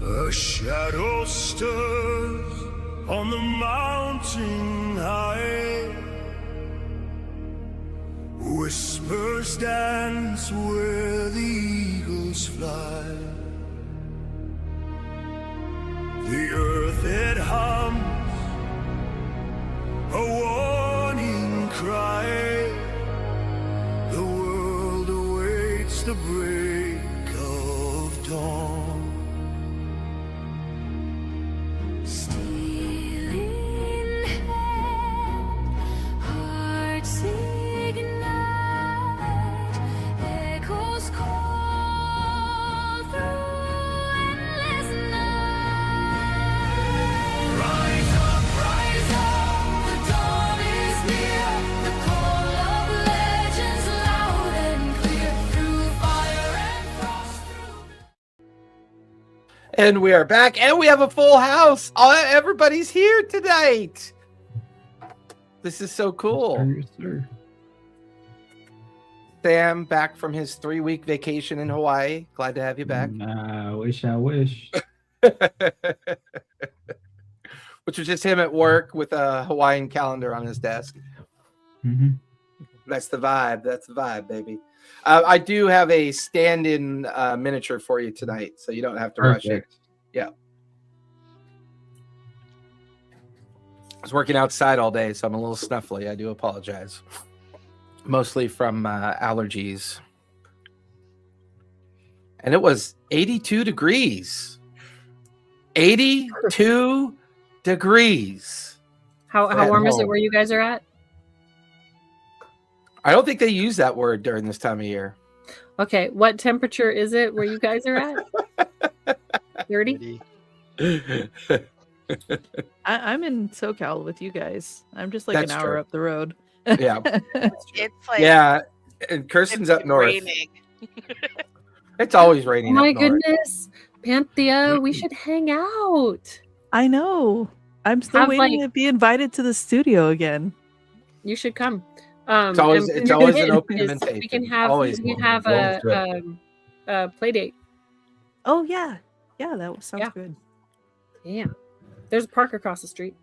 A shadow stirs on the mountain high. Whispers dance where the eagles fly. The earth it hums, a warning cry. The world awaits the break of dawn. Stealing hand, hearts ignite, echoes call through endless night. Rise up, the dawn is near. The call of legends loud and clear, through fire and frost, through. And we are back, and we have a full house. Everybody's here tonight. This is so cool. Yes, sir. Sam back from his 3-week vacation in Hawaii. Glad to have you back. I wish. Which was just him at work with a Hawaiian calendar on his desk. Mm-hmm. That's the vibe. That's the vibe, baby. I do have a stand-in miniature for you tonight, so you don't have to rush it. Yeah. I was working outside all day, so I'm a little snuffly. I do apologize. Mostly from allergies. And it was 82 degrees. 82 degrees. How warm is it where you guys are at? I don't think they use that word during this time of year. Okay, what temperature is it where you guys are at? 30? I'm in SoCal with you guys. I'm just like That's an hour true. up the road. Yeah. It's like Yeah. And Kirsten's it's up north. raining. It's always Oh raining. my up north. goodness. Panthea, we should hang out. I know. I'm still Have, waiting like- to be invited to the studio again. You should come. It's always- and it's the always hint an open is invitation. We can have Always. a play date. Oh yeah, yeah, that sounds Yeah. good. Yeah. There's a park across the street.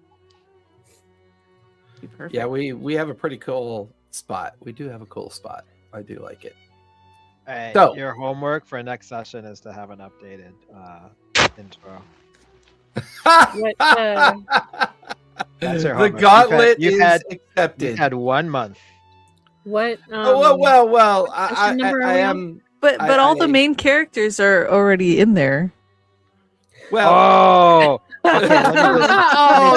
Be perfect. Yeah, we have a pretty cool spot. We do have a cool spot. I do like it. All right, So- your homework for next session is to have an updated intro. What, That's your The homework. gauntlet You've is had accepted. 1 month. what? well. I question number are we on? am. But all the main characters are already in there. Well, Oh, okay. Let me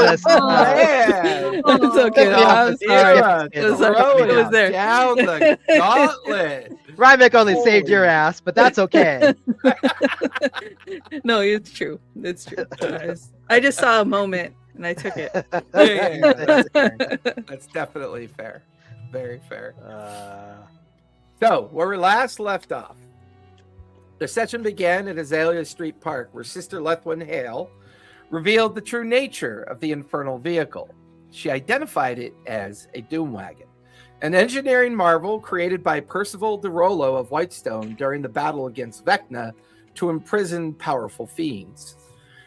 just, man. It's okay. I'm sorry. It was It was there. down the gauntlet. Rymick only saved your ass, but that's okay. No, it's true. It's true. I just saw a moment and I took it. That's definitely fair. Very fair. Uh, So, where we last left off, the session began at Azalea Street Park, where Sister Lethwyn Hale revealed the true nature of the infernal vehicle. She identified it as a doom wagon, an engineering marvel created by Percival de Rollo of Whitestone during the battle against Vecna to imprison powerful fiends.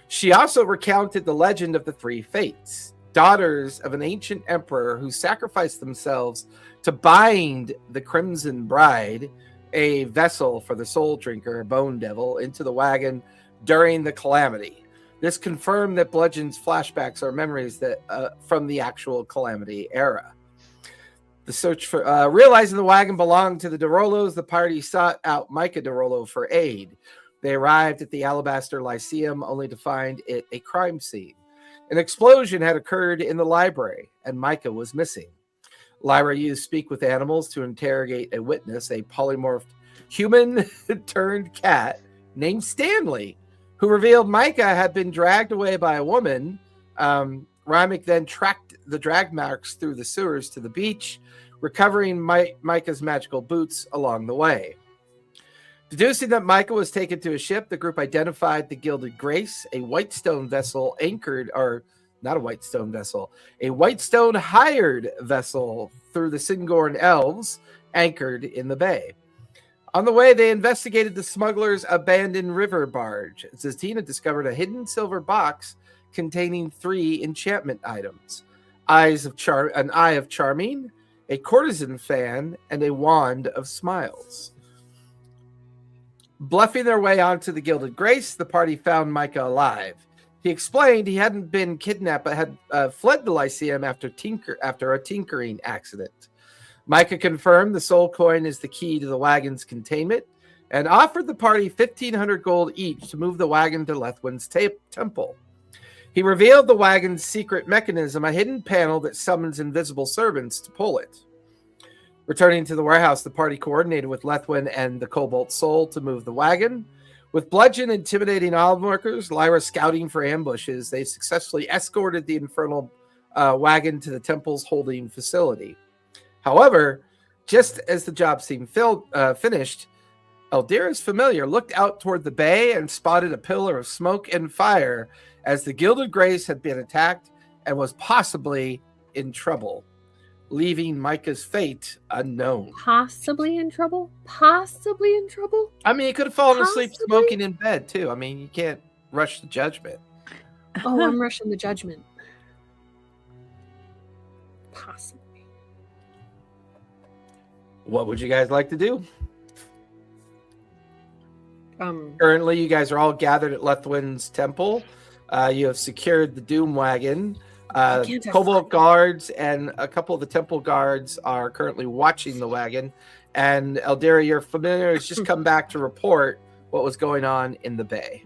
She also recounted the legend of the three fates, daughters of an ancient emperor who sacrificed themselves to bind the Crimson Bride, a vessel for the soul drinker, Bone Devil, into the wagon during the calamity. This confirmed that Bludgeon's flashbacks are memories that from the actual calamity era. The search for realizing the wagon belonged to the de Rollos, the party sought out Micah de Rollo for aid. They arrived at the Alabaster Lyceum only to find it a crime scene. An explosion had occurred in the library, and Micah was missing. Lyra used Speak with Animals to interrogate a witness, a polymorphed human turned cat named Stanley, who revealed Micah had been dragged away by a woman. Rymick then tracked the drag marks through the sewers to the beach, recovering Micah's magical boots along the way. Deducing that Micah was taken to a ship, the group identified the Gilded Grace, a Whitestone vessel anchored, or not a Whitestone vessel, a Whitestone hired vessel through the Singorn Elves anchored in the bay. On the way, they investigated the smugglers' abandoned river barge. Zatina discovered a hidden silver box containing 3 enchantment items: an eye of charming, a courtesan fan, and a wand of smiles. Bluffing their way onto the Gilded Grace, the party found Micah alive. He explained he hadn't been kidnapped but had fled the Lyceum after a tinkering accident. Micah confirmed the soul coin is the key to the wagon's containment and offered the party 1,500 gold each to move the wagon to Lethwin's temple. He revealed the wagon's secret mechanism, a hidden panel that summons invisible servants to pull it. Returning to the warehouse, the party coordinated with Lethwin and the Cobalt Soul to move the wagon. With Bludgeon intimidating onlookers, Lyra scouting for ambushes, they successfully escorted the infernal wagon to the temple's holding facility. However, just as the job seemed finished, Eldira's familiar looked out toward the bay and spotted a pillar of smoke and fire as the Gilded Grace had been attacked and was possibly in trouble, leaving Micah's fate unknown. Possibly in trouble? Possibly in trouble? I mean, he could have fallen asleep Possibly? smoking in bed, too. I mean, you can't rush the judgment. Oh, I'm rushing the judgment. Possibly. What would you guys like to do? Um, Currently, you guys are all gathered at Lethwin's temple. You have secured the Doom Wagon. can't have Cobalt fun. guards and a couple of the temple guards are currently watching the wagon. And Eldira, your familiar, has just come back to report what was going on in the bay.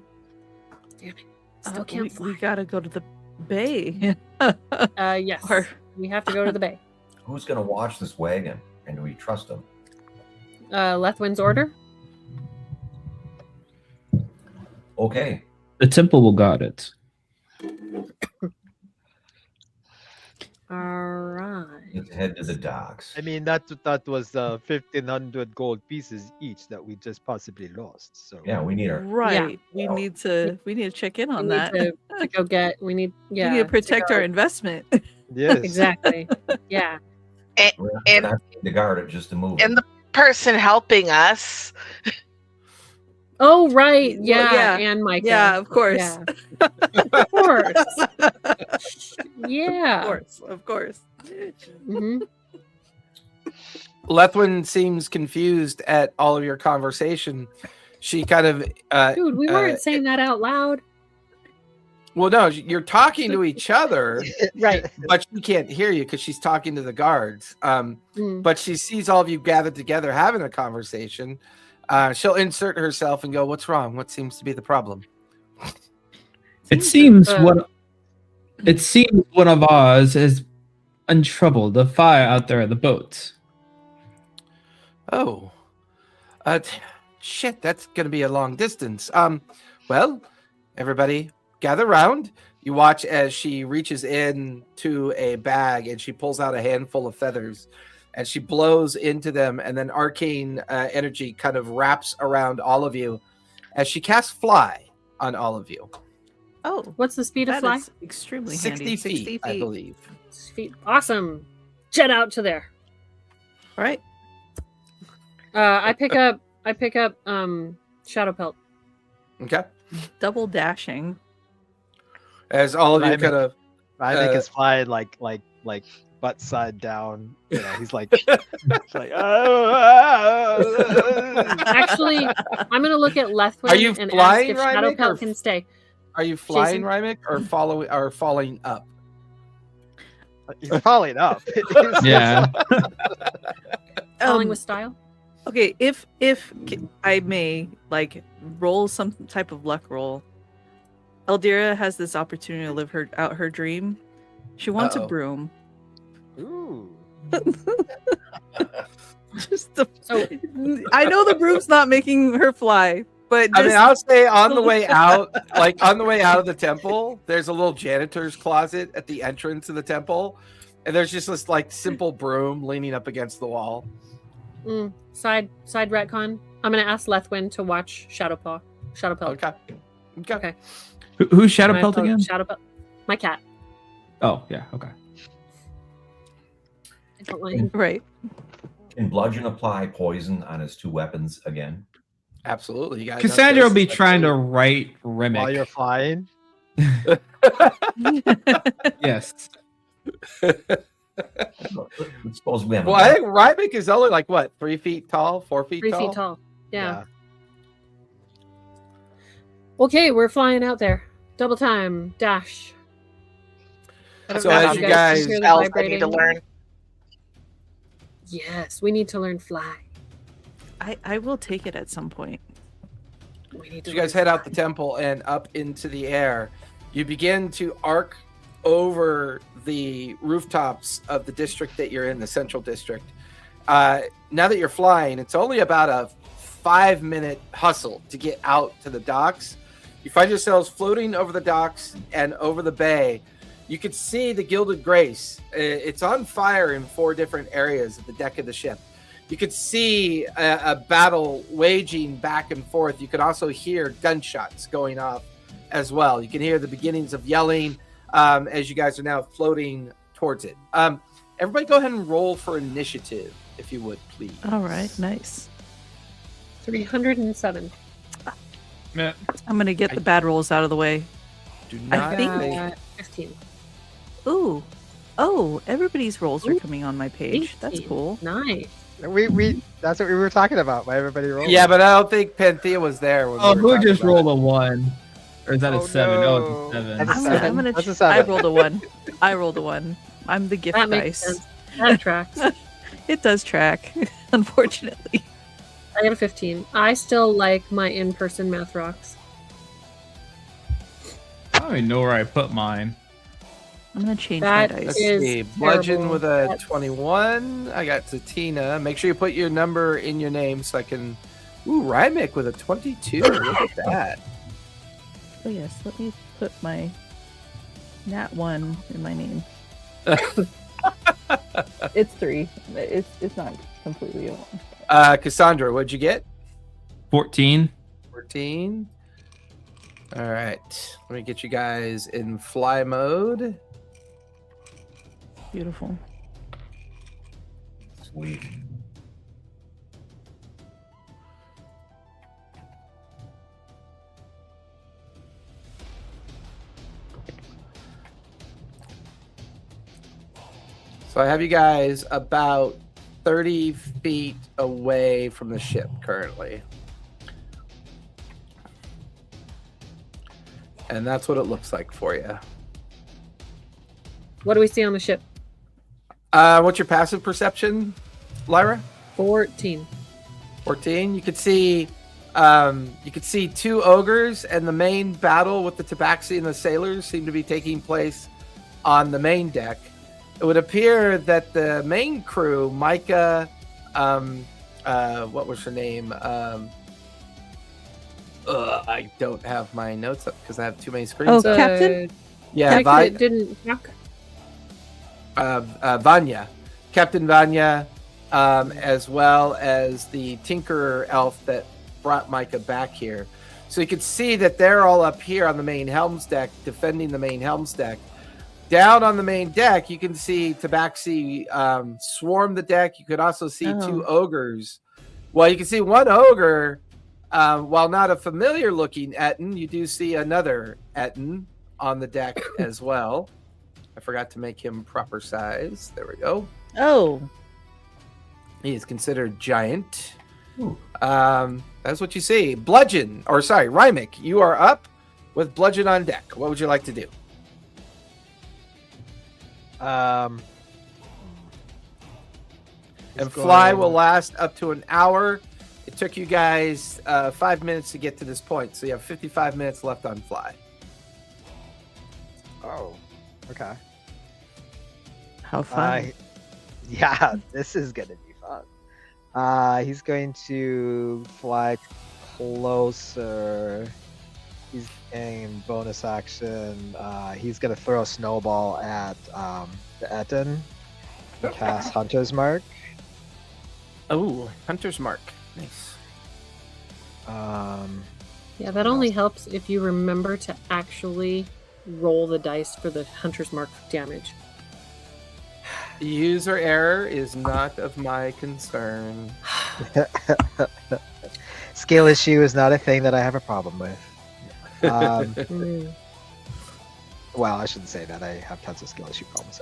Damn it. Still can't we fly. gotta go to the bay. Yes. Or- We have to go to the bay. Who's going to watch this wagon? And do we trust them? Lethwin's order? Okay. The temple will guard it. Alright. Let's head to the docks. I mean, that was 1,500 gold pieces each that we just possibly lost. So Yeah, we need our. Right. Yeah. We need to check in on We that. need to go get, we need we need to protect our investment. yes, Exactly. Yeah. We're And- not to guard it, just to move And it. the person helping us, Oh, right. Well, Yeah. yeah. And Micah. Yeah, of course. Yeah. Of course. Yeah. Of course. hmm Lethwin seems confused at all of your conversation. She kind of, Dude, we weren't saying that out loud. well, no, you're talking to each other, Right. but she can't hear you because she's talking to the guards. Mm. But she sees all of you gathered together having a conversation. She'll insert herself and go, "What's wrong? What seems to be the problem?" It seems uh, one of ours is in trouble. The fire out there at the boat. Oh, shit, that's gonna be a long distance. Well, everybody gather round. You watch as she reaches in to a bag and she pulls out a handful of feathers and she blows into them, and then arcane energy kind of wraps around all of you as she casts fly on all of you. Oh, What's the speed of that fly? is extremely 60 handy. feet, 60 feet. I believe. Feet. Awesome. Jet out to there. All right. I pick up Shadow Pelt. Okay. Double dashing. As all of you Right, kind of I think it's fly like butt side down. You know, he's like, Actually, I'm gonna look at Lethwin Are you and flying, ask if Shadow Rymek, Pelt or- can stay. Are you flying, Jason? Rymek, or falling up? he's falling up. Yeah. Falling Um, with style. Okay, if I may like roll some type of luck roll, Eldira has this opportunity to live her dream. She wants Uh-oh. a broom. Ooh. Just the, So- I know the broom's not making her fly, but I mean, just, I'll say on the way out, like on the way out of the temple, there's a little janitor's closet at the entrance of the temple. And there's just this like simple broom leaning up against the wall. Side retcon. I'm gonna ask Lethwin to watch Shadowpaw. Okay. Okay. Who's Shadowpelt again? Shadowpelt. My cat. Oh, yeah. Okay. I don't like. Right. Can Bludgeon apply poison on his 2 weapons again? Absolutely. You guys. Cassandra will be trying to right Remick. While you're flying. Yes. Suppose we have. Well, I think Rybick is only like what, 3 feet tall, 4 feet 3 tall. feet tall. Yeah. Okay, we're flying out there. Double time dash. So as you guys, hear the Spells I need to vibrating. learn. Yes, we need to learn fly. I will take it at some point. We need to you guys learn head out the fly. temple and up into the air. You begin to arc over the rooftops of the district that you're in, the central district. Now that you're flying, it's only about a 5-minute hustle to get out to the docks. You find yourselves floating over the docks and over the bay. You can see the Gilded Grace. It's on fire in 4 different areas of the deck of the ship. You could see a battle waging back and forth. You could also hear gunshots going off as well. You can hear the beginnings of yelling as you guys are now floating towards it. Everybody go ahead and roll for initiative, if you would, please. All right, nice. 307. I'm gonna get the bad rolls out of the way. Do I not think- 15. Ooh. Oh, everybody's rolls are coming on my page. That's 18. cool. Nice. We that's what we were talking about. Why everybody rolled? Yeah, but I don't think Panthea was there. When Oh, we were who talking just about rolled it. a 1? Or is that a Oh, 7? no. Oh, it's a 7. That's a I'm seven. gonna. That's a I seven. rolled a 1. I rolled a 1. I'm the gift That makes dice. sense. That tracks. It does track, unfortunately. I got a 15. I still like my in-person math rocks. I don't even know where I put mine. I'm gonna change That my dice. Let's is see. Bludgeon terrible. with a That's- 21. I got Zatina. Make sure you put your number in your name so I can. Ooh, Rymick with a 22. Look at that. Oh yes, let me put my nat 1 in my name. It's 3. It's not completely wrong. Cassandra, what'd you get? 14. 14. All right. Let me get you guys in fly mode. Beautiful. Sweet. So I have you guys about 30 feet away from the ship currently. And that's what it looks like for you. What do we see on the ship? What's your passive perception, Lyra? 14. 14. You could see 2 ogres, and the main battle with the Tabaxi and the sailors seem to be taking place on the main deck. It would appear that the main crew, Micah, what was her name? I don't have my notes up because I have too many screens. Oh, up. Captain? Yeah, Technically, it didn't track. Vanya, Captain Vanya, as well as the Tinkerer elf that brought Micah back here. So you can see that they're all up here on the main helms deck, defending the main helms deck. Down on the main deck, you can see Tabaxi swarm the deck. You could also see 2 ogres. Well, you can see 1 ogre. While not a familiar looking Etten, you do see another Etten on the deck as well. I forgot to make him proper size. There we go. Oh, He is considered giant. That's what you see. Bludgeon, or sorry, Rymick, you are up with Bludgeon on deck. What would you like to do? And fly will last up to an hour. It took you guys 5 minutes to get to this point, so you have 55 minutes left on fly. Oh, okay. how fun. Yeah, this is gonna be fun. He's going to fly closer. He's getting bonus action. He's gonna throw a snowball at the Etten Cast Hunter's Mark. Oh, Hunter's Mark. Nice. Yeah, that only helps if you remember to actually roll the dice for the Hunter's Mark damage. User error is not of my concern. Skill issue is not a thing that I have a problem with. Mm. Well, I shouldn't say that. I have tons of skill issue problems.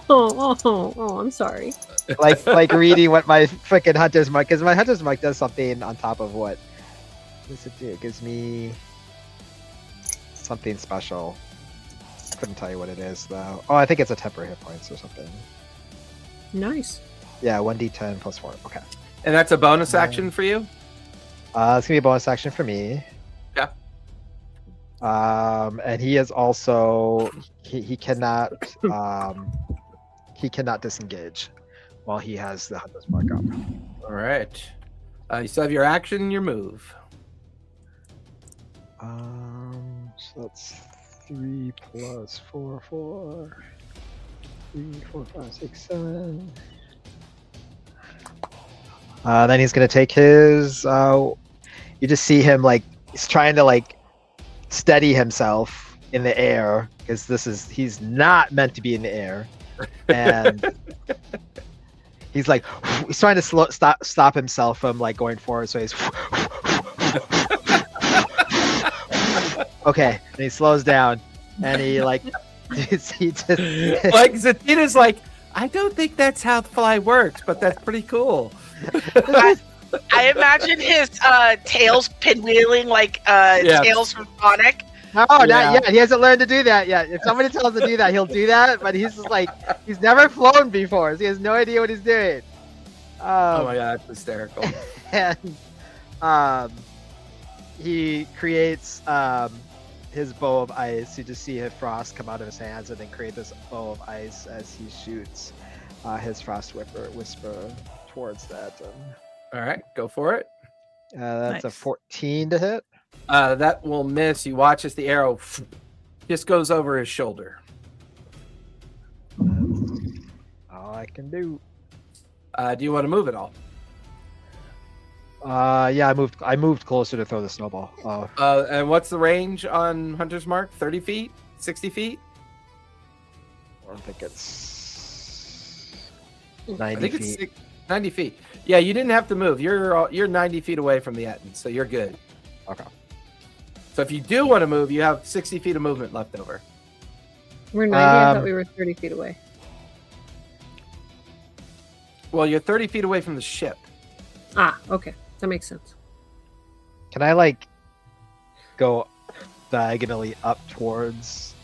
I'm sorry. Like reading what my freaking Hunter's Mark, because my Hunter's Mark does something on top of what does it do? It gives me something special. Couldn't tell you what it is though. Oh, I think it's a temporary hit points or something. Nice. Yeah, 1d10 plus 4. Okay. And that's a bonus action for you? It's gonna be a bonus action for me. Yeah. And he is also he cannot disengage while he has the Hunter's Mark up. All right. You still have your action and your move. So that's 3 plus 4, 4. 3, 4, 5, 6, 7. Then he's gonna take his. You just see him like he's trying to like steady himself in the air because he's not meant to be in the air, and he's like he's trying to stop himself from like going forward. So he's okay, and he slows down, and he like he just like Zatina's like, I don't think that's how the fly works, but that's pretty cool. I imagine his tails pinwheeling like tails from Thordack. No, not yet. He hasn't learned to do that yet. If somebody tells him to do that, he'll do that. But he's just like, he's never flown before, so he has no idea what he's doing. Oh my god, that's hysterical. And he creates his bow of ice. You just see his frost come out of his hands, and then create this bow of ice as he shoots his frost whisper towards that. All right, go for it. That's a Nice. 14 to hit. That will miss. You watch as the arrow just goes over his shoulder. All I can do. Do you want to move at all? Yeah, I moved closer to throw the snowball. And what's the range on Hunter's Mark? 30 feet? 60 feet? I think it's I 90 think feet. it's 90 feet. Yeah, you didn't have to move. You're 90 feet away from the Etten, so you're good. Okay. So if you do want to move, you have 60 feet of movement left over. We're 90. I thought we were 30 feet away. Well, you're 30 feet away from the ship. Ah, okay. That makes sense. Can I like go diagonally up towards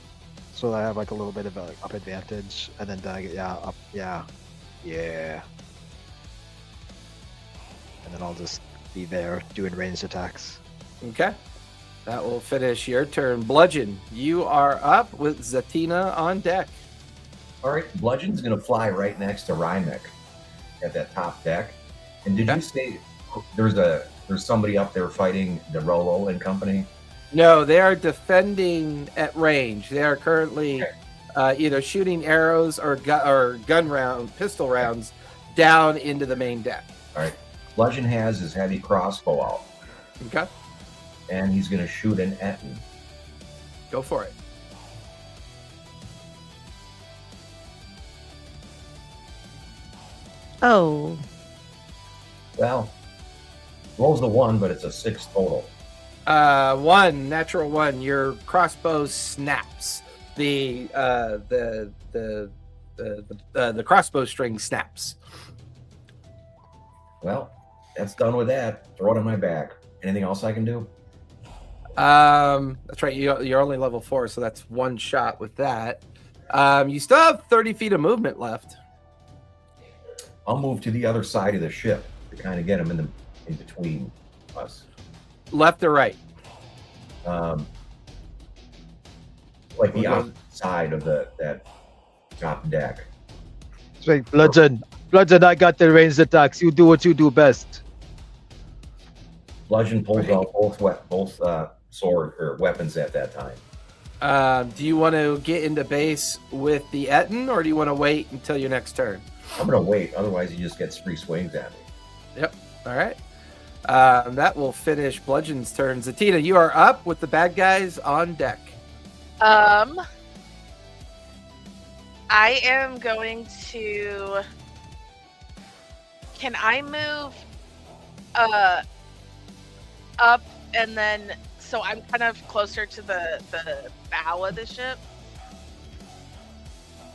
so that I have like a little bit of a up advantage, and then up, yeah, and then I'll just be there doing ranged attacks. Okay. That will finish your turn. Bludgeon, you are up with Zatina on deck. All right, Bludgeon's going to fly right next to Rymek at that top deck. And did you say there's somebody up there fighting the Rolo and company? No, they are defending at range. They are currently either shooting arrows or pistol rounds down into the main deck. All right. Bludgeon has his heavy crossbow out, Okay, and he's going to shoot an Etten. go for it. Oh, Well, rolls the 1, but it's a 6 total. Natural 1. Your crossbow snaps. The crossbow string snaps. Well, that's done with that. Throw it on my back. Anything else I can do? That's right. You're only level 4, so that's one shot with that. You still have 30 feet of movement left. I'll move to the other side of the ship to kind of get him in between us. Left or right? Like the opposite side of that top deck. It's like Bludgeon, I got the ranged attacks. You do what you do best. Bludgeon pulls out both sword or weapons at that time. Do you want to get into base with the Etten, or do you want to wait until your next turn? I'm gonna wait. Otherwise, he just gets free swings at me. Yep. All right. That will finish Bludgeon's turn. Zatina, you are up with the bad guys on deck. I am going to. Can I move up and then so I'm kind of closer to the bow of the ship?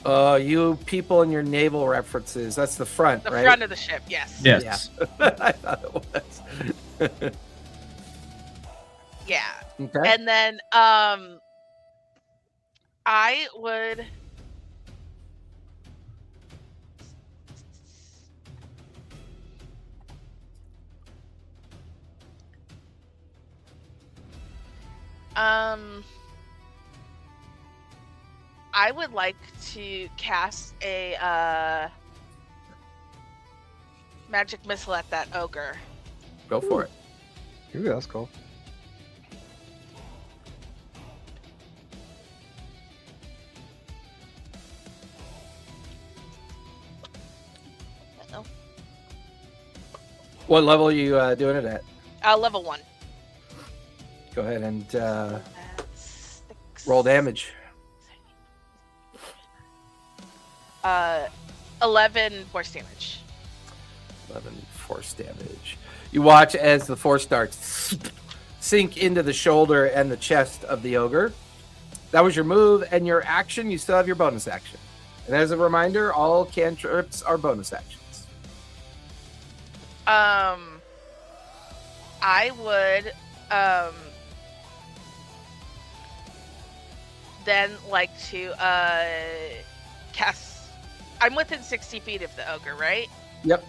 You people in your naval references. That's the front, The right? front of the ship, yes. Yes. Yeah. I thought it was. Yeah. Okay. And then I would I would like to cast a magic missile at that ogre. Go for it. Ooh, that's cool. What level are you doing it at? Level 1. Go ahead and That's roll damage. 11 force damage. 11 force damage. You watch as the force darts sink into the shoulder and the chest of the ogre. That was your move and your action. You still have your bonus action. And as a reminder, all cantrips are bonus actions. I would then like to cast. I'm within 60 feet of the ogre, right? Yep.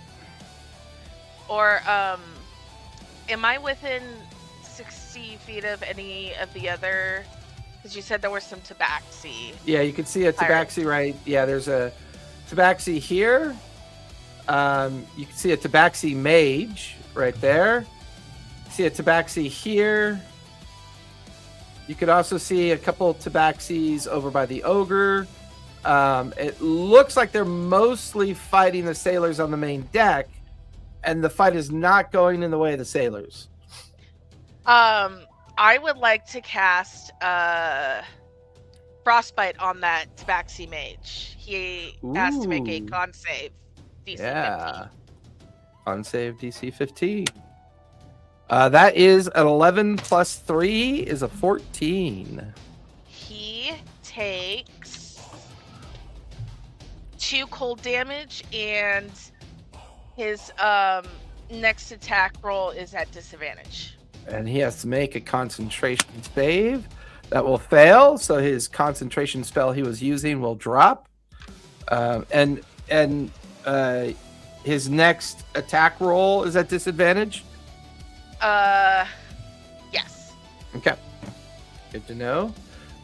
Or am I within 60 feet of any of the other? Because you said there was some tabaxi. Yeah, you can see a tabaxi right. Yeah, there's a tabaxi here. You can see a tabaxi mage right there. See a tabaxi here. You could also see a couple tabaxis over by the ogre. It looks like they're mostly fighting the sailors on the main deck, and the fight is not going in the way of the sailors. I would like to cast frostbite on that tabaxi mage. He has to make a Ooh. con save. DC Yeah. 15. On save DC 15. That is an 11 plus 3 is a 14. He takes 2 cold damage, and his next attack roll is at disadvantage. And he has to make a concentration save. That will fail, so his concentration spell he was using will drop. And his next attack roll is at disadvantage? Yes. Okay. Good to know.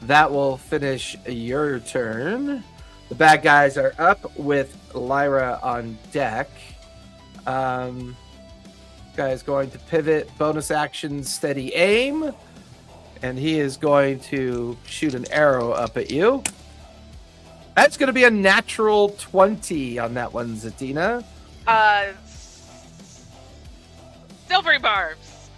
That will finish your turn. The bad guys are up with Lyra on deck. Guy is going to pivot, bonus action, steady aim, and he is going to shoot an arrow up at you. That's going to be a natural 20 on that one, Zatina. Silvery barbs.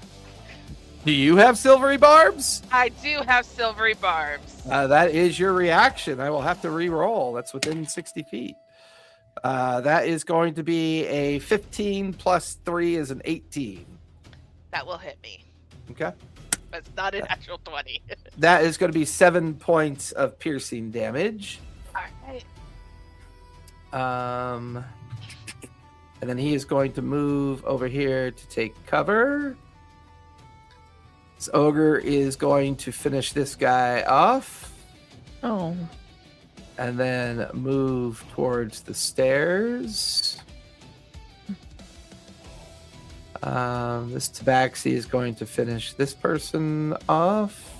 Do you have silvery barbs? I do have silvery barbs. That is your reaction. I will have to re-roll. That's within 60 feet. That is going to be a 15 plus 3 is an 18. That will hit me. Okay. But it's not a natural 20. That is going to be 7 points of piercing damage. Alright. And then he is going to move over here to take cover. This ogre is going to finish this guy off. Oh. And then move towards the stairs. This tabaxi is going to finish this person off.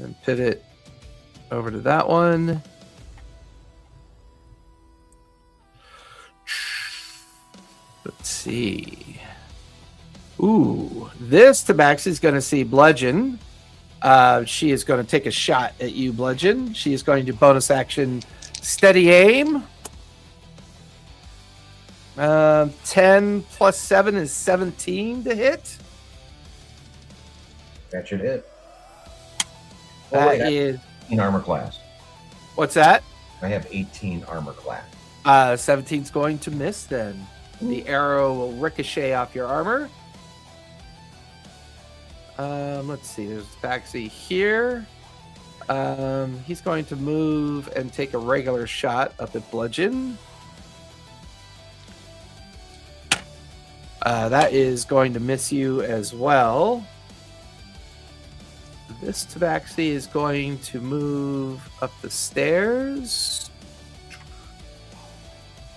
Then pivot over to that one. Let's see. Ooh, this tabaxi is going to see bludgeon. She is going to take a shot at you, Bludgeon. She is going to bonus action steady aim. 10 plus 7 is 17 to hit. That should hit. That is 18 armor class. What's that? I have 18 armor class. 17's going to miss then. The arrow will ricochet off your armor. Let's see. There's Baxi here. He's going to move and take a regular shot up at Bludgeon. That is going to miss you as well. This Tabaxi is going to move up the stairs.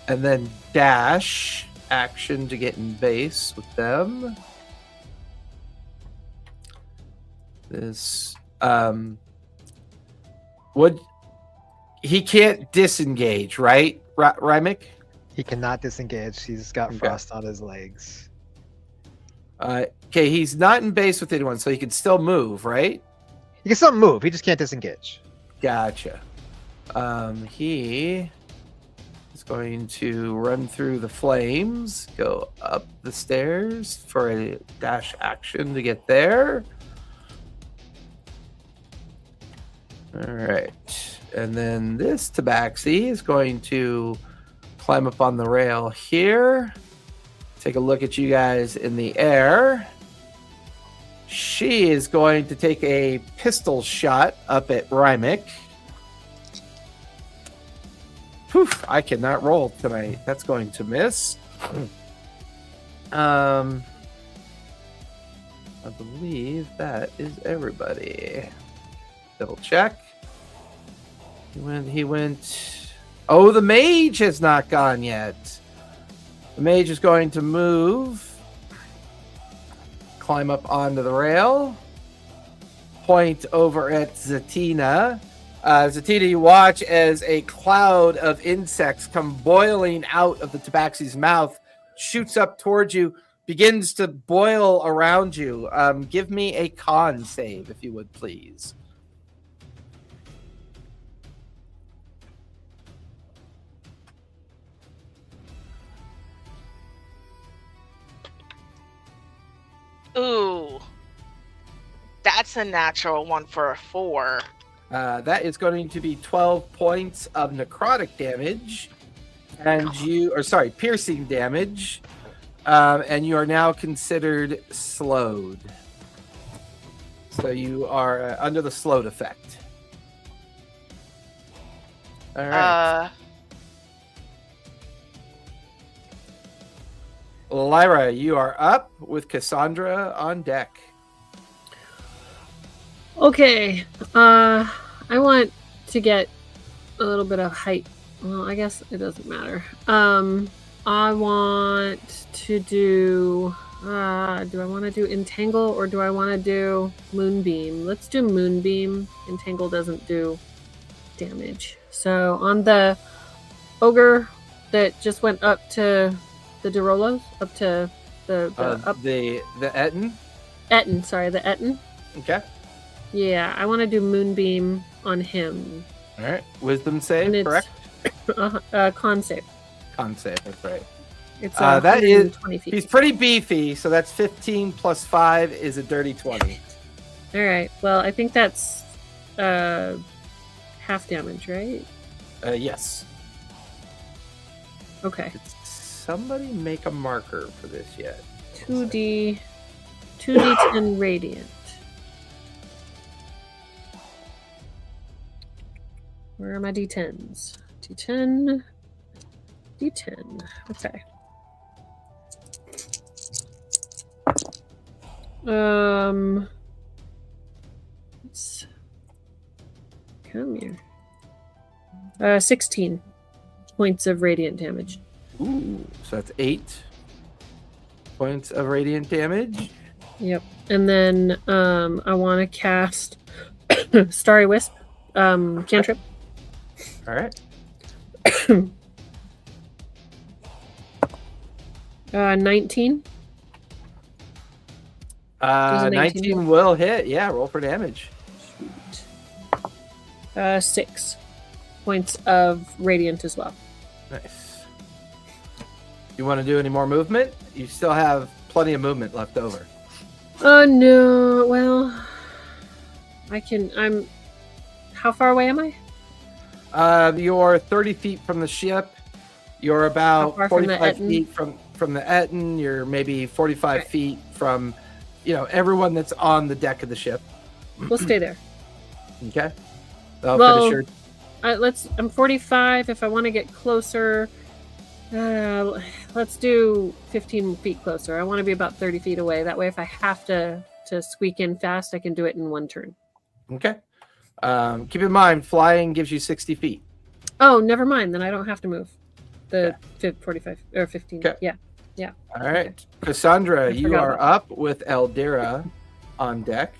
And then dash action to get in base with them. This he can't disengage, right? Rymick? He cannot disengage. He's got Okay. frost on his legs. Okay, he's not in base with anyone, so he can still move, right? He can still move. He just can't disengage. Gotcha. He is going to run through the flames, go up the stairs for a dash action to get there. All right. And then this Tabaxi is going to climb up on the rail here. Take a look at you guys in the air. She is going to take a pistol shot up at Rymick. Poof, I cannot roll tonight. That's going to miss. I believe that is everybody. Double check. He went. Oh, the mage has not gone yet. The mage is going to move. Climb up onto the rail. Point over at Zatina. Zatina, you watch as a cloud of insects come boiling out of the Tabaxi's mouth, shoots up towards you, begins to boil around you. Give me a con save, if you would, please. Ooh. That's a natural one for a 4. That is going to be 12 points of necrotic damage, and piercing damage, and you are now considered slowed. So you are under the slowed effect. All right. Lyra, you are up with Cassandra on deck. Okay. I want to get a little bit of height. Well, I guess it doesn't matter. I want to do. Do I want to do Entangle or do I want to do Moonbeam? Let's do Moonbeam. Entangle doesn't do damage. So on the ogre that just went up to the Derolos, up to the Etten. Etten, sorry, the Etten. Okay. Yeah, I want to do Moonbeam on him. All right. Wisdom save, And it's- correct? Con save. Con save, that's right. It's that is 120 feet. He's pretty beefy, so that's 15 plus 5 is a dirty 20. All right. Well, I think that's half damage, right? Yes. Okay. Did somebody make a marker for this yet? 2d10 radiant. Where are my d10s? D10. Okay. Let's come here. 16 points of radiant damage. Ooh, so that's 8 points of radiant damage. Yep. And then I want to cast Starry Wisp cantrip. All right. 19. Does a 19 19 will hit. Yeah, roll for damage. 6 points of radiant as well. Nice. You want to do any more movement? You still have plenty of movement left over. Oh no. Well, I'm. How far away am I? You're 30 feet from the ship. You're about How far from the 45 Etten? feet from the Etten. You're maybe 45 Right. feet from, everyone that's on the deck of the ship. We'll stay there. Okay. I'll Well, finish your I'm 45. If I want to get closer, let's do 15 feet closer. I want to be about 30 feet away. That way, if I have to squeak in fast, I can do it in one turn. Okay. Keep in mind, flying gives you 60 feet. Oh, never mind. Then I don't have to move. The 45 or 15. Okay. Yeah. All right. Cassandra, I you forgot are about up with Eldira on deck.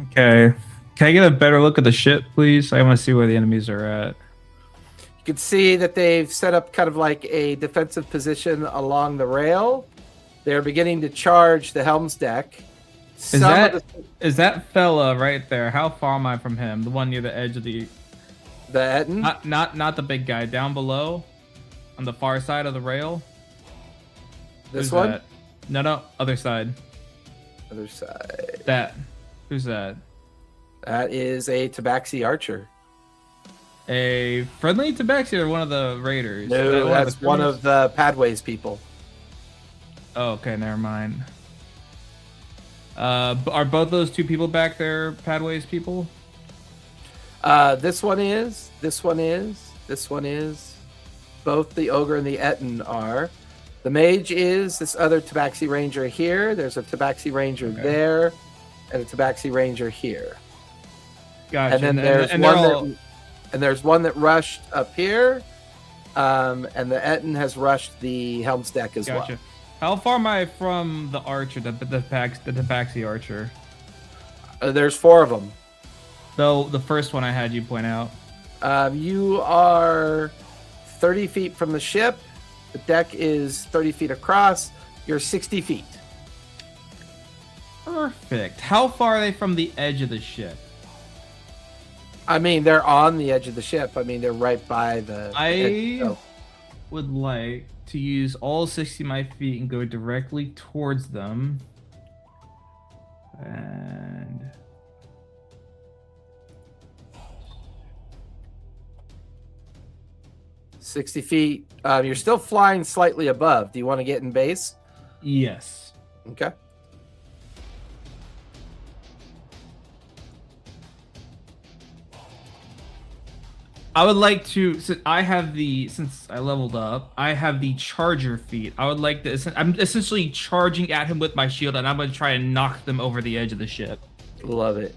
Okay. Can I get a better look at the ship, please? I want to see where the enemies are at. You can see that they've set up kind of like a defensive position along the rail. They're beginning to charge the helm's deck. Is that fella right there? How far am I from him? The one near the edge of the the Etten? not the big guy down below, on the far side of the rail. This Who's one? that? No, other side. Other side. That. Who's that? That is a Tabaxi archer. A friendly Tabaxi or one of the raiders? No, that's one criminals? of the Padway's people. Oh, okay, never mind. Are both those two people back there Padway's people? This one is. This one is. This one is. Both the ogre and the Etten are. The mage is this other Tabaxi ranger here. There's a Tabaxi ranger Okay. there, and a Tabaxi ranger here. Gotcha. And then there's and one they're all... and there's one that rushed up here, and the Etten has rushed the helm's deck as Gotcha. well. How far am I from the archer, the Tabaxi archer? There's 4 of them. Though the first one I had you point out. You are 30 feet from the ship. The deck is 30 feet across. You're 60 feet. Perfect. How far are they from the edge of the ship? I mean, they're on the edge of the ship. I mean, they're right by the edge, so. Would like to use all 60 of my feet and go directly towards them. And 60 feet. You're still flying slightly above. Do you want to get in base? yes. Okay. I would like to, since I leveled up, I have the charger feat. I would like to, I'm essentially charging at him with my shield, and I'm going to try and knock them over the edge of the ship. Love it.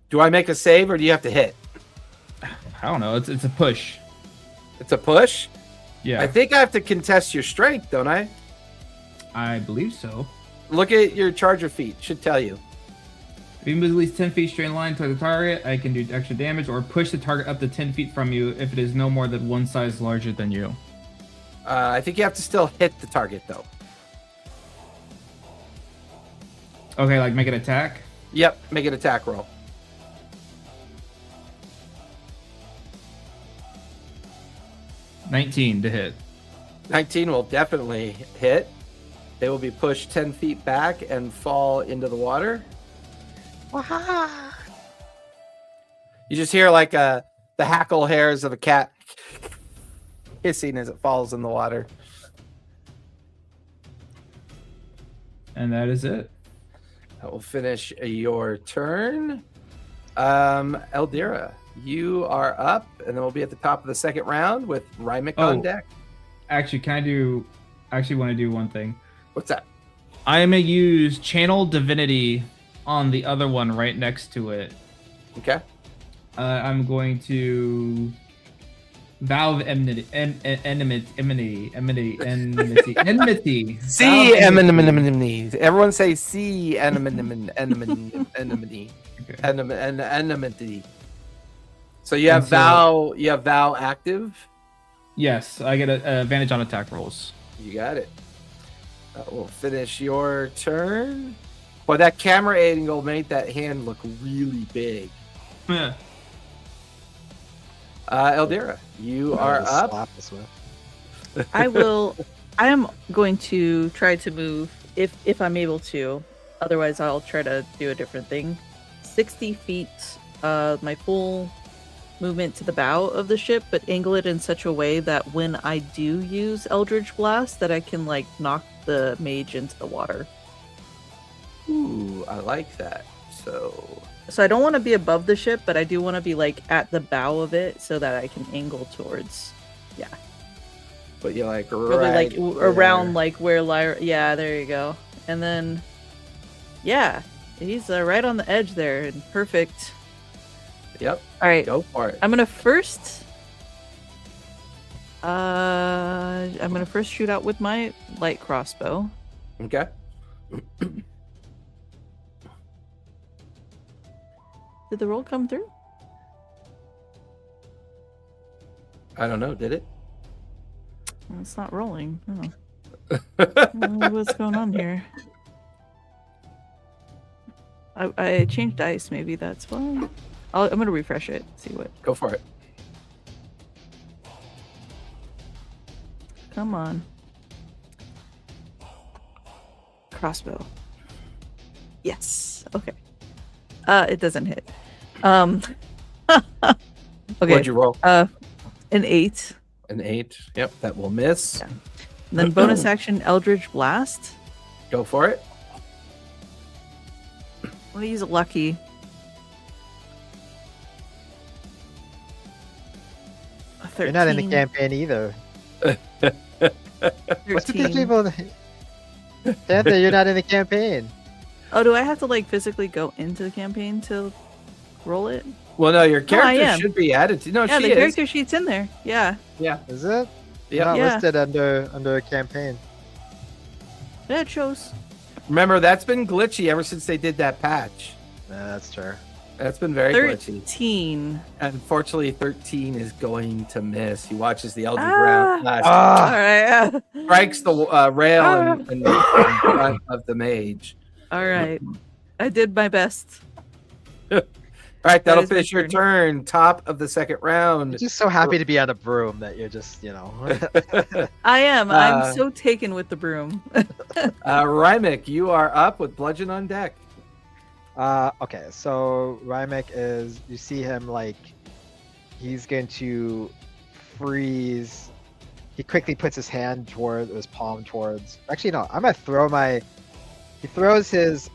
Do I make a save or do you have to hit? I don't know. It's a push. It's a push? Yeah, I think I have to contest your strength, don't I? I believe so. Look at your charger feat. Should tell you. If you move at least 10 feet straight in line to the target, I can do extra damage or push the target up to 10 feet from you if it is no more than one size larger than you. I think you have to still hit the target, though. Okay, like make an attack? Yep, make an attack roll. $19 to hit. 19 will definitely hit. They will be pushed 10 feet back and fall into the water. You just hear like the hackle hairs of a cat hissing as it falls in the water. And that is it. That will finish your turn. Eldira, you are up, and then we'll be at the top of the second round with Rymick on Oh. deck. Actually, actually want to do one thing. What's that? I am going to use Channel Divinity on the other one right next to it. Okay. I'm going to Valve Enmity. See Valve enmity. Everyone say see enmity. Enmity. So you have Vow active. Yes, I get an advantage on attack rolls. You got it. That will finish your turn. Boy, that camera angle made that hand look really big. Yeah. Eldira, you are Just up. slap this with. I am going to try to move if I'm able to. Otherwise, I'll try to do a different thing. 60 feet, my full movement to the bow of the ship, but angle it in such a way that when I do use Eldritch Blast, that I can like knock the mage into the water. Ooh, I like that. So I don't want to be above the ship, but I do want to be like at the bow of it so that I can angle towards. Yeah. but you're like Probably right like around like where Lyra. Yeah, there you go. And then, yeah, he's right on the edge there and perfect. Yep. All right, Go for it. I'm gonna first. Shoot out with my light crossbow. Okay. Did the roll come through? I don't know. Did it? Well, it's not rolling. Oh. What's going on here? I changed dice. Maybe that's why. I'm gonna refresh it. See what. Go for it. Come on. Crossbow. Yes. Okay. It doesn't hit. Okay. What'd you roll? An 8. An 8. Yep, that will miss. Yeah. And then bonus action Eldritch Blast. Go for it. I'm gonna use a lucky. A 13. You're not in the campaign either. What's with these 13. people? Panther, you're not in the campaign. Oh, do I have to like physically go into the campaign to roll it? Well, no, your I character am. should be added to. No, Yeah, she the is. character sheet's in there. Yeah. Yeah. Is it? Yeah. Not Yeah. listed under a campaign. Yeah, it shows. Remember, that's been glitchy ever since they did that patch. Nah, that's true. That's been very glitchy. 13. Unfortunately, 13 is going to miss. He watches the Eldritch Ah. Round blast, All right. strikes the rail in front of the mage. All right. I did my best. All right, that'll is my finish your turn. turn. Top of the second I'm round. just so happy to be on a broom that you're just, I am. Uh, I'm so taken with the broom. Rymick, you are up with Bludgeon on deck. Okay, so Rymek is, you see him like, he's going to freeze. He quickly puts his hand toward, his palm towards, actually no, I'm gonna throw my, he throws his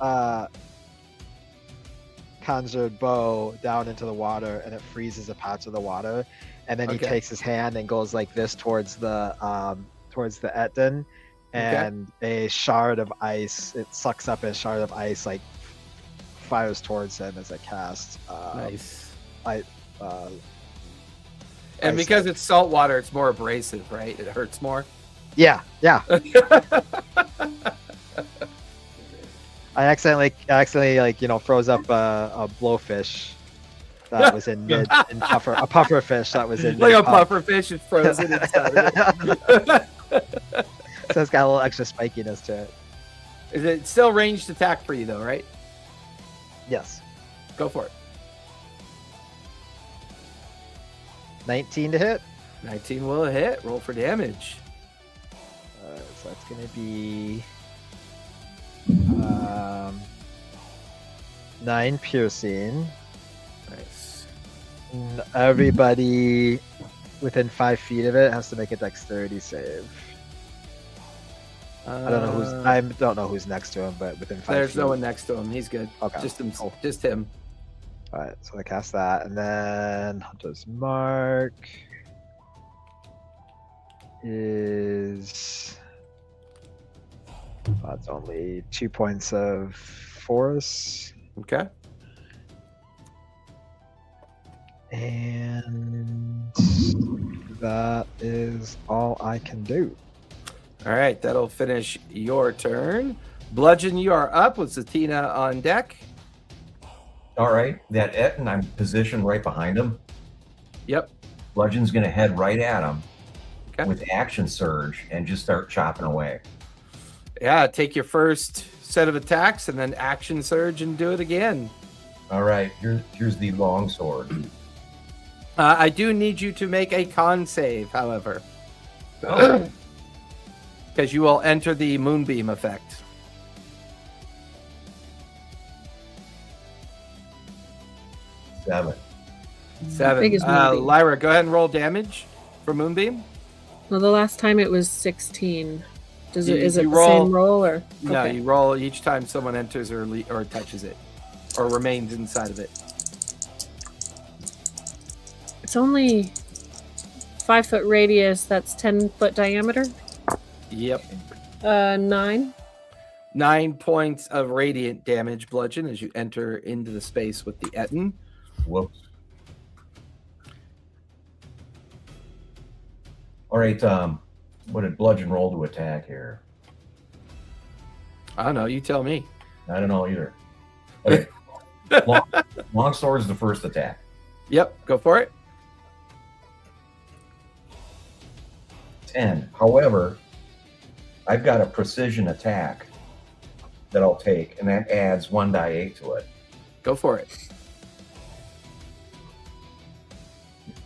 conjured bow down into the water and it freezes a patch of the water. And then he Okay. takes his hand and goes like this towards the Ettin, and a shard of ice, it sucks up a shard of ice, like fires towards him as it casts. Nice. Uh, And ice. because it's salt water, it's more abrasive, right? It hurts more. Yeah. I accidentally like, froze up a blowfish that was in mid, a puffer fish that was in Like a mid puff. puffer fish is frozen inside of it. So it's got a little extra spikiness to it. Is it still ranged attack for you, though, right? Yes. Go for it. 19 to hit. 19 will hit. Roll for damage. So that's gonna be 9 piercing. Nice. Everybody within 5 feet of it has to make a dexterity save. I don't know who's next to him, but within 5 There's feet. no one next to him. He's good. Okay, Just him. cool. Just him. All right, so I cast that, and then Hunter's Mark is that's only 2 points of force, Okay. and that is all I can do. All right. That'll finish your turn. Bludgeon, you are up with Zatina on deck. All right, that Ettin, I'm positioned right behind him. Yep. Bludgeon's going to head right at him Okay. with action surge and just start chopping away. Yeah. Take your first set of attacks and then action surge and do it again. All right, here's the long sword. I do need you to make a con save, however, Oh, because you will enter the moonbeam effect. 7. 7. Big as moonbeam. Lyra, go ahead and roll damage for moonbeam. Well, the last time it was 16. Is it You the roll- same roll or? No, Okay. you roll each time someone enters or touches it, or remains inside of it. It's only 5-foot radius. That's 10-foot diameter. Yep. 9. 9 points of radiant damage bludgeon as you enter into the space with the Etten. Whoops. All right, what did bludgeon roll to attack here? I don't know. You tell me. I don't know either. Okay. Long sword is the first attack. Yep. Go for it. 10. However, I've got a precision attack that I'll take, and that adds 1 die 8 to it. Go for it.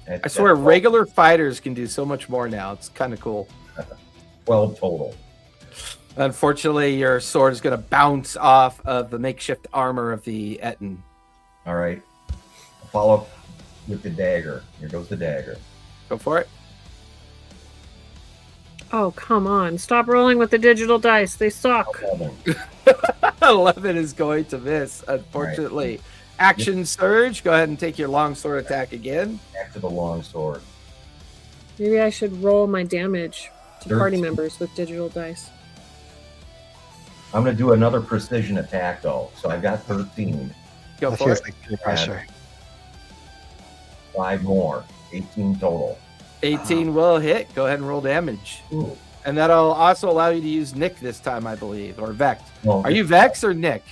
That's- I swear, that's regular fighters can do so much more now. It's kind of cool. 12 total. Unfortunately, your sword is going to bounce off of the makeshift armor of the Etten. All right. I'll follow up with the dagger. Here goes the dagger. Go for it. Oh, come on. Stop rolling with the digital dice. They suck. 11. 11 is going to miss, unfortunately. Action surge. Go ahead and take your longsword attack again. Back to the long sword. Maybe I should roll my damage to 13. party members with digital dice. I'm going to do another precision attack, though. So I've got 13. Go That for feels it. like peer pressure. 5 more. 18 total. 18 will hit. Go ahead and roll damage. Ooh. And that'll also allow you to use Nick this time, I believe, or Vex. No, Are you Vex or Nick?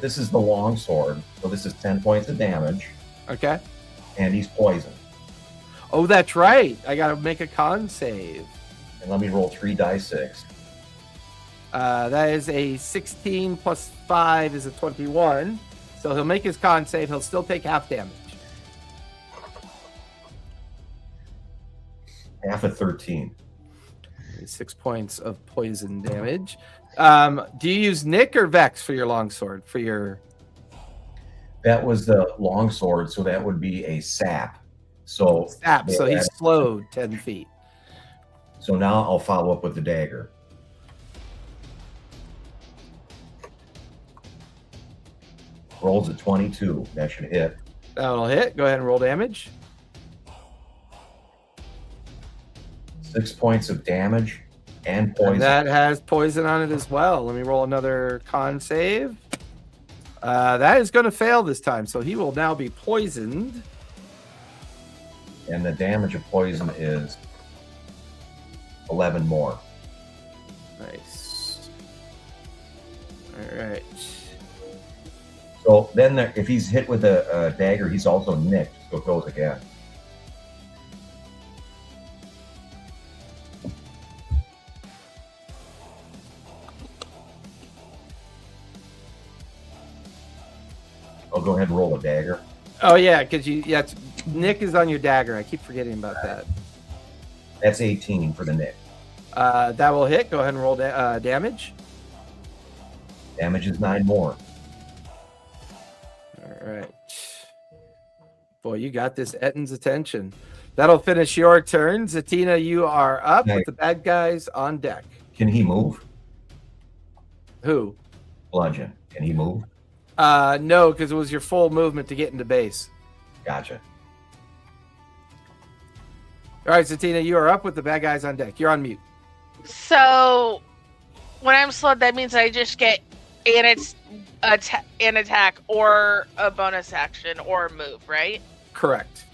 This is the long sword. So this is 10 points of damage, Okay. and he's poisoned. Oh, that's right. I got to make a con save. And let me roll 3 die 6. That is a 16 plus 5 is a 21. So he'll make his con save. He'll still take half damage. Half of 13. 6 points of poison damage. Do you use Nick or Vex for your longsword? For your That was the long sword, so that would be a sap. So sap. So he's slowed 10 feet. So now I'll follow up with the dagger. Rolls a 22. That should hit. That'll hit. Go ahead and roll damage. 6 points of damage and poison. And that has poison on it as well. Let me roll another con save. That is going to fail this time. So he will now be poisoned. And the damage of poison is 11 more. Nice. All right. So then if he's hit with a dagger, he's also nicked. So it goes again. I'll go ahead and roll a dagger. Oh yeah, because Nick is on your dagger. I keep forgetting about that. That's 18 for the nick. That will hit. Go ahead and roll damage. Damage is 9 more. All right. Boy, you got this Etten's attention. That'll finish your turn. Zatina, you are up Nice. with the bad guys on deck. Can he move? Who? Bludgeon. Can he move? No, because it was your full movement to get into base. Gotcha. All right, Zatina, you are up with the bad guys on deck. You're on mute. So when I'm slowed, that means I just get an attack or a bonus action or a move, right? Correct.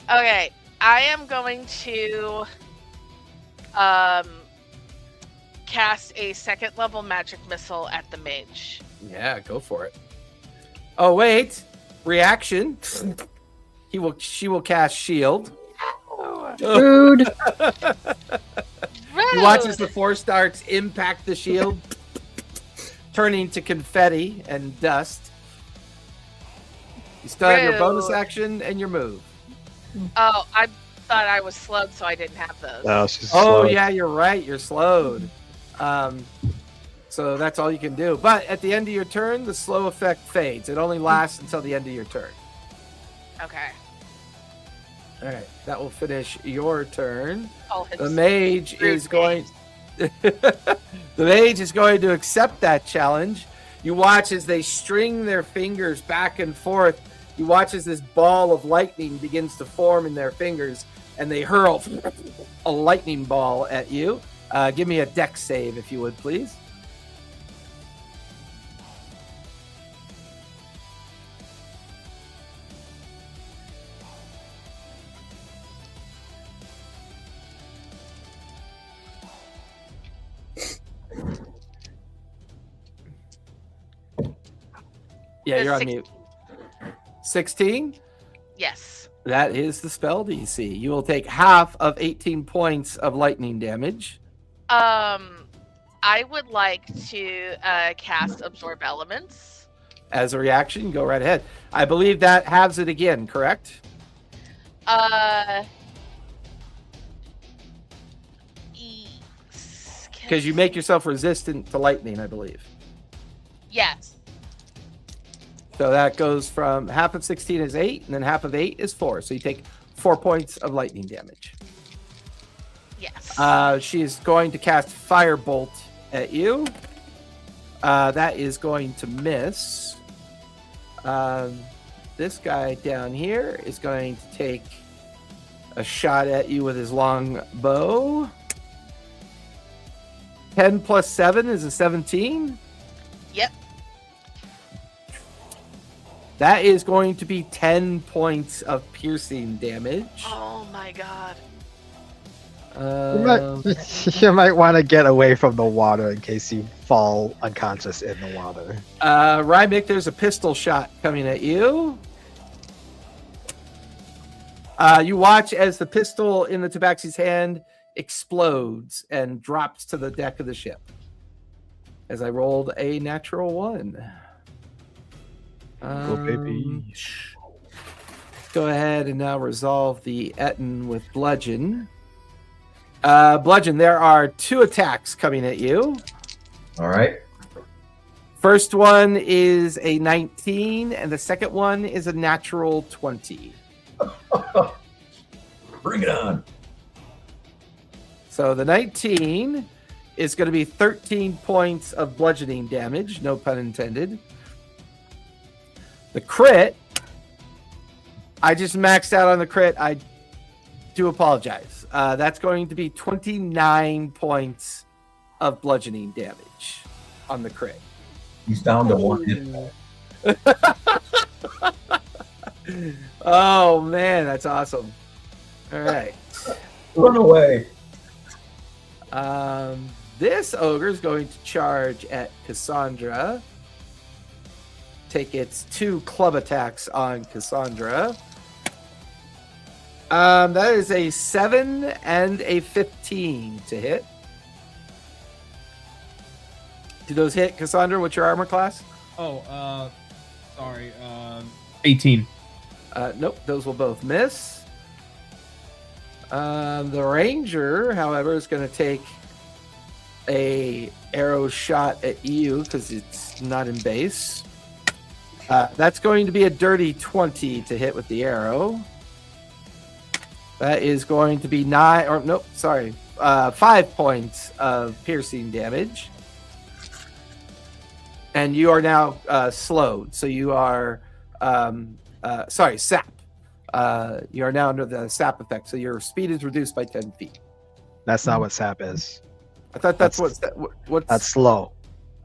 Okay, I am going to cast a 2nd level magic missile at the mage. Yeah, go for it. Oh wait, reaction. She will cast shield. Rude. You watch as the Force darts impact the shield, turning to confetti and dust. You still have your bonus Rude. action and your move. Oh, I thought I was slowed, so I didn't have those. No, she's Oh slow. yeah, you're right. You're slowed. So that's all you can do. But at the end of your turn, the slow effect fades. It only lasts until the end of your turn. Okay. All right, that will finish your turn. All hits. The mage Rude is going. The mage is going to accept that challenge. You watch as they string their fingers back and forth. You watch as this ball of lightning begins to form in their fingers, and they hurl a lightning ball at you. Give me a dex save, if you would, please. Yeah, you're on mute. 16? Yes. That is the spell DC. You will take half of 18 points of lightning damage. I would like to cast Absorb Elements. As a reaction, go right ahead. I believe that halves it again, correct? Because you make yourself resistant to lightning, I believe. Yes. So that goes from half of 16 is 8, and then half of 8 is 4. So you take 4 points of lightning damage. Yes. She is going to cast Firebolt at you. That is going to miss. This guy down here is going to take a shot at you with his long bow. 10 plus 7 is a 17. Yep. That is going to be 10 points of piercing damage. Oh my god. You might want to get away from the water in case you fall unconscious in the water. Rybik, there's a pistol shot coming at you. You watch as the pistol in the Tabaxi's hand explodes and drops to the deck of the ship. As I rolled a natural 1. Go, baby. Go ahead and now resolve the Etten with Bludgeon. Bludgeon, there are 2 attacks coming at you. All right. First one is a 19, and the second one is a natural 20. Bring it on. So the 19 is going to be 13 points of bludgeoning damage, no pun intended. The crit, I just maxed out on the crit. I do apologize. That's going to be 29 points of bludgeoning damage on the crit. He's down to 1 hit. Oh, man, that's awesome. All right. Run away. This ogre is going to charge at Cassandra. Take its 2 club attacks on Cassandra. That is a 7 and a 15 to hit. Do those hit, Cassandra? What's your armor class? Oh, sorry. 18. Nope, those will both miss. The ranger, however, is going to take a arrow shot at you because it's not in base. That's going to be a dirty 20 to hit with the arrow. That is going to be 5 points of piercing damage. And you are now slowed. So you are, sap. You are now under the sap effect. So your speed is reduced by 10 feet. That's not what sap is. I thought that's what's That's slow.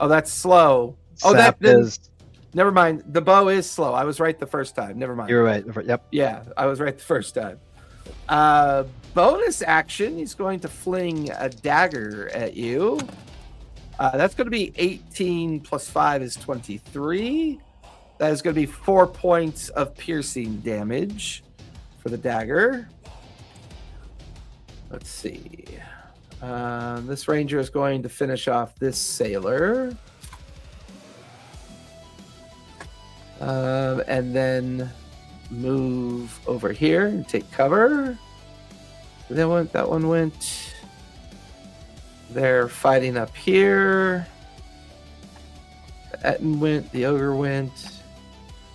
Oh, that's slow. Oh, Sap is. Never mind. The bow is slow. I was right the first time. Never mind. You're right. Yep. Yeah, I was right the first time. Bonus action. He's going to fling a dagger at you. That's going to be 18 plus 5 is 23. That is going to be 4 points of piercing damage for the dagger. Let's see. This ranger is going to finish off this sailor. And then move over here and take cover. That one went. They're fighting up here. The Etten went. The ogre went.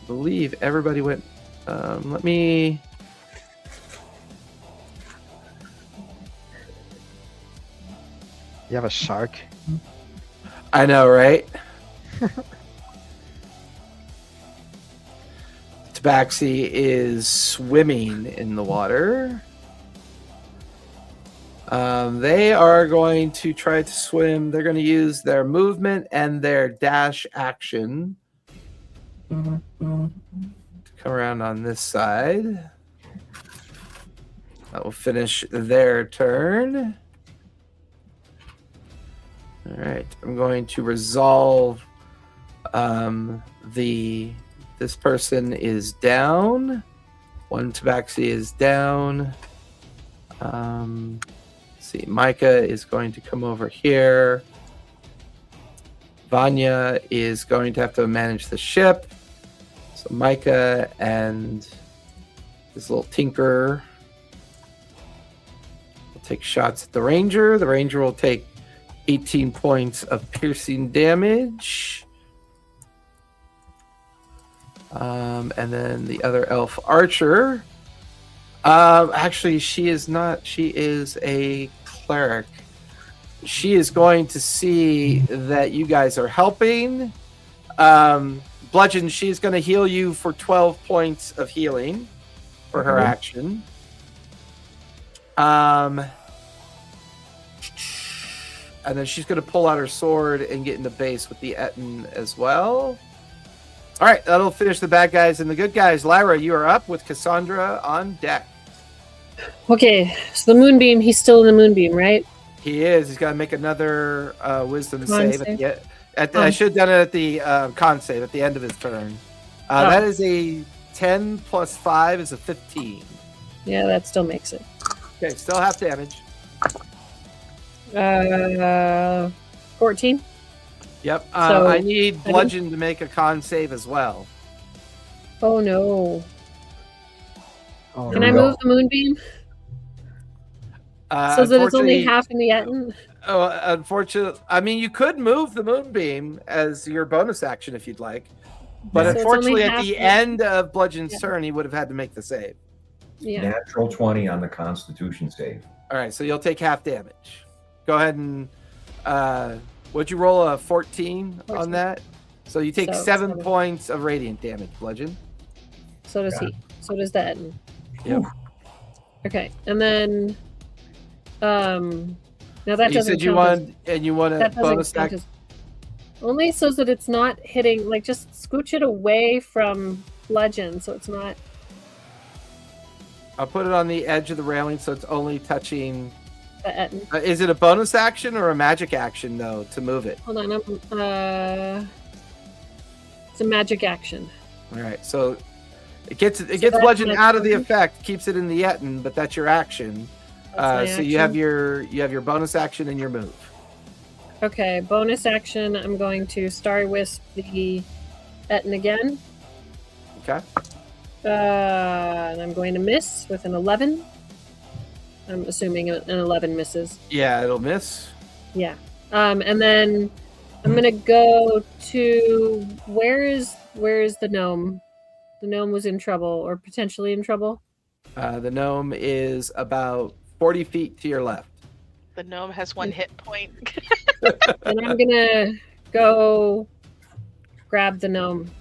I believe everybody went. Let me. You have a shark. I know, right? Tabaxi is swimming in the water. They are going to try to swim. They're going to use their movement and their dash action to come around on this side. That will finish their turn. All right, I'm going to resolve this person is down. One Tabaxi is down. Let's see, Micah is going to come over here. Vanya is going to have to manage the ship. So Micah and this little tinker will take shots at the ranger. The ranger will take 18 points of piercing damage. And then the other elf archer. Actually, she is not. She is a cleric. She is going to see that you guys are helping. Bludgeon, she's going to heal you for 12 points of healing for her action. And then she's going to pull out her sword and get into base with the Etten as well. All right, that'll finish the bad guys and the good guys. Lyra, you are up with Cassandra on deck. Okay, so the moonbeam, he's still in the moonbeam, right? He is. He's got to make another wisdom Con save. save? I should have done it at the con save at the end of his turn. That is a 10 plus 5 is a 15. Yeah, that still makes it. Okay, still half damage. 14. Yep. So, I need Bludgeon to make a con save as well. Oh no. Oh, Can I move the moonbeam? So that it's only Unfortunately- half in the Etten? Oh, unfortunately, I mean, you could move the moonbeam as your bonus action if you'd like, but So it's unfortunately, only at half the the- end of Bludgeon's Yeah. turn, he would have had to make the save. Yeah. Natural 20 on the Constitution save. All right, so you'll take half damage. Go ahead and would you roll a 14 on 14. that? So you take So, 7 7. points of radiant damage, Bludgeon. So does he. So does the Etten. Yep. Okay, and then now that You doesn't said you count as- want and you want a that doesn't bonus count action. as- only so that it's not hitting, like, just scooch it away from Bludgeon so it's not. I'll put it on the edge of the railing so it's only touching. The Etten. Is it a bonus action or a magic action though to move it? Hold on, it's a magic action. All right, so it gets that's Bludgeon my out of the turn? effect, keeps it in the Etten, but that's your action. That's my So you have action. your bonus action and your move. Okay, bonus action. I'm going to Starry Wisp the Etten again. Okay. And I'm going to miss with an 11. I'm assuming an 11 misses. Yeah, it'll miss. Yeah. And then I'm gonna go to where is the gnome? The gnome was in trouble or potentially in trouble. The gnome is about 40 feet to your left. The gnome has 1 hit point. And I'm gonna go grab the gnome.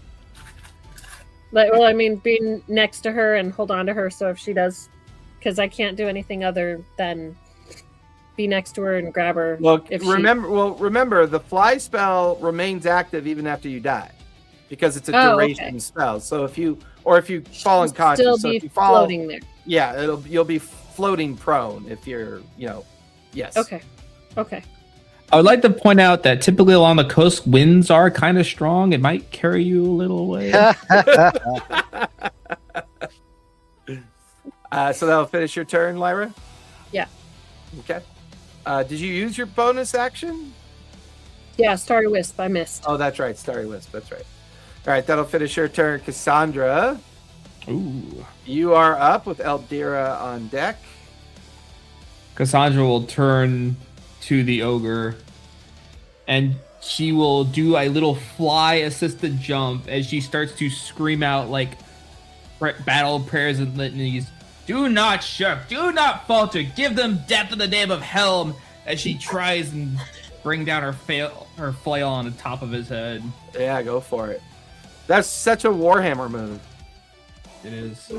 Well, I mean, be next to her and hold on to her. So if she does, because I can't do anything other than be next to her and grab her. Well, if remember the fly spell remains active even after you die, because it's a Oh, duration okay. spell. So if you fall she'll unconscious, still so be if you fall, floating there. yeah, you'll be floating prone if you're, yes. Okay. Okay. I would like to point out that typically along the coast, winds are kind of strong. It might carry you a little way. So that'll finish your turn, Lyra? Yeah. Okay. Did you use your bonus action? Yeah, Starry Wisp. I missed. Oh, that's right. Starry Wisp. That's right. All right, that'll finish your turn, Cassandra. Ooh. You are up with Eldira on deck. Cassandra will turn to the ogre, and she will do a little fly-assisted jump as she starts to scream out like battle prayers and litanies. Do not shirk, do not falter, give them death in the name of Helm, as she tries and bring down her flail on the top of his head. Yeah, go for it. That's such a Warhammer move. It is.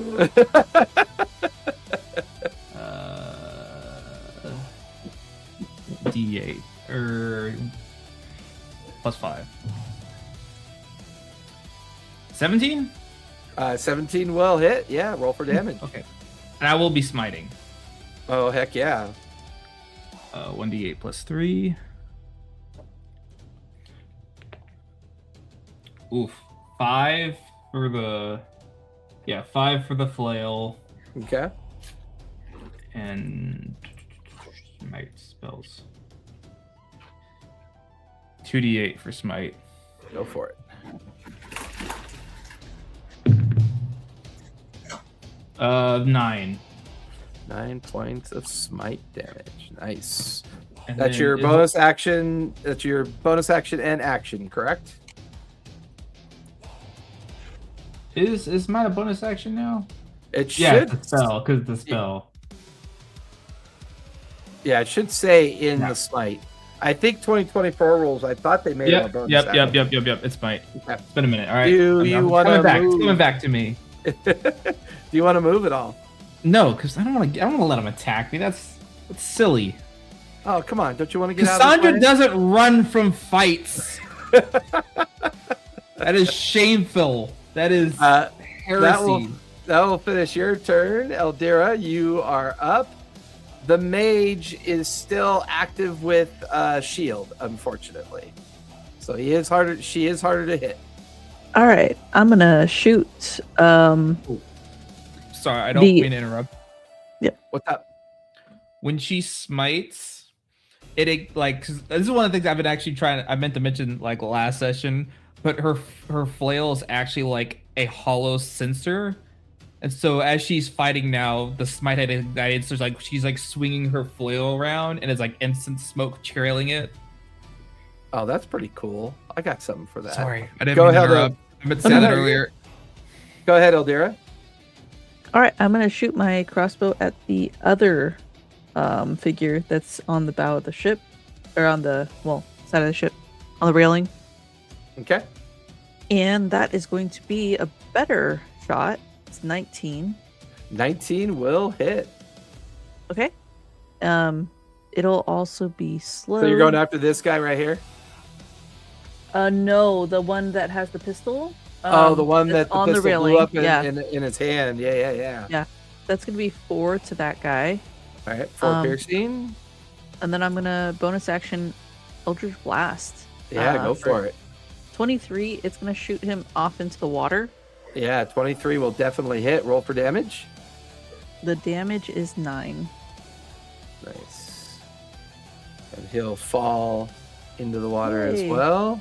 D8 or +5. 17? 17 will hit. Yeah, roll for damage. Okay. And I will be smiting. Oh, heck yeah. 1d8 +3. Oof. 5 for the... Yeah, 5 for the flail. Okay. And... Smite spells. 2d8 for smite. Go for it. 9. 9 points of smite damage. Nice. And That's then your is- bonus action. That's your bonus action and action, correct? Is mine a bonus action now? It Yeah, should. it's a spell, because it's a spell. Yeah, it should say in Yeah. the smite. I think 2024 rules. I thought they made it a bonus action. Yep. It's smite. Okay. It's been a minute. All right. Do I'm you wanna coming back? It's move? coming back to me. Do you want to move at all? No, because I don't want to let him attack me. That's silly. Oh, come on! Don't you want to get out of Cassandra the way? doesn't run from fights. That is shameful. That is heresy. That will finish your turn, Eldira. You are up. The mage is still active with shield, unfortunately. So he is harder. She is harder to hit. All right, I'm gonna shoot. Sorry, I don't mean to interrupt. What's up? When she smites, it like 'cause this is one of the things I've been actually trying. I meant to mention like last session, but her flail is actually like a hollow censer, and so as she's fighting now, the smite had ignited. So like she's like swinging her flail around, and it's like instant smoke trailing it. Oh, that's pretty cool. I got something for that. Sorry, I didn't Go mean to ahead, interrupt. I meant to say that earlier. Go ahead, Eldira. All right, I'm gonna shoot my crossbow at the other figure that's on the bow of the ship, or on the side of the ship, on the railing, Okay. and that is going to be a better shot. It's 19. 19 will hit. Okay. It'll also be slow. So you're going after this guy right here? No, the one that has the pistol. Oh, the one that that's the on the pistol railing. blew up Yeah. in his hand. Yeah. Yeah. That's gonna be 4 to that guy, All right, 4 piercing. and then I'm gonna bonus action Eldritch Blast. Yeah, go for it. 23. It's gonna shoot him off into the water. Yeah, 23 will definitely hit. Roll for damage. The damage is 9. Nice. And he'll fall into the water as Yay. well.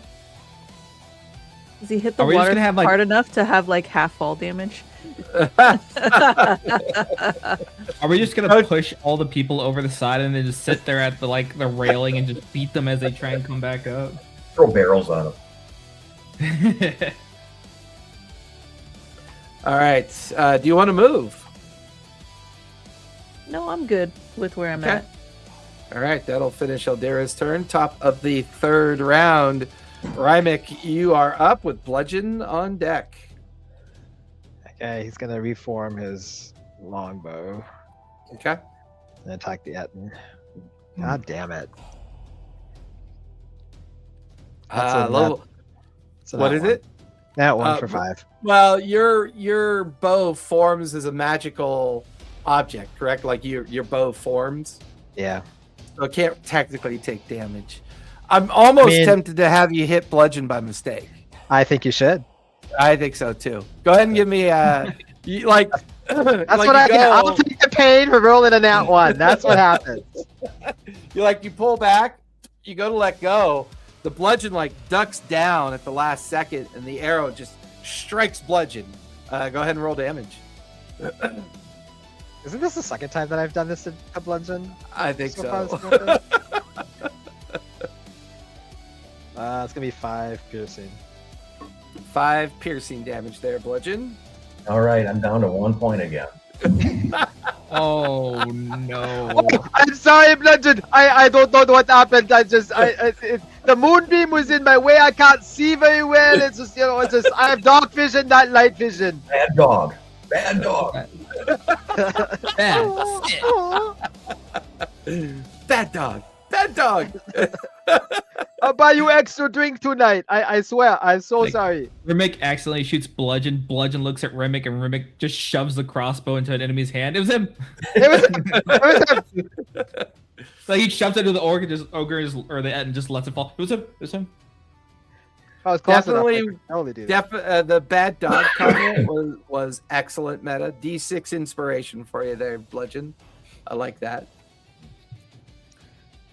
Does he hit the Are we just water gonna have, like- hard enough to have like half fall damage? Are we just gonna push all the people over the side and then just sit there at the railing and just beat them as they try and come back up? Throw barrels on them. All right. Do you want to move? No, I'm good with where I'm Okay. at. All right, that'll finish Eldira's turn. Top of the third round. Rymick, you are up with Bludgeon on deck. Okay, he's gonna reform his longbow Okay. and attack the Etten. God damn it. That's a Level. So What that is one. it? That one Uh, for 5. Well, your bow forms as a magical object, correct? Like your bow forms, Yeah. so it can't technically take damage. I'm almost tempted to have you hit Bludgeon by mistake. I think you should. I think so too. Go ahead and give me you, like. That's what I can. I'll take the pain for rolling a nat 1. That's what happens. You pull back, you go to let go, The bludgeon like ducks down at the last second, and the arrow just strikes bludgeon. Go ahead and roll damage. Isn't this the second time that I've done this to bludgeon? I think far so. this campaign? It's gonna be 5 piercing. 5 piercing damage there, bludgeon. All right, I'm down to 1 point again. Oh no. Oh, I'm sorry, bludgeon. I don't know what happened. The moonbeam was in my way. I can't see very well. It's just I have dark vision, not light vision. Bad dog. Bad dog. Bad shit. Bad dog. Bad dog. I'll buy you extra drink tonight. I swear. I'm so sorry. Remick accidentally shoots Bludgeon. Bludgeon looks at Remick, and Remick just shoves the crossbow into an enemy's hand. It was him. It was him. Like he shoves it into the ogre, and just lets it fall. It was him. It was him. I was close Definitely- enough. I could totally do that. The bad dog comment was excellent meta. D6 inspiration for you there, bludgeon. I like that.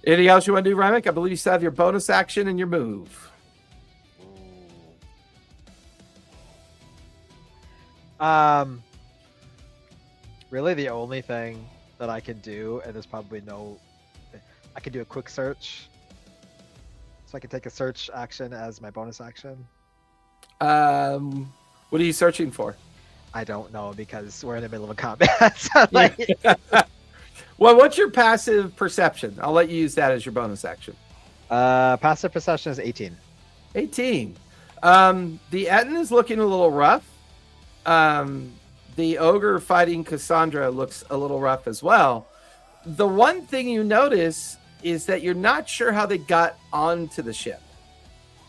Anything else you want to do, Remick? I believe you still have your bonus action and your move. Really, the only thing that I can do, and there's probably I can do a quick search. So I can take a search action as my bonus action. What are you searching for? I don't know because we're in the middle of a combat. So Well, what's your passive perception? I'll let you use that as your bonus action. passive perception is 18. 18. The Etten is looking a little rough. The ogre fighting Cassandra looks a little rough as well. The one thing you notice is that you're not sure how they got onto the ship.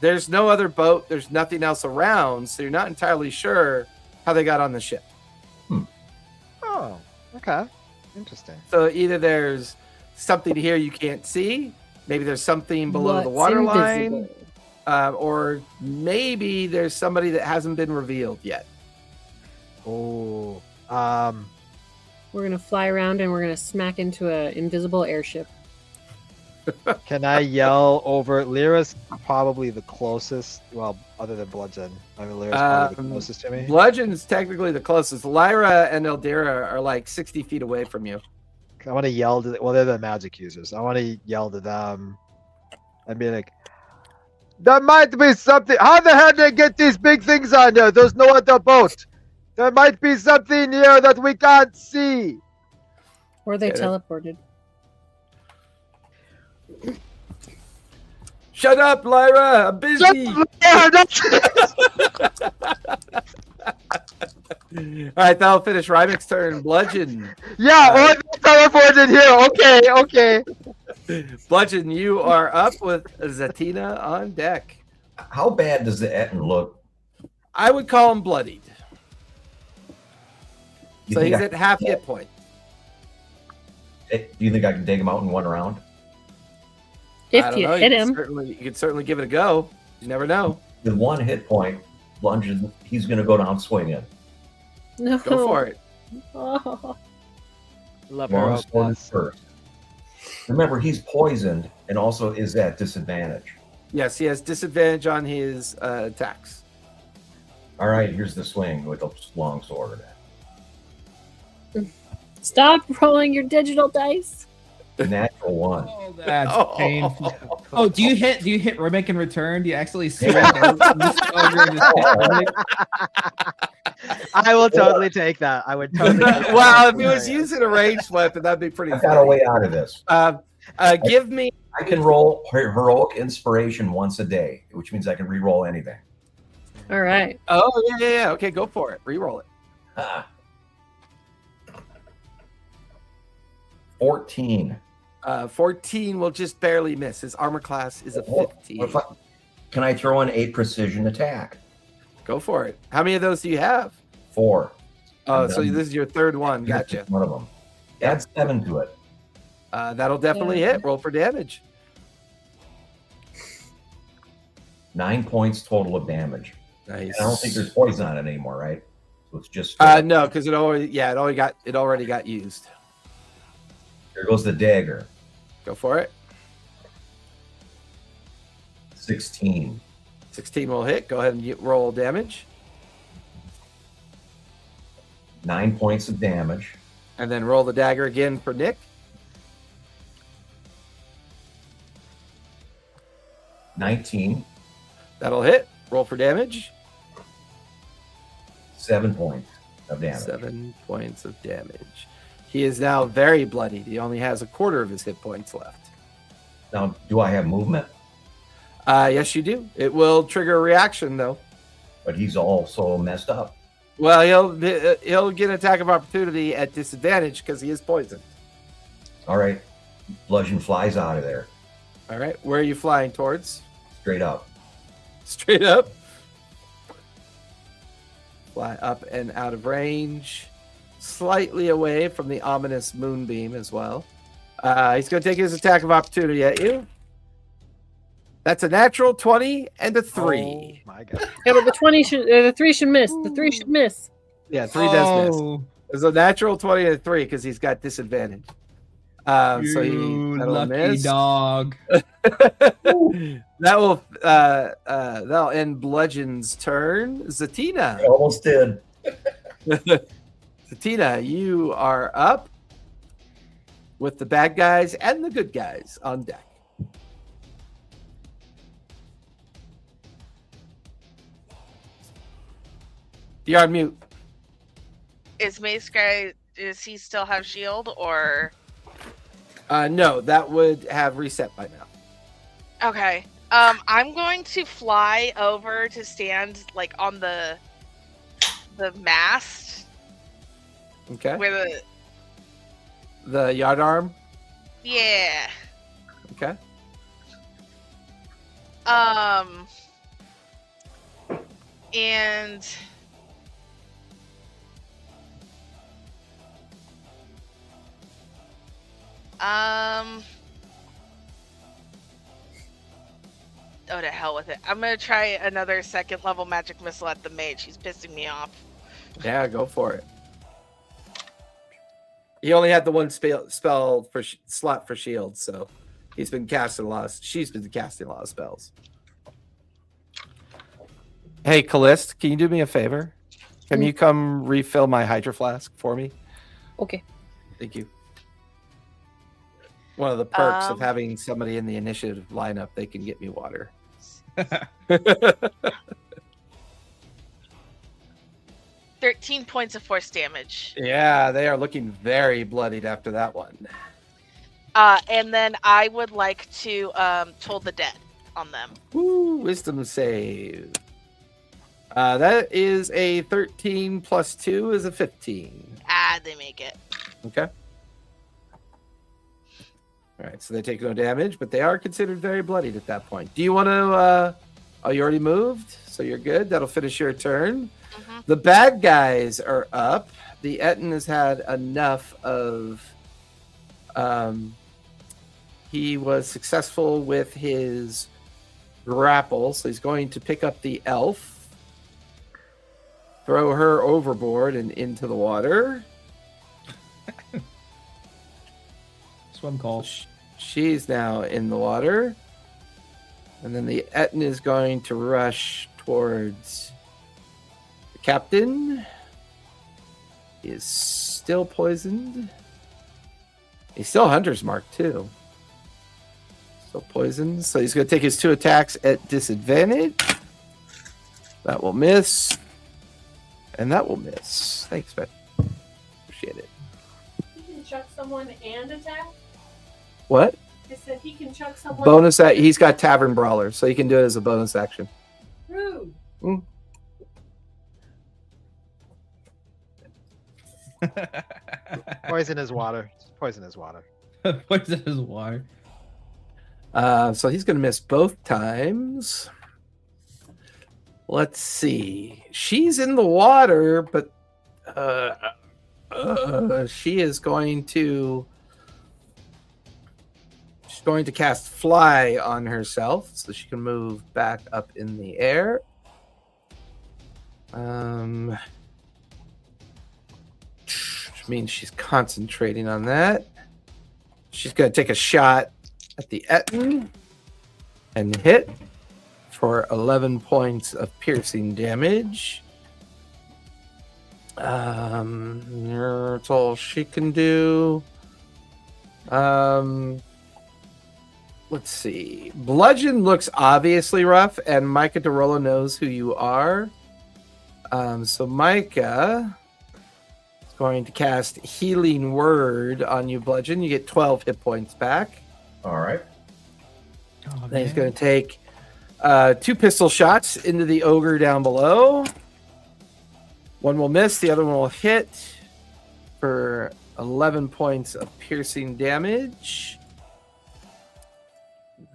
There's no other boat. There's nothing else around, so you're not entirely sure how they got on the ship. Oh, okay. Interesting. So either there's something here you can't see, maybe there's something below the What's waterline, invisible? or maybe there's somebody that hasn't been revealed yet. Oh, We're gonna fly around and we're gonna smack into an invisible airship. can I yell over? Lyra's probably the closest. Well, other than Bludgeon, I mean, Lyra's probably the closest to me. Bludgeon's technically the closest. Lyra and Eldira are like 60 feet away from you. I want to yell to. Well, they're the magic users. I want to yell to them and be like, "There might be something. How the hell did they get these big things on there? There's no other boat. There might be something here that we can't see." Or they Yeah, that- teleported. Shut up, Lyra! I'm busy! Yeah, that's All right, that'll finish Rymek's turn. Bludgeon. yeah. Oh, they teleported here. Okay. Bludgeon, you are up with Zatina on deck. How bad does the Etten look? I would call him bloodied. You So think he's I- at half hit point. Do you think I can take him out in one round? I If don't you know. hit can him. you could certainly give it a go. You never know. With 1 hit point, Bludgeon, he's going to go down swinging. No. Go for it. Oh. Love Long her sword is first. Remember, he's poisoned and also is at disadvantage. Yes, he has disadvantage on his attacks. All right, here's the swing with a long sword. Stop rolling your digital dice. Natural 1. Oh, that's Oh. painful. Oh, do you hit Remick in return? Do you actually swing over this ogre and just hit Remick? I will totally take that. I would totally. take that. Well, if he was using a ranged weapon, that'd be pretty I've got a funny. way out of this. Give me I can roll heroic inspiration once a day, which means I can re-roll anything. All right. Oh, yeah. Okay, go for it. Reroll it. Ah. 14. 14 will just barely miss. His armor class is a 15. Can I throw in 8 precision attack? Go for it. How many of those do you have? 4. Oh, And so then- this is your third one. Gotcha. One of them. Add 7 to it. That'll definitely hit. Roll for damage. 9 points total of damage. Nice. I don't think there's poison on it anymore, right? So it's just No, because it already got used. Here goes the dagger. Go for it. 16. 16 will hit. Go ahead and roll damage. 9 points of damage. And then roll the dagger again for Nick. 19. That'll hit. Roll for damage. 7 points of damage. 7 points of damage. He is now very bloodied. He only has a quarter of his hit points left. Now, do I have movement? Yes, you do. It will trigger a reaction, though. But he's also messed up. Well, he'll get an attack of opportunity at disadvantage because he is poisoned. All right. Bludgeon flies out of there. All right. Where are you flying towards? Straight up. Straight up. Fly up and out of range. Slightly away from the ominous moonbeam as well. He's going to take his attack of opportunity at you. That's a natural 20 and a 3. Oh my god. Yeah, but the 3 should miss. The 3 should miss. Yeah, 3 does miss. Oh, There's a natural 20 and a 3 because he's got disadvantage. So you that'll lucky miss. dog. That'll end Bludgeon's turn. Zatina. I almost did. Zatina, you are up with the bad guys and the good guys on deck. You're on mute. Is Mace Guy, does he still have shield or? No, that would have reset by now. Okay. I'm going to fly over to stand like on the mast Okay. where The yardarm. yeah. Okay. And oh, to hell with it. I'm gonna try another second level magic missile at the mage. He's pissing me off. Yeah, go for it. He only had the one spell for slot for shield, so she's been casting a lot of spells. Hey, Callist, can you do me a favor? Can you come refill my hydro flask for me? Okay. Thank you. One of the perks of Um, having somebody in the initiative lineup, they can get me water. 13 points of force damage. Yeah, they are looking very bloodied after that one. And then I would like to toll the dead on them. Woo, wisdom save. That is a 13 plus 2 is a 15. They make it. Okay. All right, so they take no damage, but they are considered very bloodied at that point. Do you want to? Oh, you already moved, so you're good. That'll finish your turn. Mhm. The bad guys are up. The Etten has had enough of. He was successful with his grapple, so he's going to pick up the elf, throw her overboard and into the water. Swim call. She's now in the water. And then the Etten is going to rush towards the captain. He is still poisoned. He's still Hunter's Mark, too. Still poisoned. So he's going to take his 2 attacks at disadvantage. That will miss. And that will miss. Thanks, Ben. Appreciate it. He can chuck someone and attack? What? I said he can chuck someone. Bonus that he's got Tavern Brawler, so he can do it as a bonus action. Rude. Poison is water. Poison is water. Poison is water. So he's going to miss both times. Let's see. She's in the water, but she is going to. She's going to cast Fly on herself, so she can move back up in the air. Which means she's concentrating on that. She's going to take a shot at the Etten and hit. for 11 points of piercing damage. That's all she can do. Let's see. Bludgeon looks obviously rough, and Micah DeRollo knows who you are. So Micah is going to cast Healing Word on you, Bludgeon. You get 12 hit points back. All right. Oh, Then he's man. going to take 2 pistol shots into the ogre down below. One will miss, the other one will hit for 11 points of piercing damage.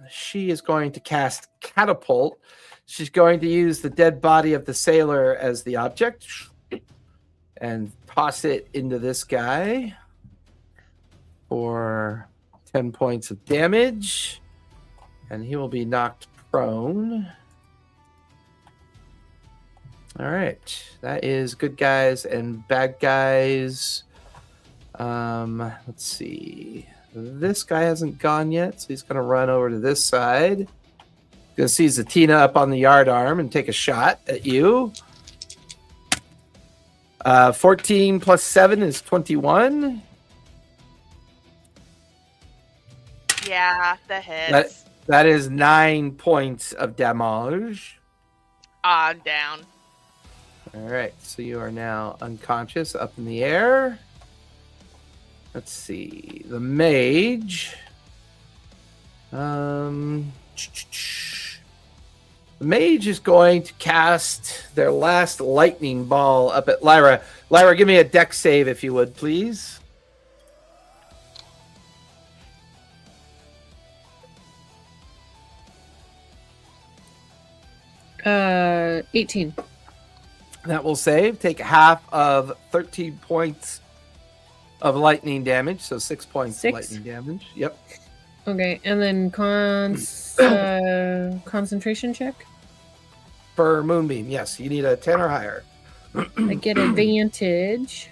She is going to cast Catapult. She's going to use the dead body of the sailor as the object and toss it into this guy for 10 points of damage. And he will be knocked prone. All right. That is good guys and bad guys. Let's see. This guy hasn't gone yet, so he's going to run over to this side. Going to see Zatina up on the yardarm and take a shot at you. 14 plus 7 is 21. Yeah, the hits. That is 9 points of damage. I'm down. All right, so you are now unconscious up in the air. Let's see. The mage. The mage is going to cast their last lightning ball up at Lyra. Lyra, give me a dex save if you would, please. Uh, 18. That will save. Take half of 13 points of lightning damage, so 6 points of 6? lightning damage. Yep. Okay, and then concentration check. For Moonbeam, yes. You need a 10 or higher. I get advantage.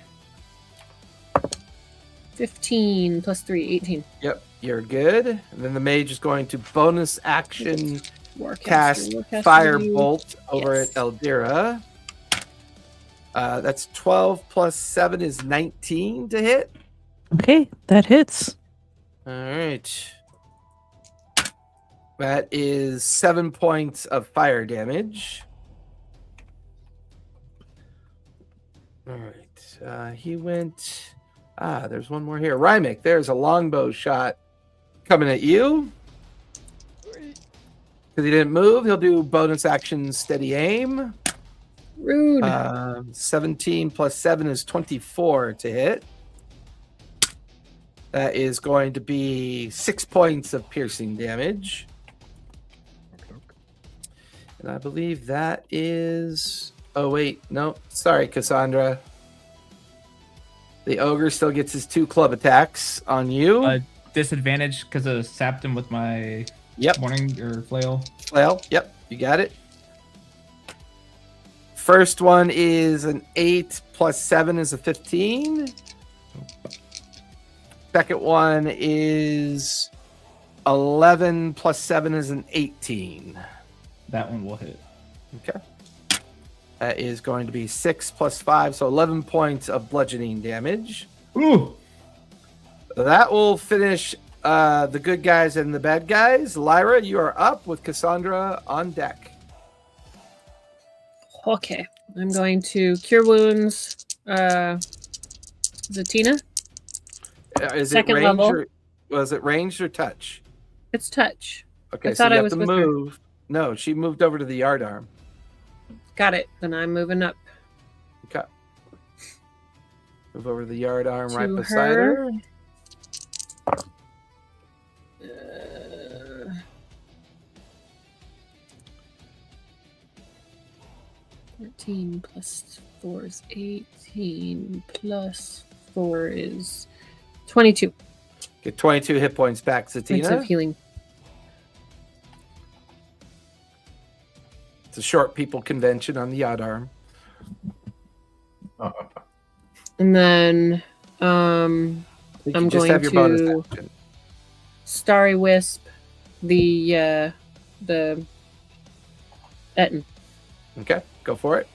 15 plus 3, 18. Yep, you're good. And then the mage is going to bonus action cast Warcaster, Firebolt over Yes. at Eldira. That's 12 plus 7 is 19 to hit. Okay, that hits. All right. That is 7 points of fire damage. All right. He went. There's one more here. Rymick, there's a longbow shot coming at you. Because he didn't move, he'll do bonus action steady aim. Rude. 17 plus 7 is 24 to hit. That is going to be 6 points of piercing damage. And I believe that is... Oh, wait. No. Sorry, Cassandra. The ogre still gets his 2 club attacks on you. Disadvantage because I sapped him with my morning or flail. Flail. Yep. You got it. First one is an 8 plus 7 is a 15. Second one is 11 plus 7 is an 18. That one will hit. Okay. That is going to be 6 plus 5, so 11 points of bludgeoning damage. Ooh. That will finish the good guys and the bad guys. Lyra, you are up with Cassandra on deck. Okay, I'm going to cure wounds. Zatina. Is Second it range level. or was it ranged or touch? It's touch. Okay, I so thought you I have was to with her. move. No, she moved over to the yardarm. Got it. Then I'm moving up. Okay. Move over to the yardarm To right beside her. Uh, 14 plus 4 is 18. Plus 4 is 22 Get 22 hit points back, points of Zatina. healing. It's a short people convention on the yardarm. And then You I'm just have your going bonus to action. Starry Wisp the Etten. Okay, go for it.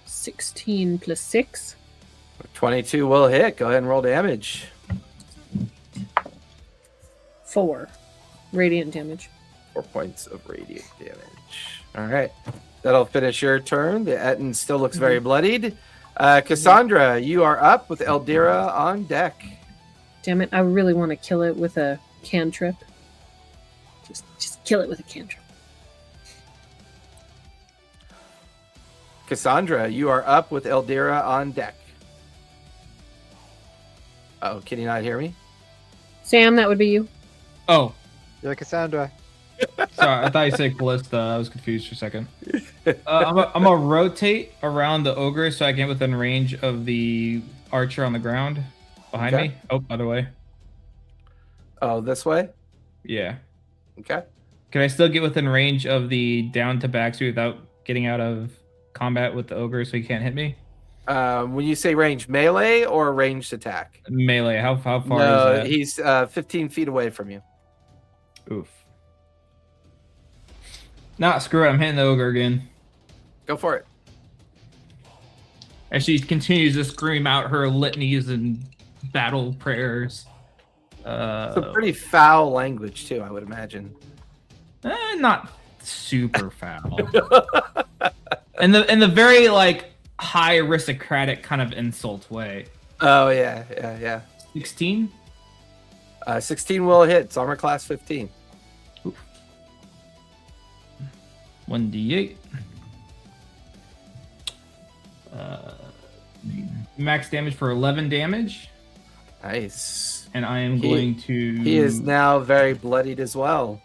16 plus 6. 22 will hit. Go ahead and roll damage. 4 radiant damage. 4 points of radiant damage. All right. That'll finish your turn. The Etten still looks very bloodied. Cassandra, you are up with Eldira on deck. Damn it! I really want to kill it with a cantrip. Just kill it with a cantrip. Cassandra, you are up with Eldira on deck. Oh, can you not hear me? Sam, that would be you. Oh, You're Cassandra. sorry. I thought you said Callista. I was confused for a second. I'm gonna rotate around the ogre so I get within range of the archer on the ground behind Okay. me. Oh, other way. Oh, this way? Yeah. Okay. Can I still get within range of the down tabaxi without getting out of combat with the ogre so he can't hit me? When you say range, melee or ranged attack? Melee. How far No, is that? he's 15 feet away from you. Oof. Nah, screw it. I'm hitting the ogre again. Go for it. As she continues to scream out her litanies and battle prayers. It's a pretty foul language, too, I would imagine. Not super foul. in the very like high aristocratic kind of insult way. Oh, yeah. 16? 16 will hit. It's armor class 15. 1d8. Max damage for 11 damage. Nice. And I am going to... He is now very bloodied as well.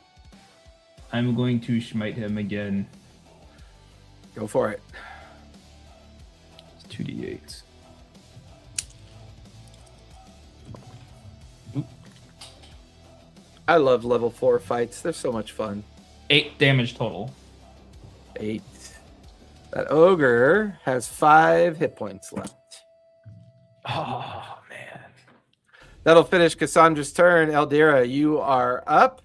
I'm going to smite him again. Go for it. It's 2d8. I love level 4 fights. They're so much fun. 8 damage total. 8. That ogre has 5 hit points left. Oh, man. That'll finish Cassandra's turn. Eldira, you are up.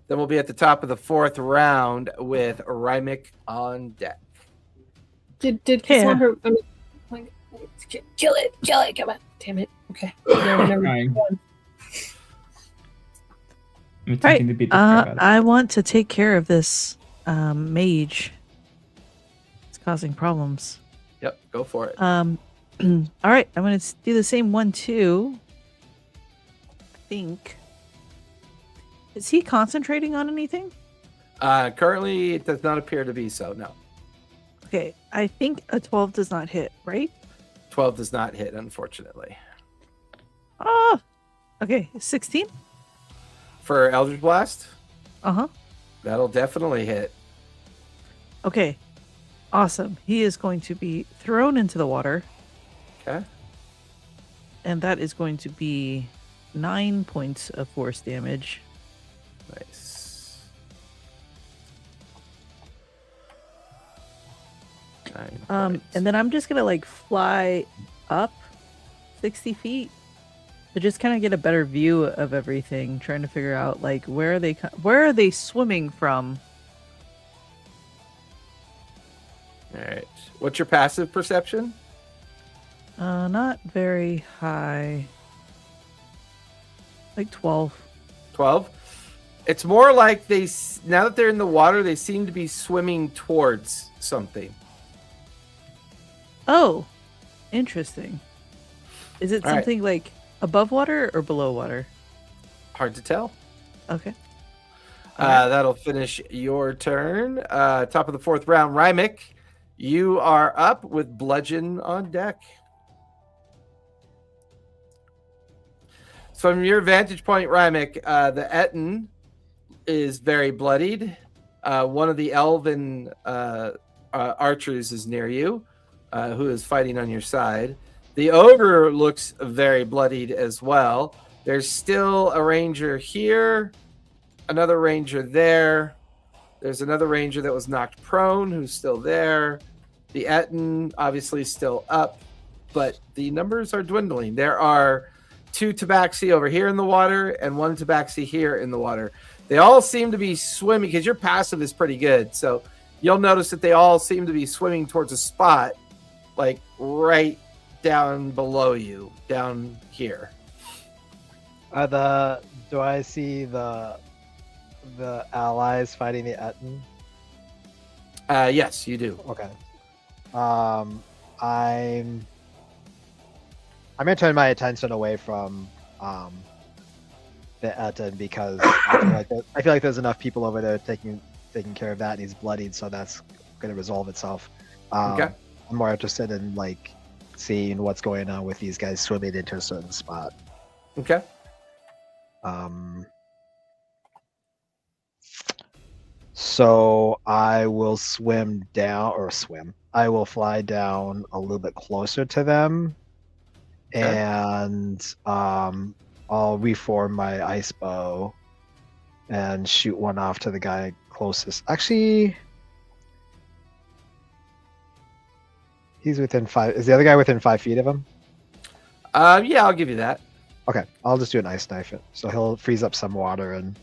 Then we'll be at the top of the 4th round with Rymic on deck. Did Cassandra? I mean, like, kill it! Come on! Damn it! Okay. Never Fine. mind. I'm attempting to beat the crap out of it. I want to take care of this mage. It's causing problems. Yep, go for it. All right, I'm going to do the same one too. I think. Is he concentrating on anything? Currently, it does not appear to be so, no. Okay, I think a 12 does not hit, right? 12 does not hit, unfortunately. Oh, okay, 16? For Eldritch Blast, Uh-huh. that'll definitely hit. Okay, awesome. He is going to be thrown into the water, Okay. and that is going to be 9 points of force damage. Nice. 9 points. And then I'm just gonna like fly up 60 feet to just kind of get a better view of everything, trying to figure out like where are they swimming from? All right. What's your passive perception? Not very high. Like 12. 12. It's more like now that they're in the water, they seem to be swimming towards something. Oh, interesting. Is it All right. something like above water or below water? Hard to tell. Okay. That'll finish your turn. Top of the 4th round, Rymic, you are up with Bludgeon on deck. From your vantage point, Rymic, the Etten is very bloodied. One of the elven archers is near you, who is fighting on your side. The ogre looks very bloodied as well. There's still a ranger here, another ranger there. There's another ranger that was knocked prone who's still there. The Etten obviously still up, but the numbers are dwindling. There are 2 tabaxi over here in the water and 1 tabaxi here in the water. They all seem to be swimming because your passive is pretty good. So you'll notice that they all seem to be swimming towards a spot, like right down below you, down here. Do I see the allies fighting the Etten? Yes, you do. Okay. I'm gonna turn my attention away from the Etten because I feel like there's enough people over there taking care of that, and he's bloodied, so that's gonna resolve itself. Okay. I'm more interested in like seeing what's going on with these guys swimming into a certain spot. Okay. So I will I will fly down a little bit closer to them, Okay. and I'll reform my ice bow and shoot one off to the guy closest. Actually, he's within 5. Is the other guy within 5 feet of him? Yeah, I'll give you that. Okay, I'll just do an ice knife it. So he'll freeze up some water and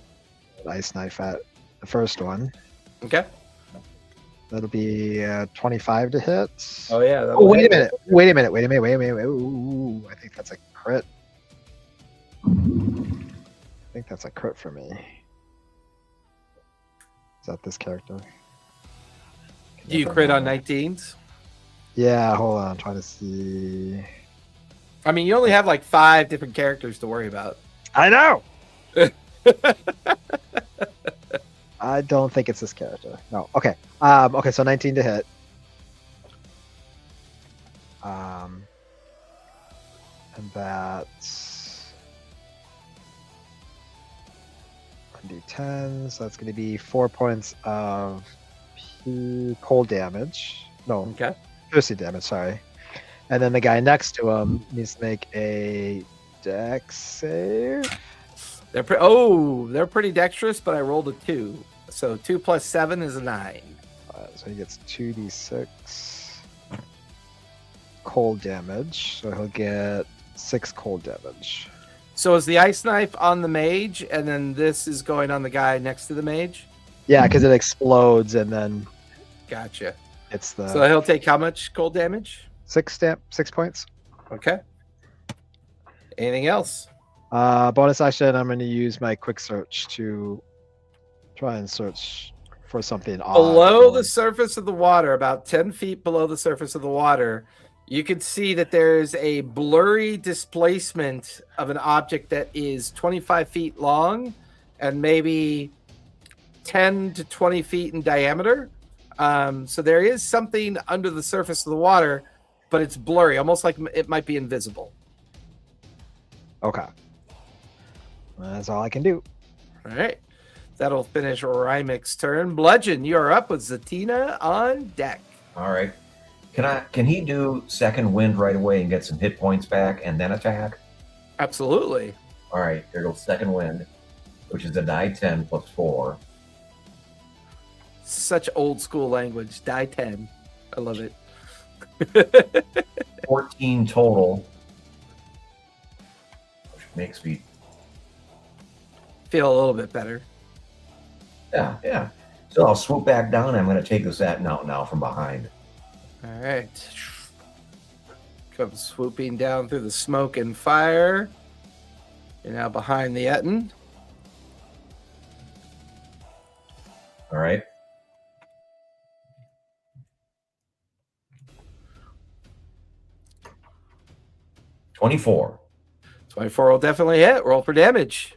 ice knife at the first one. Okay. That'll be 25 to hit. Oh yeah. Oh, wait a minute. Wait a minute. Ooh, I think that's a crit. I think that's a crit for me. Is that this character? Do you crit on 19s? Yeah, hold on. I'm trying to see. I mean, you only have like 5 different characters to worry about. I know! I don't think it's this character. No. Okay. Okay, so 19 to hit. And that's 1d10, so that's going to be 4 points of cold damage. No, Okay. piercing damage, sorry. And then the guy next to him needs to make a dex save. They're pretty dexterous, but I rolled a 2. So 2 plus 7 is a 9. So he gets 2d6 cold damage. So he'll get 6 cold damage. So is the ice knife on the mage, and then this is going on the guy next to the mage? Yeah, because it explodes and then Gotcha. it's the So he'll take how much cold damage? 6 points. Okay. Anything else? Bonus action, I'm going to use my quick search to try and search for something odd. Below the surface of the water, about 10 feet below the surface of the water, you can see that there's a blurry displacement of an object that is 25 feet long and maybe 10 to 20 feet in diameter. So there is something under the surface of the water, but it's blurry, almost like it might be invisible. Okay. That's all I can do. All right. That'll finish Rymek's turn. Bludgeon, you're up with Zatina on deck. All right. Can he do second wind right away and get some hit points back and then attack? Absolutely. All right, here goes second wind, which is a die 10 plus 4. Such old school language. Die 10. I love it. 14 total, which makes me Feel a little bit better. yeah. So I'll swoop back down. And I'm going to take this at now from behind. All right. Comes swooping down through the smoke and fire. You're now behind the Etten. All right. $24. 24 will definitely hit. Roll for damage.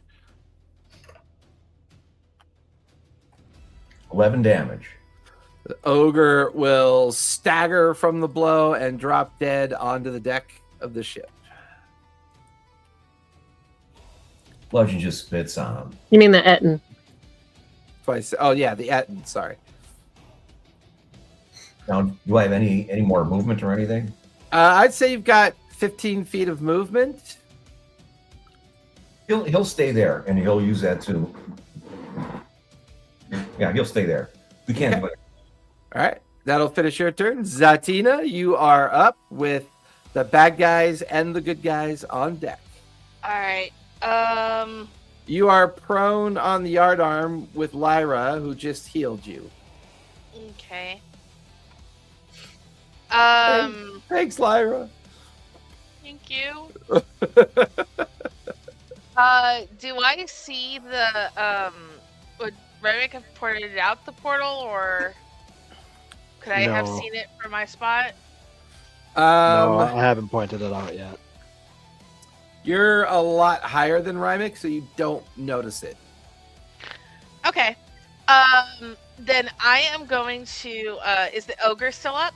11 damage. The ogre will stagger from the blow and drop dead onto the deck of the ship. Bludgeon just spits on him. You mean the Etten? Twice. Oh yeah, the Etten. Sorry. Now, do I have any more movement or anything? I'd say you've got 15 feet of movement. He'll stay there, and he'll use that too. Yeah, he'll stay there. We can't do it. All right, that'll finish your turn. Zatina, you are up with the bad guys and the good guys on deck. All right. You are prone on the yardarm with Lyra, who just healed you. Okay. Thanks, Lyra. Thank you. Do I see the would Remick have ported out the portal, or could I have No. seen it from my spot? No, I haven't pointed it out yet. You're a lot higher than Rymick, so you don't notice it. Okay. Then I am going to. Is the ogre still up?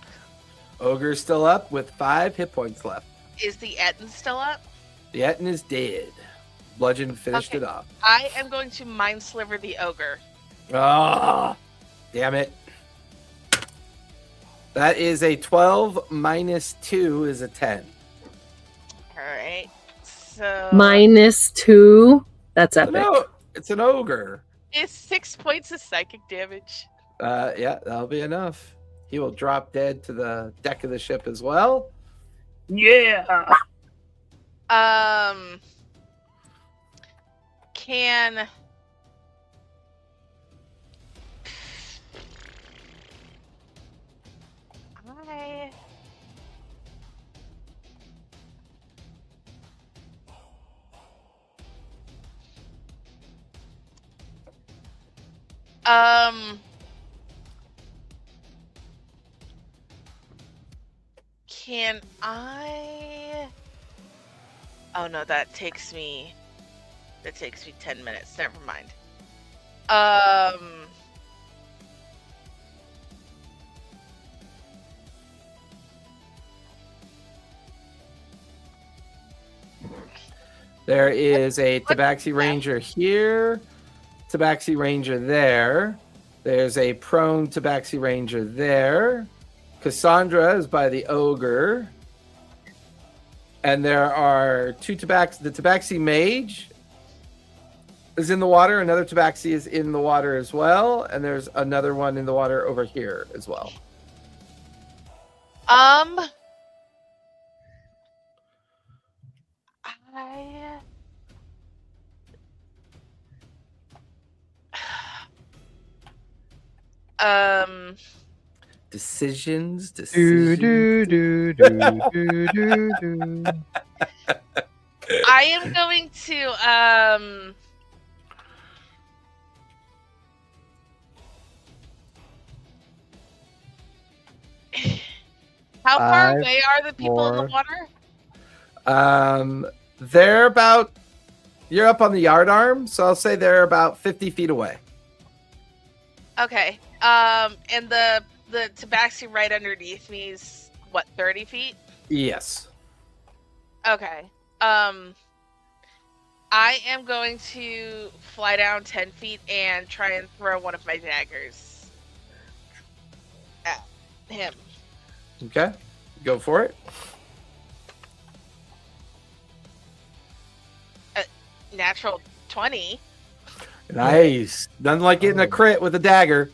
Ogre's still up with 5 hit points left. Is the Etten still up? The Etten is dead. Bludgeon finished Okay. it off. I am going to mind sliver the ogre. Ah, damn it. That is a 12 minus 2 is a 10. All right. So -2. That's epic. No, it's an ogre. it's 6 points of psychic damage. Yeah, that'll be enough. He will drop dead to the deck of the ship as well. Yeah. Can I? Can I? Oh no, that takes me 10 minutes. Never mind. There is a Tabaxi Ranger here, Tabaxi Ranger there. There's a prone Tabaxi Ranger there. Cassandra is by the ogre. And there are 2 Tabaxi. The Tabaxi Mage is in the water. Another Tabaxi is in the water as well. And there's another one in the water over here as well. I Decisions. Do, do, do, do, do, do, do. I am going to how far 5, away are the people in the 4. water? They're about. You're up on the yardarm, so I'll say they're about 50 feet away. Okay. And the tabaxi right underneath me is what, 30 feet? Yes. Okay. I am going to fly down 10 feet and try and throw one of my daggers at him. Okay. Go for it. Natural 20. Nice. Nothing like getting a crit with a dagger.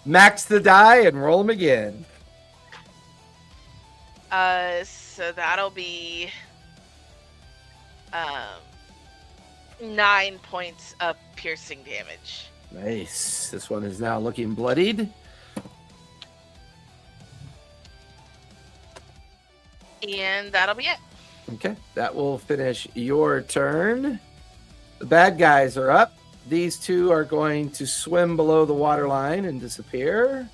Max the die and roll them again. So that'll be 9 points of piercing damage. Nice. This one is now looking bloodied. And that'll be it. Okay. That will finish your turn. The bad guys are up. These 2 are going to swim below the waterline and disappear.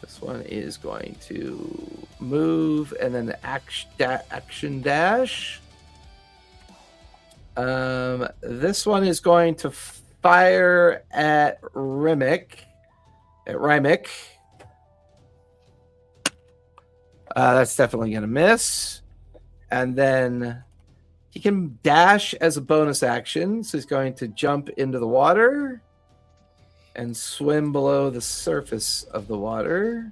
This one is going to move and then action dash. This one is going to fire at Rymick. That's definitely going to miss. And then he can dash as a bonus action. So he's going to jump into the water and swim below the surface of the water.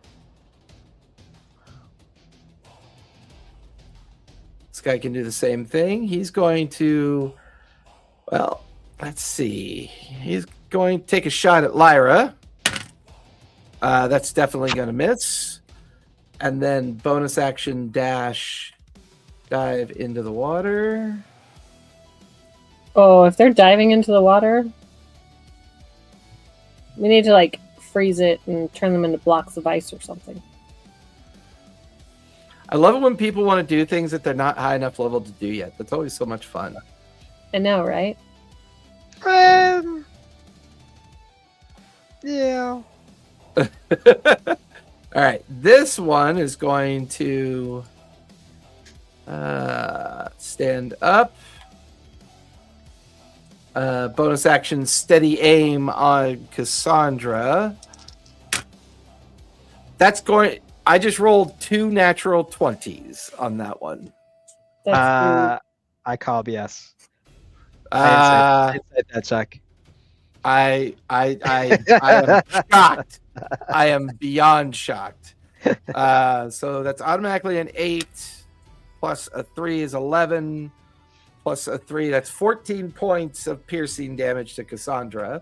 This guy can do the same thing. He's going to, well, let's see. He's going to take a shot at Lyra. That's definitely going to miss. And then bonus action dash dive into the water. Oh, if they're diving into the water, we need to like freeze it and turn them into blocks of ice or something. I love it when people want to do things that they're not high enough level to do yet. That's always so much fun. I know, right? Yeah. All right, this one is going to stand up. Bonus action, steady aim on Cassandra. That's going. I just rolled 2 natural 20s on that one. That's I call BS. I inside that check. I am shocked. I am beyond shocked. So that's automatically an 8 plus a 3 is 11 plus a 3. That's 14 points of piercing damage to Cassandra.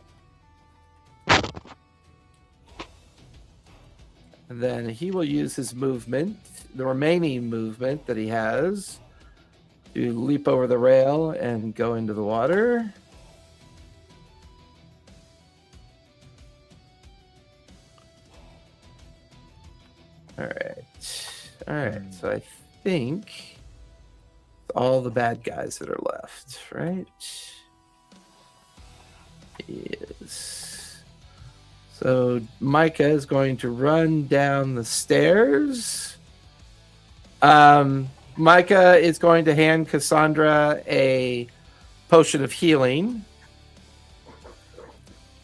And then he will use his movement, the remaining movement that he has, to leap over the rail and go into the water. All right. So I think all the bad guys that are left, right? Yes. So Micah is going to run down the stairs. Micah is going to hand Cassandra a potion of healing.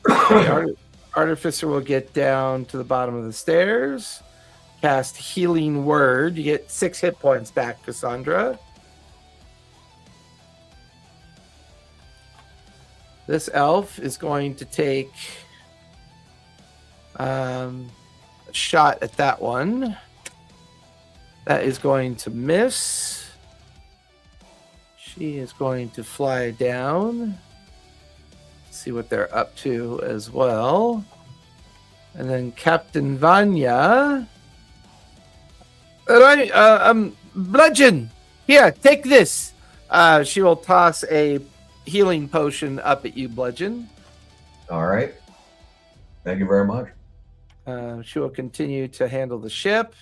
The Artificer will get down to the bottom of the stairs. Cast Healing Word. You get 6 hit points back, Cassandra. This elf is going to take a shot at that one. That is going to miss. She is going to fly down. See what they're up to as well. And then Captain Vanya. Bludgeon! Here, take this! She will toss a healing potion up at you, Bludgeon. All right. Thank you very much. She will continue to handle the ship.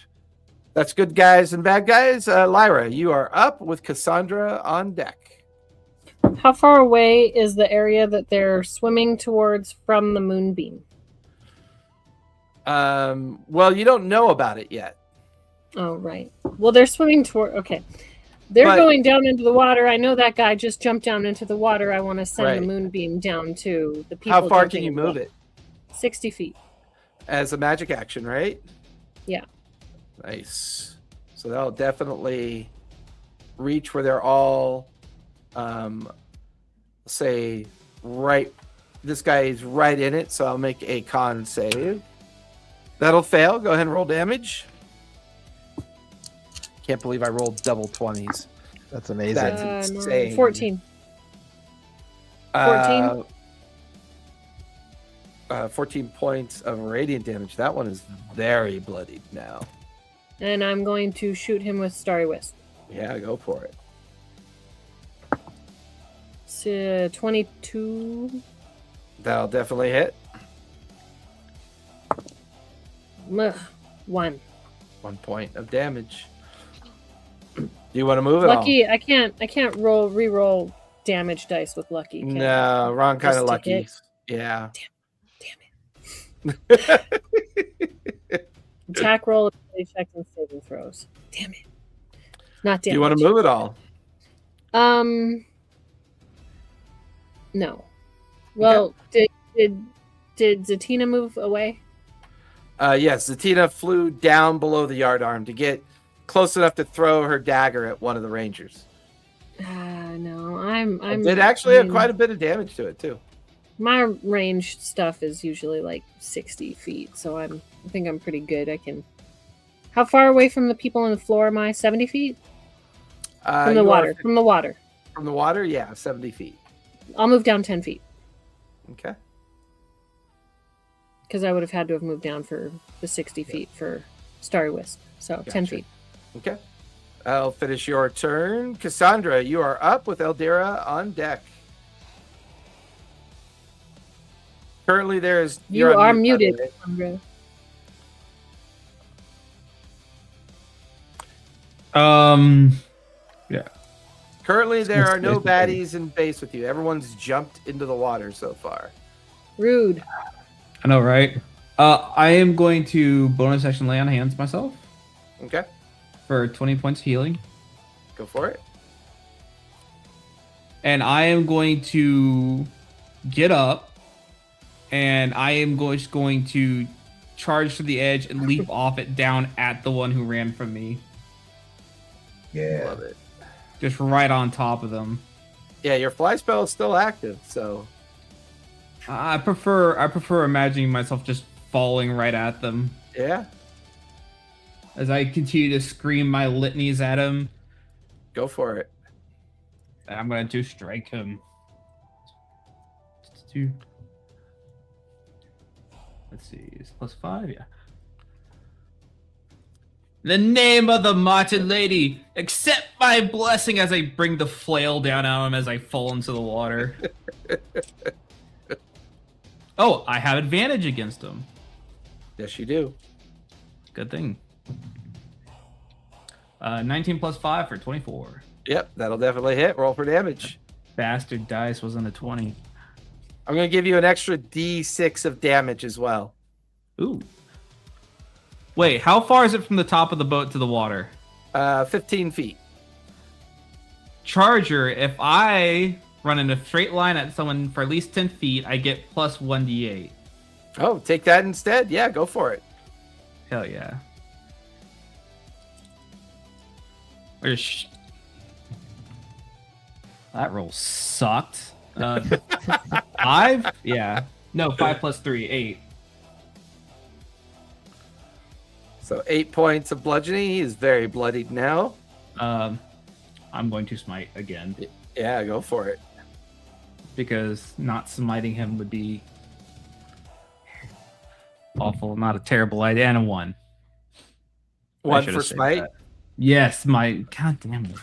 That's good guys and bad guys. Lyra, you are up with Cassandra on deck. How far away is the area that they're swimming towards from the moonbeam? Well, you don't know about it yet. Oh, right. Well, they're swimming toward... Okay. They're going down into the water. I know that guy just jumped down into the water. I want to send the moonbeam down to the people. How far can you move it? 60 feet. As a magic action, right? Yeah. Nice. So that'll definitely reach where they're all, say, right. This guy is right in it, so I'll make a con save. That'll fail. Go ahead and roll damage. Can't believe I rolled double 20s. That's amazing. That's insane. 14. 14 points of radiant damage. That one is very bloodied now. And I'm going to shoot him with Starry Wisp. Yeah, go for it. So, 22. That'll definitely hit. Ugh, 1. 1 point of damage. Do you want to move it? Lucky, I can't re-roll damage dice with lucky. Can I? No, wrong kind of Just lucky. hit? Yeah. Damn it. Attack roll, ability checks, and saving throws. Damn it. Not damage. Do you want to move it all? No. Well, did Zatina move away? Yes, Zatina flew down below the yardarm to get close enough to throw her dagger at one of the rangers. No, I'm. It actually had quite a bit of damage to it too. My ranged stuff is usually like 60 feet, so I think I'm pretty good. I can. How far away from the people on the floor am I? 70 feet? From the water. From the water. From the water, yeah, 70 feet. I'll move down 10 feet. Okay. Because I would have had to have moved down for the 60 feet for Starry Wisp. So 10 feet. Okay. I'll finish your turn. Cassandra, you are up with Eldera on deck. Currently, there's You you're on are mute, by the muted, way. Sandra. Yeah. Currently, there are no Space between. baddies in base with you. Everyone's jumped into the water so far. Rude. I know, right? I am going to bonus action lay on hands myself Okay, for 20 points of healing. go for it. And I am going to get up, and I am just going to charge to the edge and leap off it down at the one who ran from me. Yeah. Love it. Just right on top of them. Yeah, your fly spell is still active, so I prefer imagining myself just falling right at them yeah, as I continue to scream my litanies at him. go for it. I'm going to strike him. Two. Let's see, it's +5, yeah. In the name of the Martin Lady, accept my blessing as I bring the flail down on him as I fall into the water. Oh, I have advantage against him. Yes, you do. Good thing. 19 + 5 for 24. Yep, that'll definitely hit. Roll for damage. Bastard dice wasn't a 20. I'm going to give you an extra D6 of damage as well. Ooh. Wait, how far is it from the top of the boat to the water? 15 feet. Charger, if I run in a straight line at someone for at least 10 feet, I get plus 1d8. Oh, take that instead? Yeah, go for it. Hell yeah. That roll sucked. 5? Yeah. No, 5 + 3, 8. So 8 points of bludgeoning. He is very bloodied now. I'm going to smite again Yeah, go for it. because not smiting him would be awful, not a terrible idea. And a 1. I One should for have saved smite. that. Yes, my god damn it.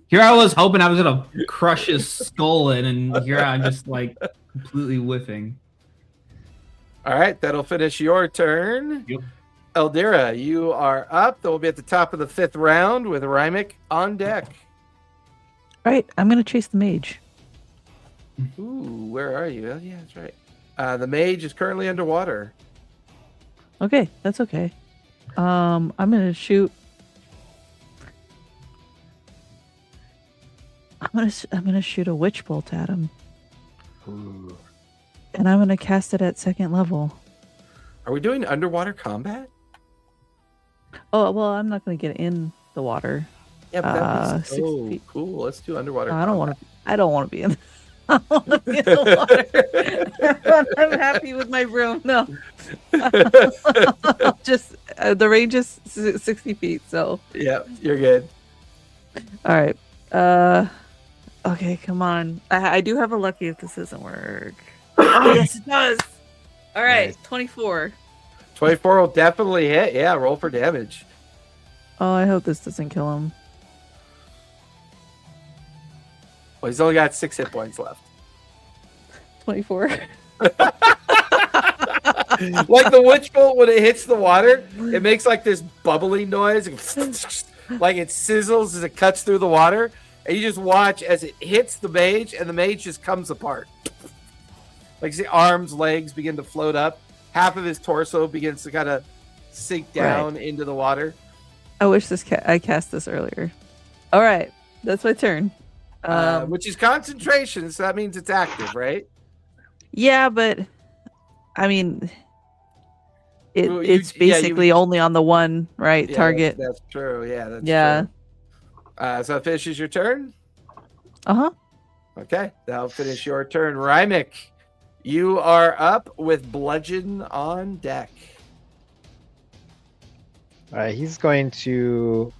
Here I was hoping I was gonna crush his skull in, and here I'm just like completely whiffing. All right, that'll finish your turn. Yep. Eldera, you are up. That will be at the top of the 5th round with Rymic on deck. All right, I'm gonna chase the mage. Ooh, where are you? Oh, yeah, that's right. The mage is currently underwater. Okay, that's okay. I'm gonna shoot. I'm gonna shoot a witch bolt at him, Ooh. and I'm gonna cast it at 2nd level. Are we doing underwater combat? Oh well, I'm not gonna get in the water. Yeah, but that would be 60 so feet. cool. Let's do underwater. I don't want combat. to. I don't want to be in. I don't want to be in the water. I'm happy with my room. No, just the range is 60 feet. So Yeah, you're good. all right. Okay, come on. I do have a lucky if this doesn't work. Oh yes, it does. All right, Nice. 24. 24 will definitely hit. Yeah, roll for damage. Oh, I hope this doesn't kill him. Well, he's only got 6 hit points left. 24. Like the witch bolt, when it hits the water, it makes like this bubbly noise. Like it sizzles as it cuts through the water. And you just watch as it hits the mage, and the mage just comes apart. Like the arms, legs begin to float up. Half of his torso begins to kind of sink down into the water. I wish I cast this earlier. All right, that's my turn. Which is concentration, so that means it's active, right? Yeah, but I mean, Well, it's basically only on the one Yeah, target. That's true. Yeah, that's Yeah. true. So that finishes your turn? Uh huh. Okay, that'll finish your turn. Rymic, you are up with Bludgeon on deck. All right, he's going to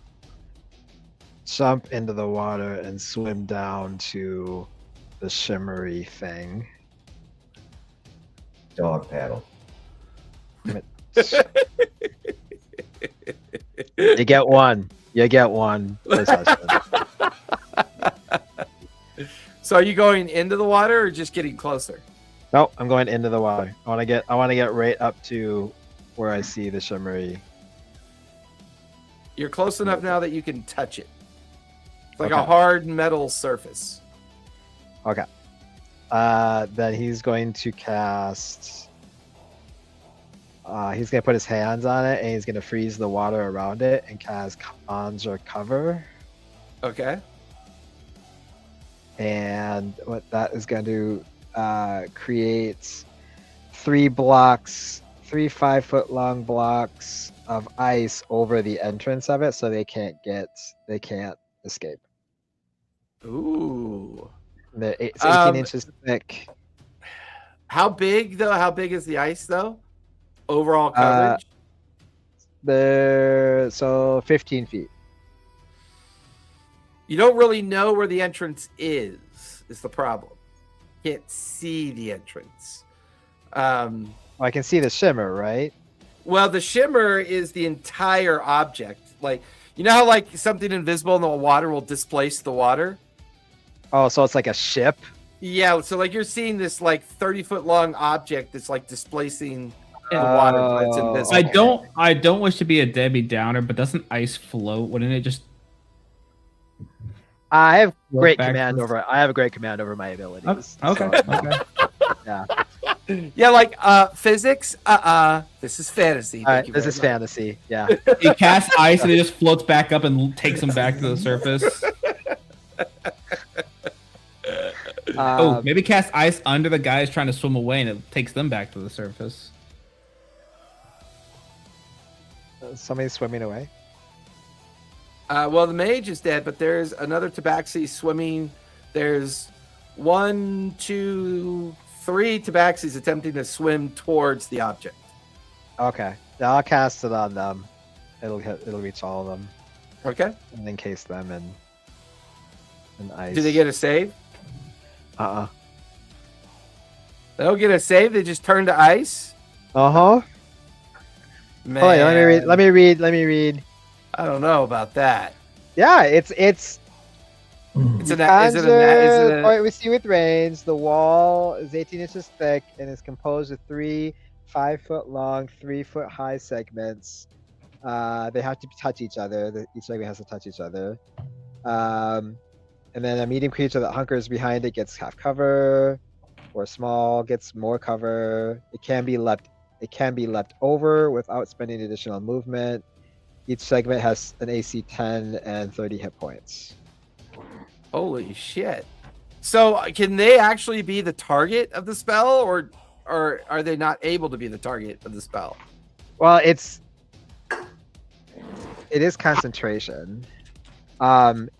jump into the water and swim down to the shimmery thing. Dog paddle. You get one. You get one possession. So are you going into the water or just getting closer? Nope, I'm going into the water. I want to get right up to where I see the shimmery. You're close enough now that you can touch it. It's like a Okay. hard metal surface. Okay. Then he's going to cast. He's gonna put his hands on it and he's gonna freeze the water around it and cast Conjure Cover. Okay. And what that is going to create 3 blocks, 3 5-foot long blocks of ice over the entrance of it, so they can't escape. Ooh. It's 18 Um, inches thick. How big though? How big is the ice though? Overall Uh, coverage? So 15 feet. You don't really know where the entrance is the problem. Can't see the entrance. Well, I can see the shimmer, right? Well, the shimmer is the entire object. Like, you know how like something invisible in the water will displace the water? Oh, so it's like a ship? Yeah, so like you're seeing this like 30-foot long object that's like displacing the water, but it's Oh, invisible. I don't wish to be a Debbie Downer, but doesn't ice float? Wouldn't it just I have Float great back command to- over. I have a great command over my abilities. okay. so- Okay. Yeah. Yeah, like physics. This is fantasy. All Thank right, you this very is much. fantasy. Yeah. He casts ice and it just floats back up and takes him back to the surface. Oh, maybe cast ice under the guys trying to swim away and it takes them back to the surface. Somebody's swimming away. Well, the mage is dead, but there's another tabaxi swimming. There's 1, 2, 3 tabaxis attempting to swim towards the object. Okay. Yeah, I'll cast it on them. It'll reach all of them Okay. and encase them in ice. Do they get a save? Uh-uh. They don't get a save. They just turn to ice. Uh-huh. Man, Hold on, let me read. I don't know about that. Yeah, it's It's you an. conjure point we see with range. The wall is 18 inches thick and is composed of 3 5-foot long, 3-foot high segments. They have to touch each other. Each segment has to touch each other. And then a medium creature that hunkers behind it gets half cover, or small gets more cover. It can be leapt over without spending additional movement. Each segment has an AC 10 and 30 hit points. Holy shit! So can they actually be the target of the spell, or are they not able to be the target of the spell? Well, it is concentration.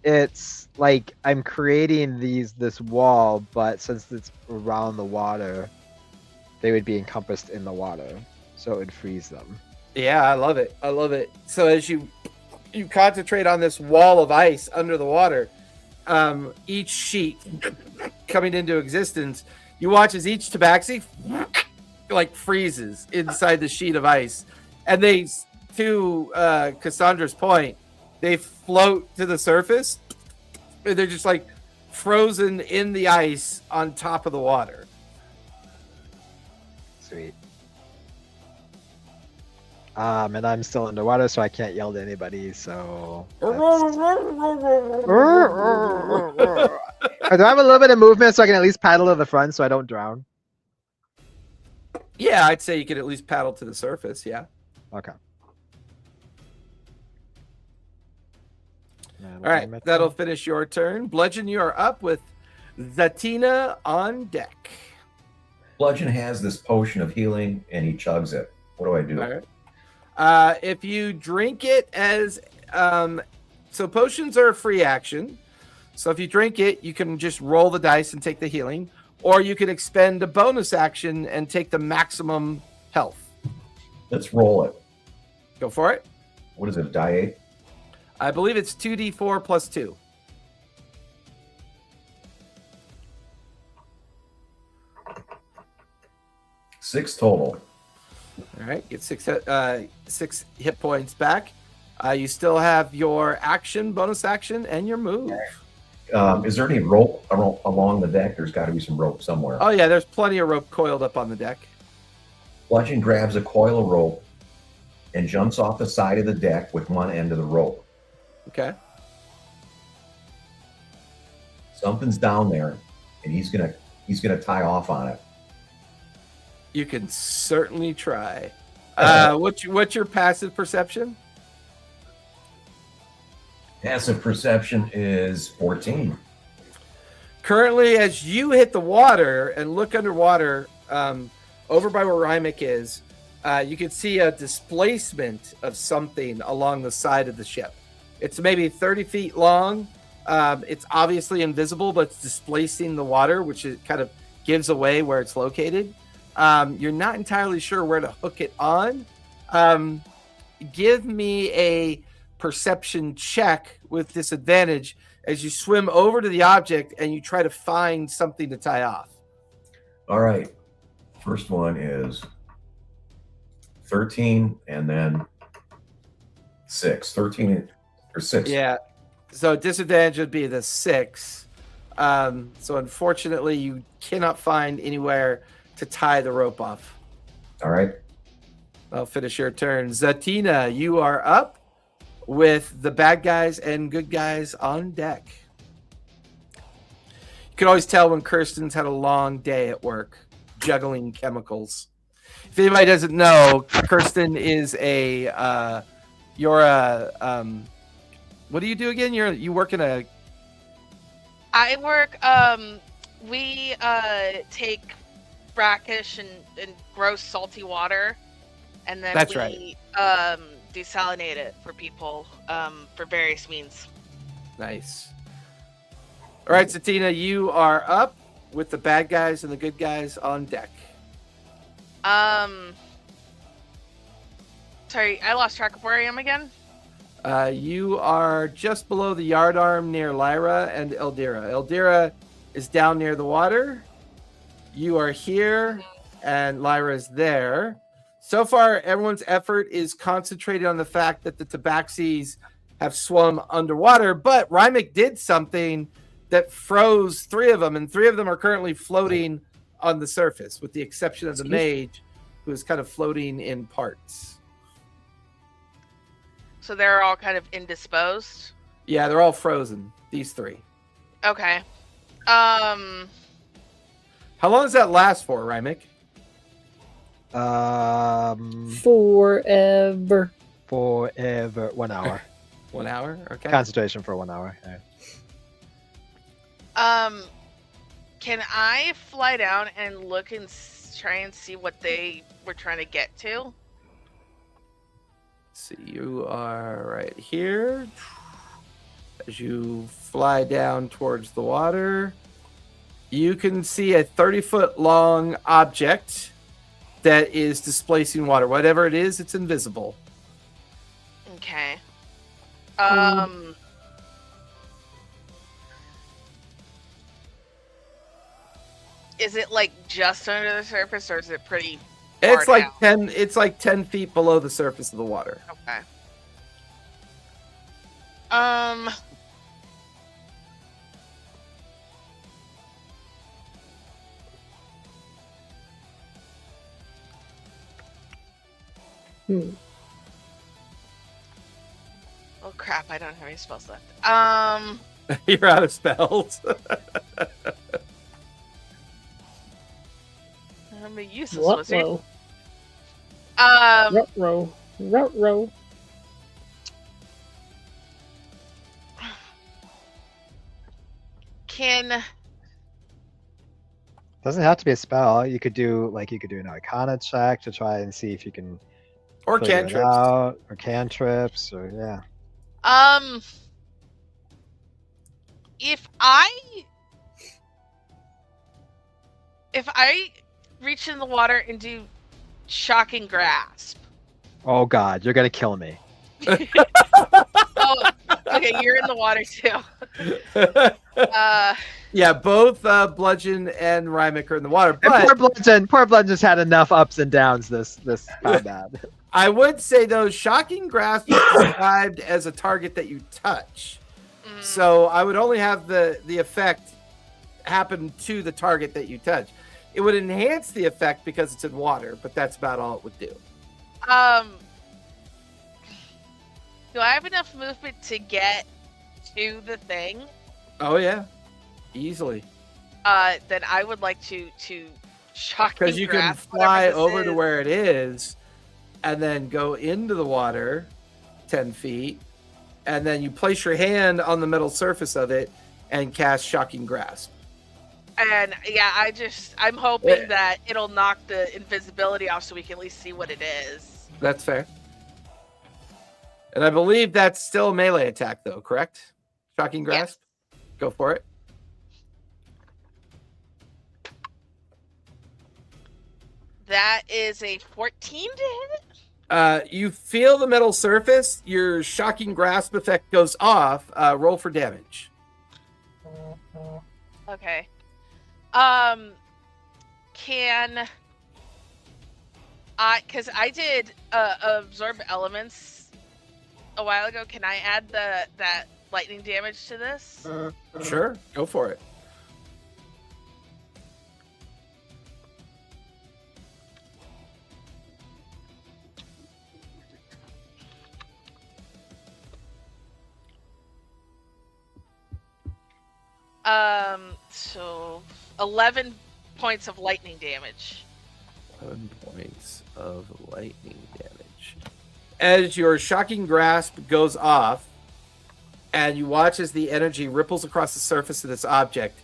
It's like I'm creating this wall, but since it's around the water, they would be encompassed in the water, so it would freeze them. Yeah, I love it. I love it. So as you concentrate on this wall of ice under the water, each sheet coming into existence, you watch as each tabaxi like freezes inside the sheet of ice, and they, to Cassandra's point, they float to the surface. They're just like frozen in the ice on top of the water. Sweet. And I'm still underwater, so I can't yell to anybody. So. Do I have a little bit of movement so I can at least paddle to the front so I don't drown? Yeah, I'd say you could at least paddle to the surface. Yeah. Okay. All right, that'll finish your turn. Bludgeon, you are up with Zatina on deck. Bludgeon has this potion of healing and he chugs it. What do I do? All right. If you drink it as so potions are a free action. So if you drink it, you can just roll the dice and take the healing, or you can expend a bonus action and take the maximum health. Let's roll it. Go for it. What is it, die 8? I believe it's 2d4 plus 2. Six total. All right, get 6 hit points back. You still have your action, bonus action, and your move. Is there any rope along the deck? There's got to be some rope somewhere. Oh yeah, there's plenty of rope coiled up on the deck. Bludgeon grabs a coil of rope and jumps off the side of the deck with one end of the rope. Okay. Something's down there, and he's gonna tie off on it. You can certainly try. What's your passive perception? Passive perception is 14. Currently, as you hit the water and look underwater, over by where Rymick is, you can see a displacement of something along the side of the ship. It's maybe 30 feet long. It's obviously invisible, but it's displacing the water, which it kind of gives away where it's located. You're not entirely sure where to hook it on. Give me a perception check with disadvantage as you swim over to the object and you try to find something to tie off. All right. First one is 13 and then 6. 13 or 6. Yeah. So disadvantage would be the 6. So unfortunately, you cannot find anywhere to tie the rope off. All right. I'll finish your turn. Zatina, you are up with the bad guys and good guys on deck. You can always tell when Kirsten's had a long day at work juggling chemicals. If anybody doesn't know, Kirsten is what do you do again? You work in a... I work, we take brackish and gross salty water, and then That's we desalinate it for people for various means. Nice. All right, Zatina, you are up with the bad guys and the good guys on deck. Sorry, I lost track of where I am again. You are just below the yardarm near Lyra and Eldira. Eldira is down near the water. You are here, and Lyra is there. So far, everyone's effort is concentrated on the fact that the Tabaxis have swum underwater, but Rymick did something that froze 3 of them, and 3 of them are currently floating on the surface, with the exception of the mage, who is kind of floating in parts. So they're all kind of indisposed. Yeah, they're all frozen, these 3. Okay. How long does that last for, Rymick? Forever. 1 hour. 1 hour? Okay. Concentration for 1 hour. Yeah. Can I fly down and look and try and see what they were trying to get to? See, you are right here. As you fly down towards the water, you can see a 30-foot long object that is displacing water. Whatever it is, it's invisible. Okay. Is it like just under the surface, or is it pretty far It's like down? 10. It's like 10 feet below the surface of the water. Okay. Oh crap! I don't have any spells left. You're out of spells. I'm a useless wizard. Ruh-roh. Ruh-roh. Can Doesn't have to be a spell. You could do an Arcana check to try and see if you can Or figure it cantrips. out, or cantrips, or yeah. if I reach in the water and do shocking grasp. Oh God, you're gonna kill me. Oh, okay, you're in the water too. Yeah, both Bludgeon and Rymick are in the water. And But poor Bludgeon's had enough ups and downs this combat. I would say though, shocking grasp is described as a target that you touch. So I would only have the effect happen to the target that you touch. It would enhance the effect because it's in water, but that's about all it would do. Do I have enough movement to get to the thing? Oh yeah, easily. Then I would like to shocking Because you can grasp whatever fly this over is. to where it is, and then go into the water 10 feet, and then you place your hand on the metal surface of it and cast Shocking Grasp. And yeah, I'm hoping that it'll knock the invisibility off so we can at least see what it is. That's fair. And I believe that's still a melee attack, though, correct? Shocking Grasp? Yes. Go for it. That is a 14 to hit? You feel the metal surface. Your Shocking Grasp effect goes off. Roll for damage. Okay. Can I, because I did absorb elements a while ago, can I add that lightning damage to this? Sure, go for it. So 11 points of lightning damage. 11 points of lightning damage. As your Shocking Grasp goes off, and you watch as the energy ripples across the surface of this object,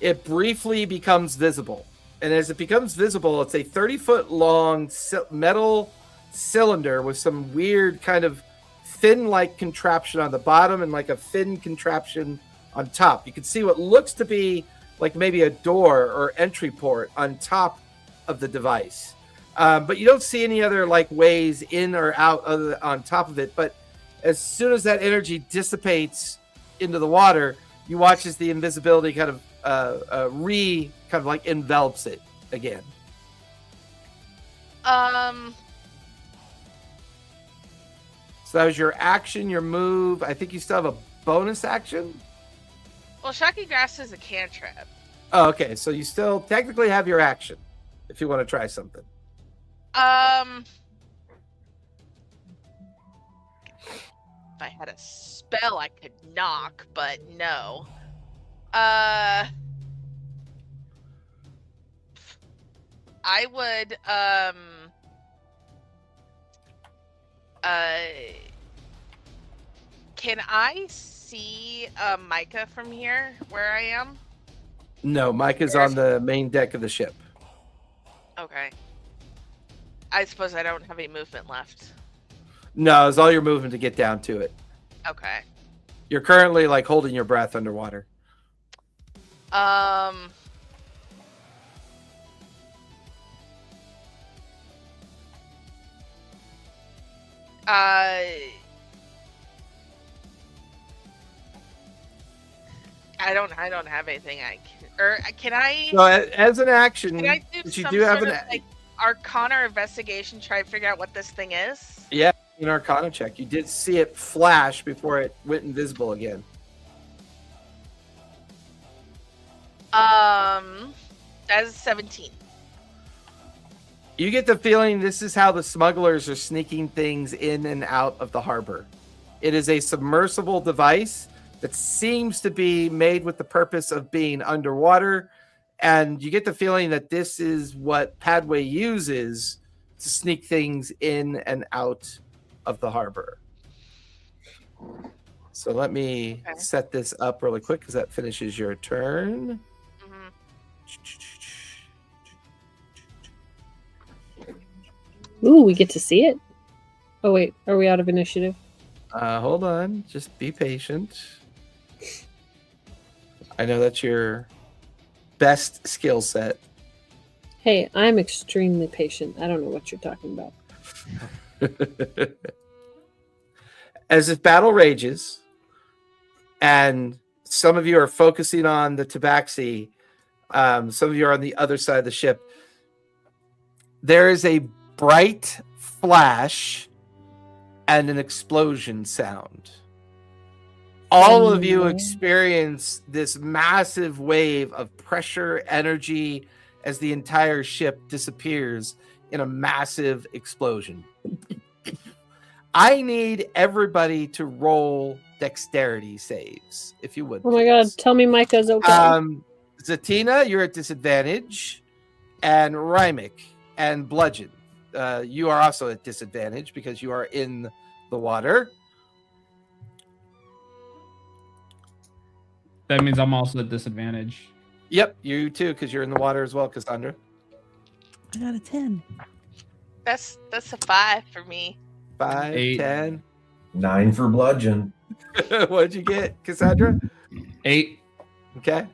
it briefly becomes visible. And as it becomes visible, it's a 30-foot long metal cylinder with some weird kind of fin-like contraption on the bottom and like a fin contraption on top. You can see what looks to be like maybe a door or entry port on top of the device. But you don't see any other like ways in or out on top of it. But as soon as that energy dissipates into the water, you watch as the invisibility kind of like envelops it again. So that was your action, your move. I think you still have a bonus action. Well, Shocking Grasp is a cantrip. Oh, okay. So you still technically have your action if you want to try something. If I had a spell, I could knock, but no. I would, can I see Micah from here where I am? No, Mike is on the main deck of the ship. Okay. I suppose I don't have any movement left. No, it's all your movement to get down to it. Okay. You're currently like holding your breath underwater. I don't have anything I can, or can I? So as an action, Can I do since you some do have sort an of, like, Arcana or investigation, try to figure out what this thing is? an Arcana check, you did see it flash before it went invisible again. That is 17. You get the feeling this is how the smugglers are sneaking things in and out of the harbor. It is a submersible device that seems to be made with the purpose of being underwater. And you get the feeling that this is what Padway uses to sneak things in and out of the harbor. So let me set this up really quick because that finishes your turn. Ooh, we get to see it? Oh, wait. Are we out of initiative? Hold on. Just be patient. I know that's your best skill set. Hey, I'm extremely patient. I don't know what you're talking about. As this battle rages, and some of you are focusing on the Tabaxi, some of you are on the other side of the ship, there is a bright flash, and an explosion sound. All of you experience this massive wave of pressure, energy, as the entire ship disappears in a massive explosion. I need everybody to roll dexterity saves, if you would. Oh my god, please. tell me Micah's okay. Zatina, you're at disadvantage, and Rymic and Bludgeon, you are also at disadvantage because you are in the water. That means I'm also at disadvantage. Yep, you too, because you're in the water as well, Cassandra. I got a 10. That's a 5 for me. 5, 8. 10. 9 for bludgeon. What'd you get, Cassandra? 8. Okay.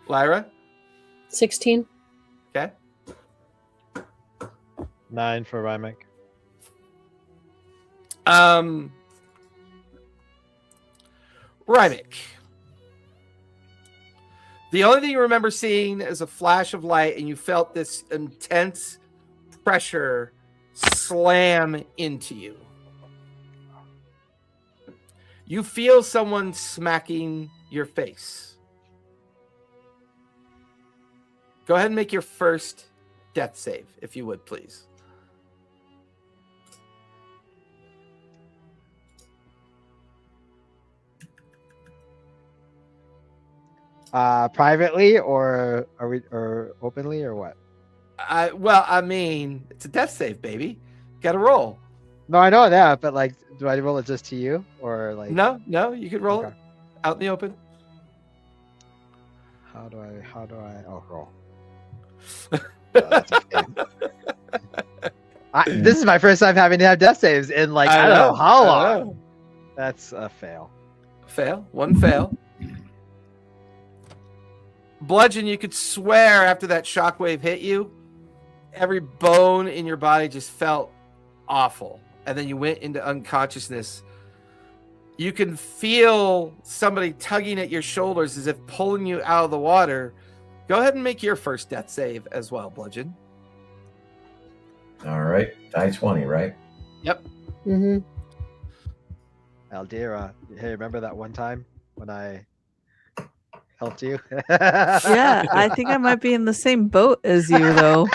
Lyra? 16. Okay. 9 for Rymic. Rymic. The only thing you remember seeing is a flash of light, and you felt this intense pressure slam into you. You feel someone smacking your face. Go ahead and make your first death save, if you would, please. Privately or openly or what? Well, I mean, it's a death save, baby. Got to roll. No, I know that, but like, do I roll it just to you or like? No, you could roll Okay. it out in the open. How do I? Oh, roll. Oh, that's a fail. This is my first time having to have death saves in like I don't know how long. That's a fail. Fail. One fail. Bludgeon, you could swear after that shockwave hit you, every bone in your body just felt awful. And then you went into unconsciousness. You can feel somebody tugging at your shoulders as if pulling you out of the water. Go ahead and make your first death save as well, Bludgeon. All right. Die 20, right? Yep. Mm-hmm. Aldira, hey, remember that one time when I helped you? Yeah, I think I might be in the same boat as you, though.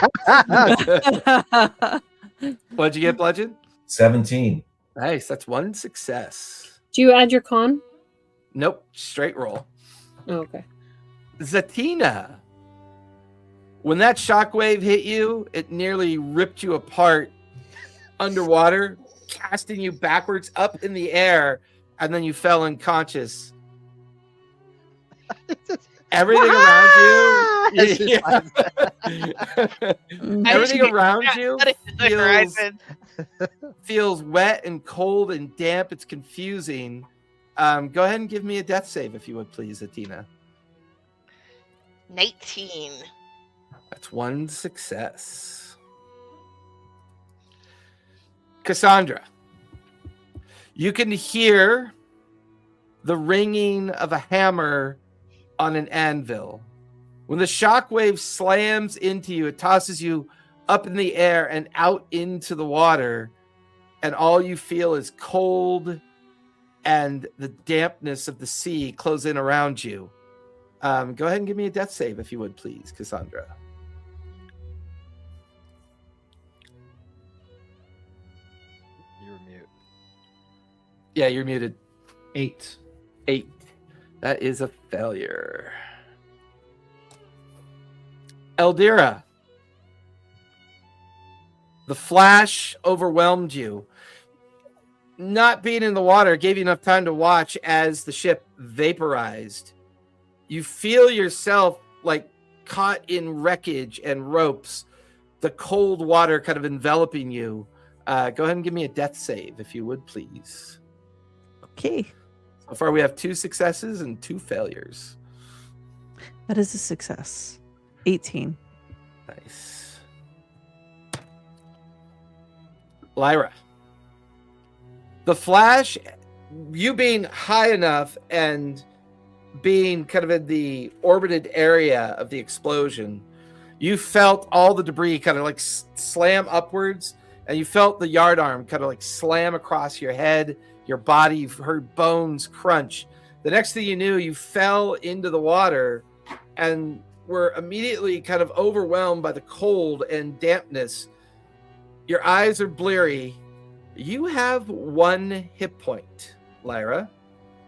What'd you get, Bludgeon? 17. Nice. That's one success. Do you add your con? Nope. Straight roll. Oh, okay. Zatina. When that shockwave hit you, it nearly ripped you apart underwater, casting you backwards up in the air, and then you fell unconscious. Everything around you, It's just everything around you The horizon. feels wet and cold and damp. It's confusing. Go ahead and give me a death save, if you would, please, Zatina. 19. That's one success. Cassandra, you can hear the ringing of a hammer on an anvil. When the shockwave slams into you, it tosses you up in the air and out into the water, and all you feel is cold and the dampness of the sea close in around you. Go ahead and give me a death save, if you would, please, Cassandra. You're mute. Yeah, you're muted. 8. 8. That is a failure. Eldira, the flash overwhelmed you. Not being in the water gave you enough time to watch as the ship vaporized. You feel yourself like caught in wreckage and ropes, the cold water kind of enveloping you. Go ahead and give me a death save, if you would, please. Okay, So far, we have 2 successes and 2 failures. that is a success. 18. Nice. Lyra, the flash, you being high enough and being kind of in the orbited area of the explosion, you felt all the debris kind of like slam upwards and you felt the yardarm kind of like slam across your head, your body. You've heard bones crunch. The next thing you knew, you fell into the water and were immediately kind of overwhelmed by the cold and dampness. Your eyes are bleary. You have 1 hit point, Lyra.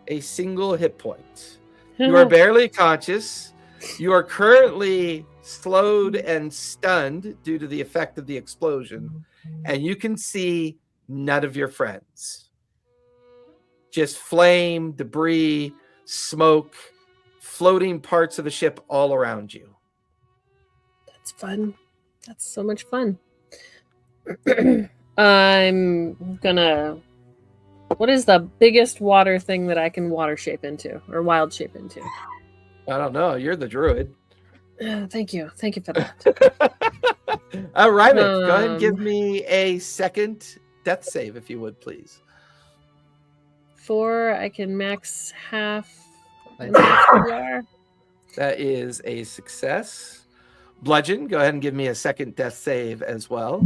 A single hit point. You are barely conscious. You are currently slowed and stunned due to the effect of the explosion, and you can see none of your friends. Just flame, debris, smoke, floating parts of the ship all around you. That's fun. That's so much fun. I'm gonna... What is the biggest water thing that I can water shape into or wild shape into? I don't know. You're the druid. Thank you. Thank you for that. All right, go ahead and give me a second death save, if you would, please. 4, I can max half. PR. That is a success. Bludgeon, go ahead and give me a second death save as well.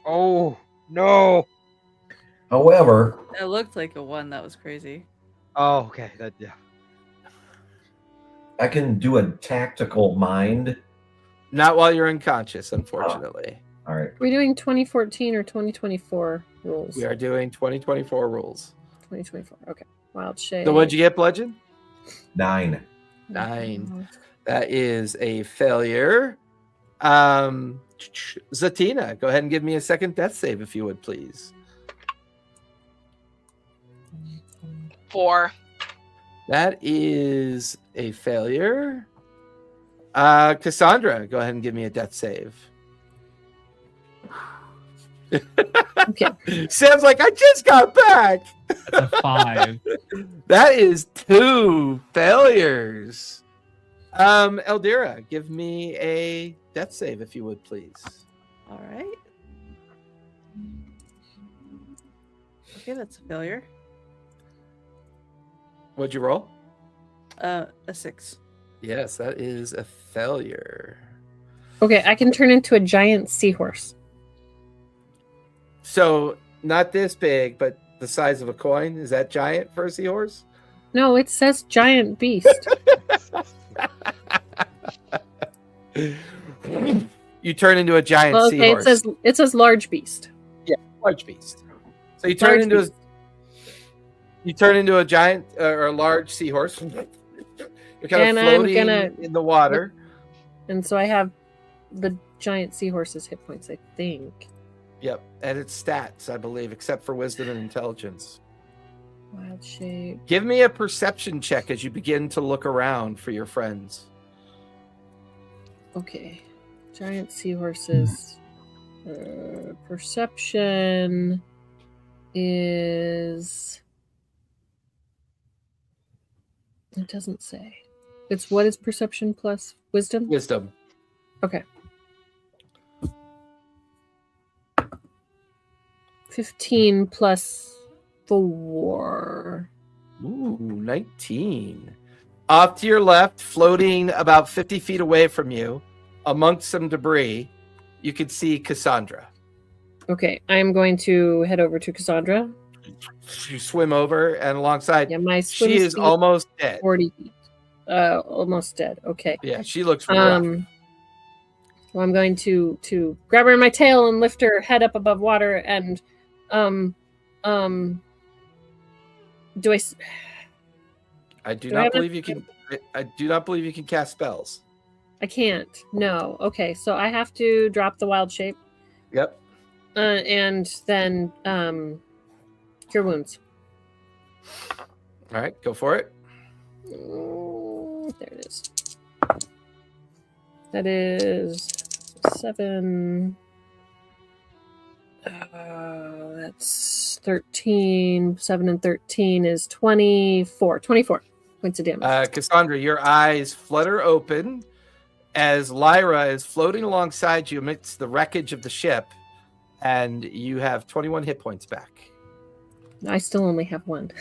Oh no! However, That looked like a 1. That was crazy. Oh, okay. That yeah. I can do a tactical mind. Not while you're unconscious, unfortunately. All right. Are we doing 2014 or 2024 rules? We are doing 2024 rules. 2024. Okay. Wild shape. So what'd you get, Bludgeon? 9. 9. That is a failure. Zatina, go ahead and give me a second death save, if you would, please. 4. That is a failure. Cassandra, go ahead and give me a death save. Okay. Sam's like, I just got back. That's a 5. That is 2 failures. Eldira, give me a death save, if you would, please. All right. Okay, that's a failure. What'd you roll? A 6. Yes, that is a failure. Okay, I can turn into a giant seahorse. So not this big, but the size of a coin. Is that giant for a seahorse? No, it says giant beast. You turn into a giant Well, okay, seahorse. it says large beast. Large beast. So you turn Large into beast. a giant or a large seahorse. You're kind And of I'm floating gonna- in the water. And so I have the giant seahorse's hit points, I think. Yep, and its stats, I believe, except for wisdom and intelligence. Wild shape. Give me a perception check as you begin to look around for your friends. Okay. Giant seahorses. Perception is... It doesn't say. It's what is perception plus wisdom? Wisdom. Okay. 15 plus 4. Ooh, 19. Off to your left, floating about 50 feet away from you, amongst some debris, you can see Cassandra. Okay, I'm going to head over to Cassandra. You swim over, and alongside, Yeah, my swim she is speed almost dead. 40 feet. Almost dead. Okay. Yeah, she looks rough. Well, I'm going to grab her in my tail and lift her head up above water and do I do do I not have believe you can. I do not believe you can cast spells. I can't. No. Okay, so I have to drop the wild shape Yep. and then cure wounds. All right, go for it. There it is. That is 7. That's 13. 7 and 13 is 24. 24 points of damage. Cassandra, your eyes flutter open as Lyra is floating alongside you amidst the wreckage of the ship, and you have 21 hit points back. I still only have 1.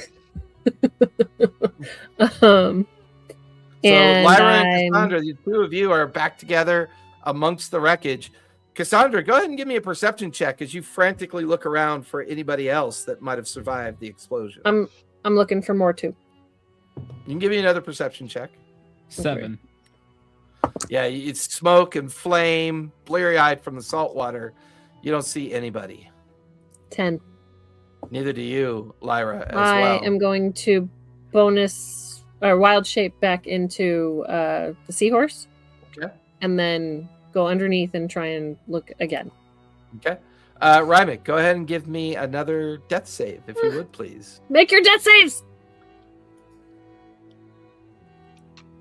So and Lyra and Cassandra, the two of you are back together amongst the wreckage. Cassandra, go ahead and give me a perception check as you frantically look around for anybody else that might have survived the explosion. I'm looking for more too. You can give me another perception check. 7. Yeah, it's smoke and flame, bleary-eyed from the salt water. You don't see anybody. 10. Neither do you, Lyra, as I well. am going to bonus or wild shape back into the seahorse. Okay. And then go underneath and try and look again. Okay. Rymick, go ahead and give me another death save, if you would, please. Make your death saves!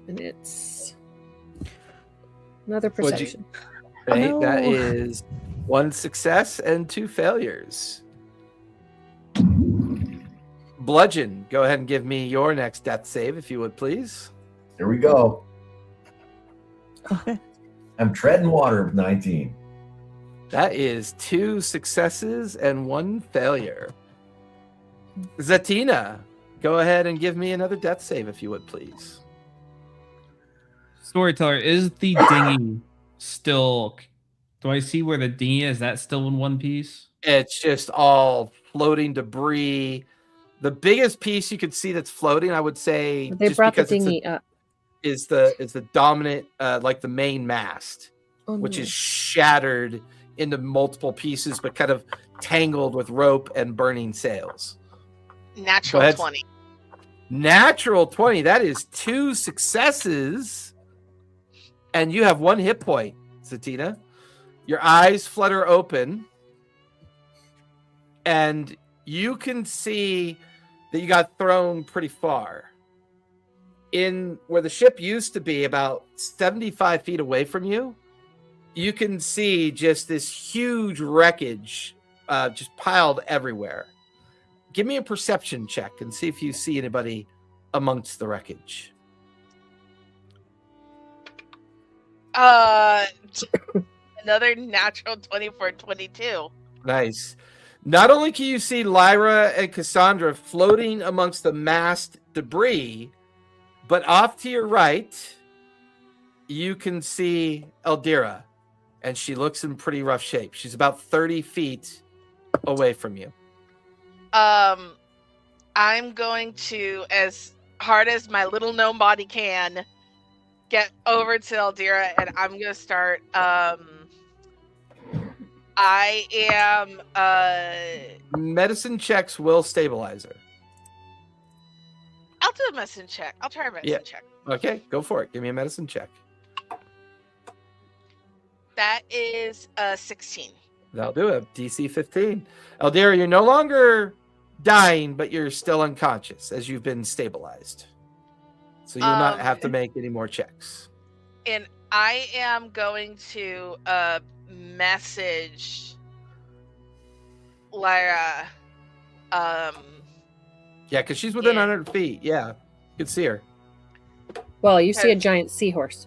And it's another What'd you- perception. Right? No. That is 1 success and 2 failures. Bludgeon, go ahead and give me your next death save, if you would, please. Here we go. Okay. I'm treading water with 19. That is 2 successes and 1 failure. Zatina, go ahead and give me another death save, if you would, please. Storyteller, is the dinghy still? Do I see where the dinghy is? That still in one piece? It's just all floating debris. The biggest piece you could see that's floating, I would say, They just brought the because it's dinghy up. is the dominant, like the main mast, Oh, which no. is shattered into multiple pieces, but kind of tangled with rope and burning sails. Natural ahead. 20. Natural 20. That is 2 successes. And you have 1 hit point, Satina. Your eyes flutter open. And you can see that you got thrown pretty far. In where the ship used to be, about 75 feet away from you, you can see just this huge wreckage just piled everywhere. Give me a perception check and see if you see anybody amongst the wreckage. Another natural 24, 22. Nice. Not only can you see Lyra and Cassandra floating amongst the mast debris, but off to your right, you can see Eldira, and she looks in pretty rough shape. She's about 30 feet away from you. I'm going to, as hard as my little gnome body can, get over to Eldira, and I'm going to start, I am, Medicine checks will stabilize her. I'll do a medicine check. I'll try a medicine check. Okay, go for it. Give me a medicine check. That is 16. That'll do it. DC 15. Eldira, you're no longer dying, but you're still unconscious as you've been stabilized. So you'll not have to make any more checks. And I am going to message Lyra. Yeah, because she's within Yeah. 100 feet. Yeah, you can see her. Well, you see a Okay. giant seahorse.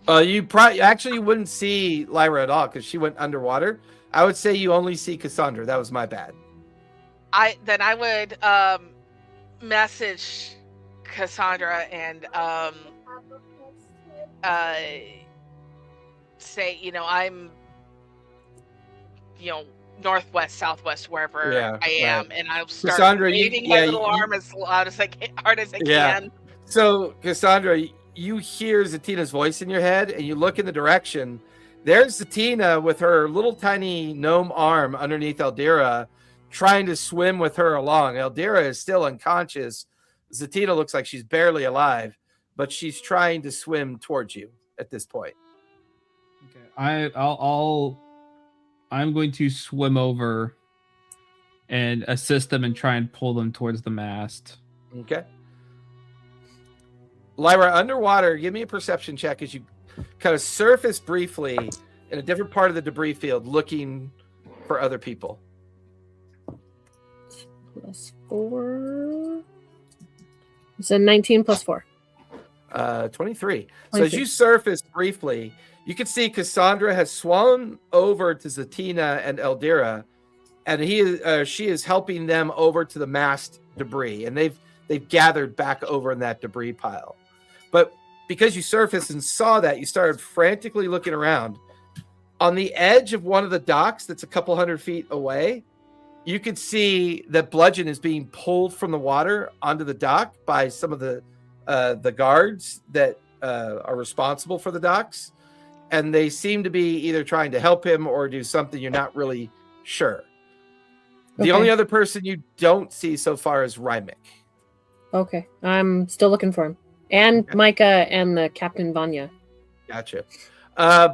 You probably actually wouldn't see Lyra at all because she went underwater. I would say you only see Cassandra. That was my bad. I would message Cassandra and say, I'm northwest, southwest, wherever Yeah, I am, right. and I'll start Cassandra, waving my little arm as loud as hard as I Yeah. can. So, Cassandra, you hear Zatina's voice in your head, and you look in the direction. There's Zatina with her little tiny gnome arm underneath Eldira, trying to swim with her along. Eldira is still unconscious. Zatina looks like she's barely alive, but she's trying to swim towards you at this point. Okay, I'm going to swim over and assist them and try and pull them towards the mast. Okay. Lyra, underwater, give me a perception check as you kind of surface briefly in a different part of the debris field looking for other people. +4. It's a 19 + 4. 23. So as 23. you surface briefly, you can see Cassandra has swum over to Zatina and Eldira, and she is helping them over to the mast debris, and they've gathered back over in that debris pile. But because you surfaced and saw that, you started frantically looking around. On the edge of one of the docks that's a couple 100 feet away, you could see that Bludgeon is being pulled from the water onto the dock by some of the guards that are responsible for the docks. And they seem to be either trying to help him or do something you're not really sure. The only other person you don't see so far is Rymick. Okay. I'm still looking for him. And Micah and the Captain Vanya. Gotcha.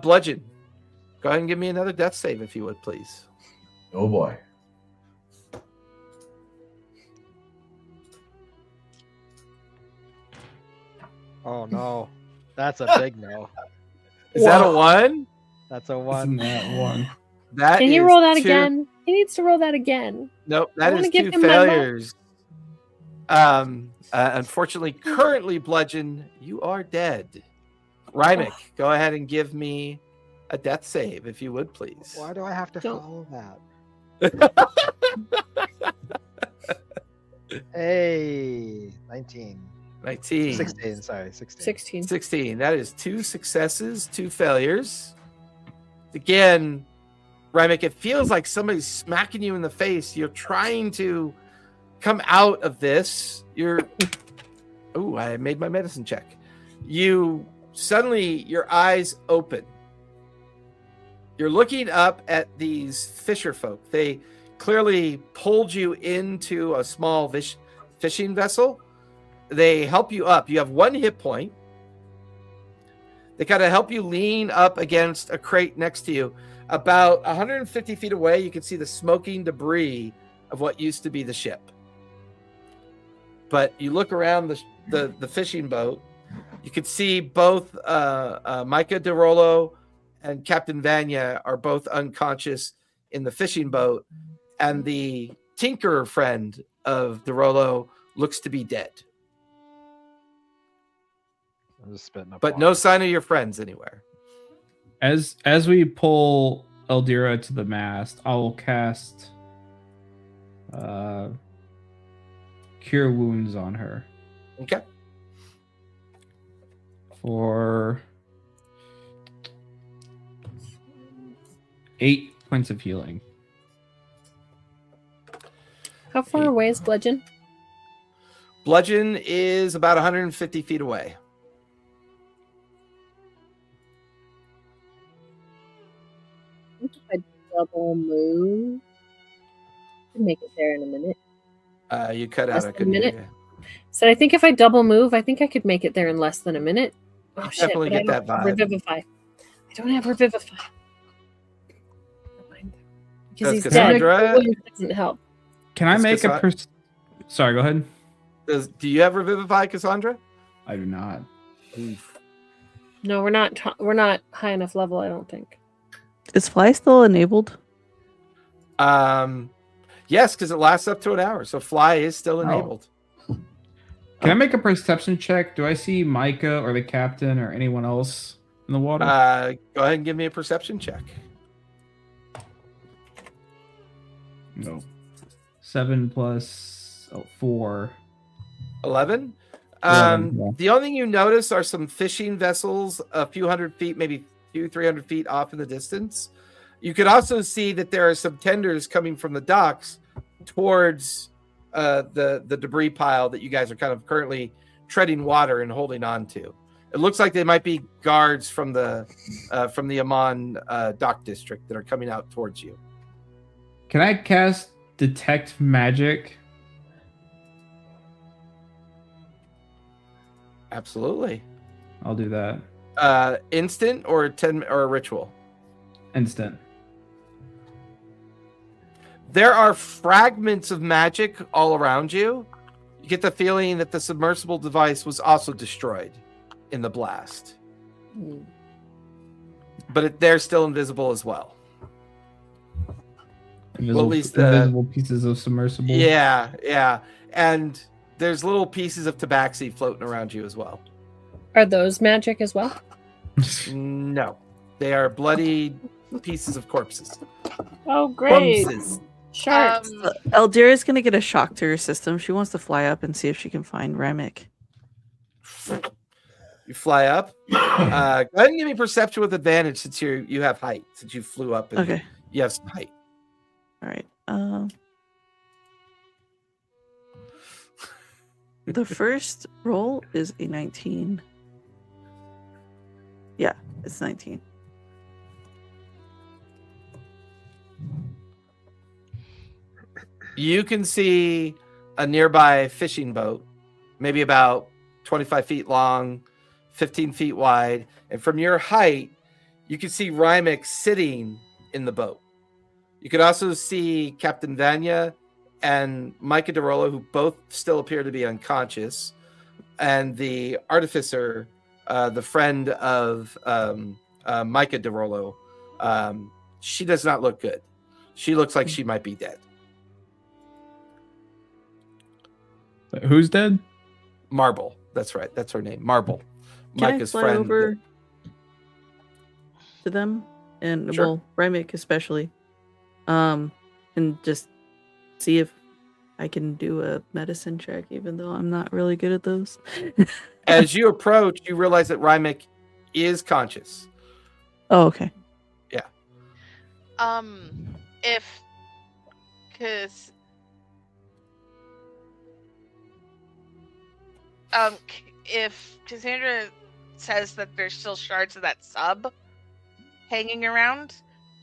Bludgeon, go ahead and give me another death save if you would, please. Oh boy. Oh no, that's a big no. Is that a 1? That's a Isn't 1. that one? That Can you is roll that 2. again? He needs to roll that again. Nope, I that wanna is give 2 him my vote. failures. Unfortunately, currently, Bludgeon, you are dead. Rymick, go ahead and give me a death save, if you would, please. Why do I have to Don't- follow that? Hey, 19. 19. 16, sorry, 16. 16. 16. That is 2 successes, 2 failures. Again, Rymick, it feels like somebody's smacking you in the face. You're trying to come out of this. Oh, I made my medicine check. Suddenly, your eyes open. You're looking up at these fisher folk. They clearly pulled you into a small fishing vessel. They help you up. You have 1 hit point. They kind of help you lean up against a crate next to you. About 150 feet away, you can see the smoking debris of what used to be the ship. But you look around the fishing boat, you can see both Micah DeRollo and Captain Vanya are both unconscious in the fishing boat, and the tinkerer friend of DeRollo looks to be dead. I'm just spitting up. But no sign of your friends anywhere. As we pull Eldira to the mast, I will cast Cure Wounds on her Okay. for 8 points of healing. How far away is Bludgeon? Bludgeon is about 150 feet away. I think if I double move, I can make it there in a minute. You cut Less out. I than a couldn't hear minute? you. So I think if I double move, I think I could make it there in less than a minute. Oh shit! Definitely but I get that don't have vibe. Revivify. I don't have Revivify. Never mind. Because he's That's dead. Cassandra. The wound doesn't help. Can I It's make a Cassandra. Sorry, go ahead. Do you have Revivify, Cassandra? I do not. No, we're not. We're not high enough level. I don't think. Is Fly still enabled? Yes, because it lasts up to an hour. So Fly is still Oh. enabled. Can I make a perception check? Do I see Micah or the captain or anyone else in the water? Go ahead and give me a perception check. No. 7 plus 4. 11. 11, yeah. The only thing you notice are some fishing vessels a few hundred feet, maybe 200-300 feet off in the distance. You could also see that there are some tenders coming from the docks towards the debris pile that you guys are kind of currently treading water and holding on to. It looks like they might be guards from the Amman dock district that are coming out towards you. Can I cast Detect Magic? Absolutely. I'll do that. Instant or a ritual? Instant. There are fragments of magic all around you. You get the feeling that the submersible device was also destroyed in the blast. But they're still invisible as well. Invisible, at least, invisible pieces of submersible. Yeah. And there's little pieces of tabaxi floating around you as well. Are those magic as well? No. They are bloody pieces of corpses. Oh, great! Corpses. Sharks. Eldira's gonna get a shock to her system. She wants to fly up and see if she can find Remick. You fly up. Go ahead and give me perception with advantage since you have height, since you flew up and Okay. you have some height. All right. The first roll is a 19. Yeah, it's 19. You can see a nearby fishing boat, maybe about 25 feet long, 15 feet wide. And from your height, you can see Rymek sitting in the boat. You could also see Captain Vanya and Micah DeRollo, who both still appear to be unconscious, and the artificer, the friend of Micah DeRollo. She does not look good. She looks like she might be dead. Who's dead? Marble. That's right. That's her name. Marble. Can Micah's I fly friend. over to them? And Sure. well, Rymek especially. And just see if I can do a medicine check, even though I'm not really good at those. As you approach, you realize that Rymek is conscious. Oh, okay. Because if Cassandra says that there's still shards of that sub hanging around,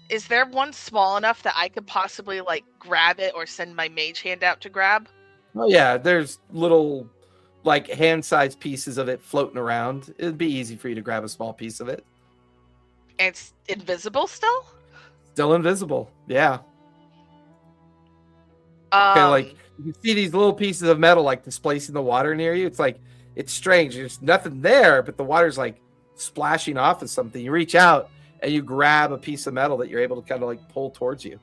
is there one small enough that I could possibly like grab it or send my mage hand out to grab? Oh yeah, there's little like hand-sized pieces of it floating around. It'd be easy for you to grab a small piece of it. And it's invisible still? Still invisible. Yeah. Okay, like you can see these little pieces of metal like displacing the water near you. It's like it's strange. There's nothing there, but the water's like splashing off of something. You reach out and you grab a piece of metal that you're able to kind of like pull towards you.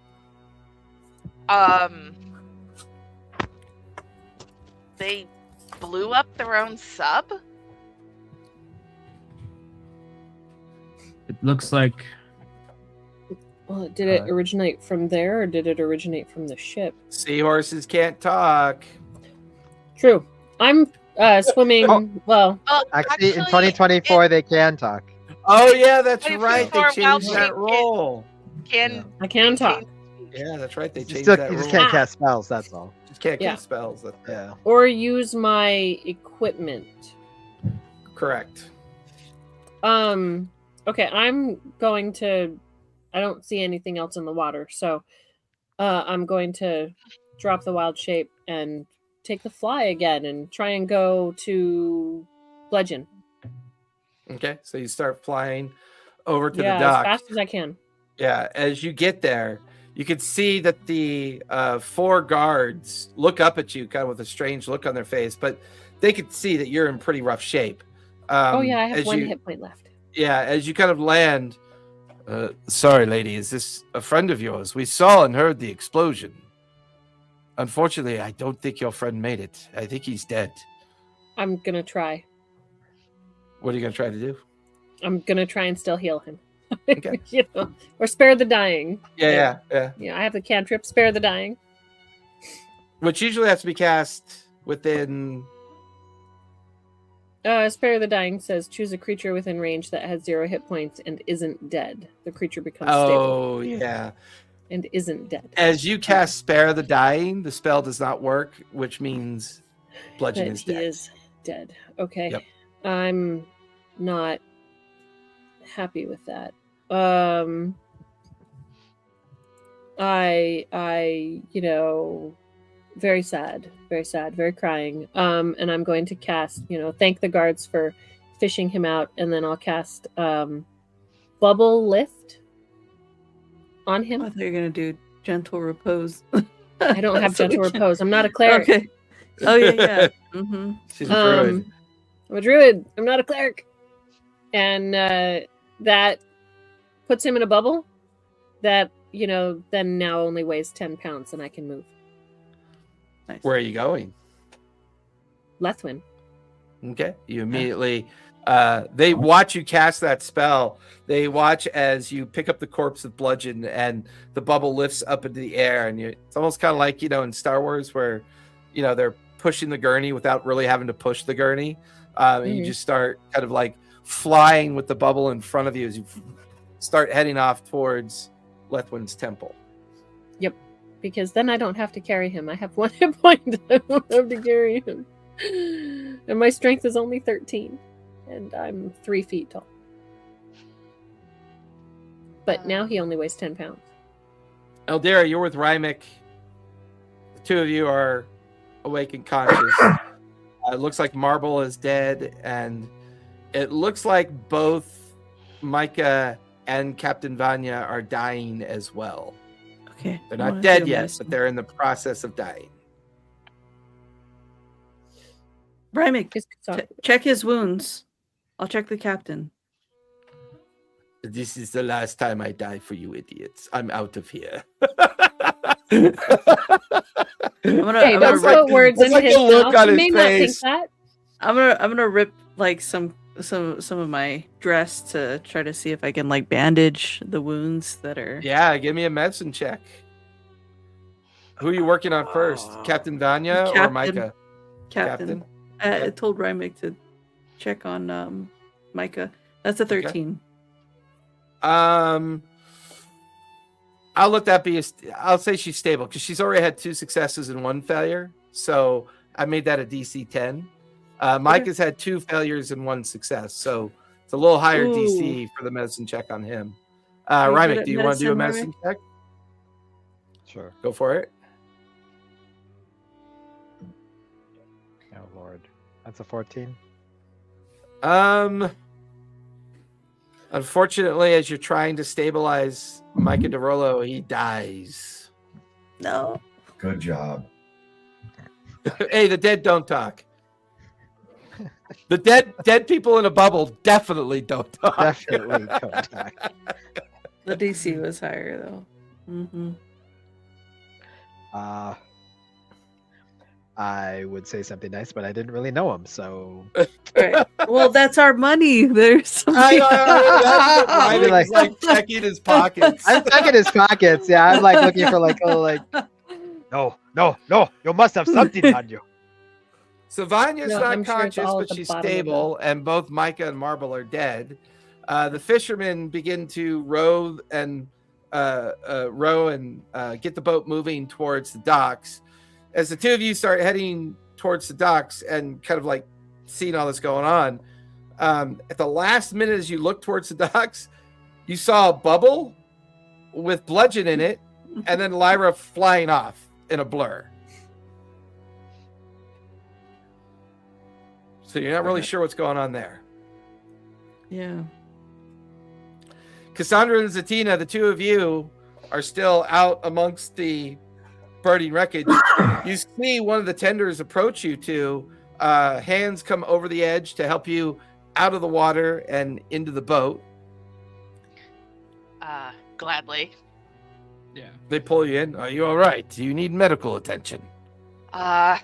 They blew up their own sub? It looks like Well, did it originate from there or did it originate from the ship? Seahorses can't talk. True. I'm swimming. Oh. Well, Actually, in 2024, they can talk. Oh yeah, that's right. They 24 changed wild that shape role. Can I can talk. Yeah, that's right. They You, changed still, that you rule. just can't cast spells, that's all. Just can't Yeah. cast spells. That's Yeah. Or use my equipment. correct. Okay, I'm going to I don't see anything else in the water, so I'm going to drop the wild shape and take the fly again and try and go to Bludgeon. Okay, so you start flying over to Yeah, the dock. as fast as I can. Yeah, as you get there, you can see that the 4 guards look up at you kind of with a strange look on their face, but they can see that you're in pretty rough shape. Oh yeah, I have as 1 you- hit point left. Yeah, as you kind of land, sorry, lady, is this a friend of yours? We saw and heard the explosion. Unfortunately, I don't think your friend made it. I think he's dead. I'm gonna try. What are you going to try to do? I'm gonna try and still heal him. Okay. You know, or spare the dying. Yeah. Yeah, I have the cantrip, spare the dying. Which usually has to be cast within. Spare the dying says choose a creature within range that has 0 hit points and isn't dead. The creature becomes stable Oh, yeah. and isn't dead. As you cast Spare the Dying, the spell does not work, which means Bludgeon But is he dead. is dead. Okay. Yep. I'm not happy with that. I very sad, very crying. And I'm going to cast, thank the guards for fishing him out, and then I'll cast Bubble Lift on I him. thought you were gonna do gentle repose. I don't have So we gentle can- repose. I'm not a cleric. Okay. Oh yeah. Mm-hmm. She's a druid. I'm a druid. I'm not a cleric. And that puts him in a bubble that, then now only weighs 10 pounds and I can move. Nice. Where are you going? Lethwin. Okay. You immediately. They watch you cast that spell. They watch as you pick up the corpse of Bludgeon and the bubble lifts up into the air. And it's almost kind of like, in Star Wars where, they're pushing the gurney without really having to push the gurney. And you Mhm. just start kind of like flying with the bubble in front of you as you start heading off towards Lethwin's temple. Yep. Because then I don't have to carry him. I have 1 hit point. I don't have to carry him. And my strength is only 13. And I'm 3 feet tall. But now he only weighs 10 pounds. Eldera, you're with Rymick. The two of you are awake and conscious. It looks like Marble is dead, and it looks like both Micah and Captain Vanya are dying as well. Okay. They're I not wanna dead do yet, medicine. but they're in the process of dying. Rymick, Just sorry. check his wounds. I'll check the captain. This is the last time I die for you idiots. I'm out of here. I'm gonna, Hey, I'm don't gonna rip, put words that's in like his the look mouth. on He his may not think face. that. I'm gonna rip like some of my dress to try to see if I can like bandage the wounds that are. Yeah, give me a medicine check. Who are you working on first? Captain Vanya or Captain. Micah? Captain. I Okay. told Rymick to check on Micah. That's a 13. I'll let that be. I'll say she's stable because she's already had 2 successes and 1 failure. So I made that a DC 10. Micah's had 2 failures and 1 success, so it's a little higher Ooh. DC for the medicine check on him. Are you good Rymick, at do you want to do a medicine, medicine check? Sure. Go for it. Oh Lord, that's a 14. Unfortunately, as you're trying to stabilize Micah DeRollo, he dies. No. Good job. Hey, the dead don't talk. The dead people in a bubble definitely don't talk. Definitely contact. The DC was higher though. Mm-hmm. I would say something nice, but I didn't really know him, so Right. Well, that's our money. There's something. Rymick Like- is like checking his pockets. I'm checking his pockets. Yeah, I'm like looking for like no, you must have something on you. So Vanya's No, not I'm sure it's conscious, all at but the she's bottom of stable, and both Micah and Marble are dead. The fishermen begin to row and get the boat moving towards the docks. As the two of you start heading towards the docks and kind of like seeing all this going on, at the last minute as you look towards the docks, you saw a bubble with Bludgeon in it, and then Lyra flying off in a blur. So you're not really sure what's going on there. Yeah. Cassandra and Zatina, the two of you are still out amongst the burning wreckage. You see one of the tenders approach you two. Hands come over the edge to help you out of the water and into the boat. Gladly. Yeah. They pull you in. Are you all right? Do you need medical attention? You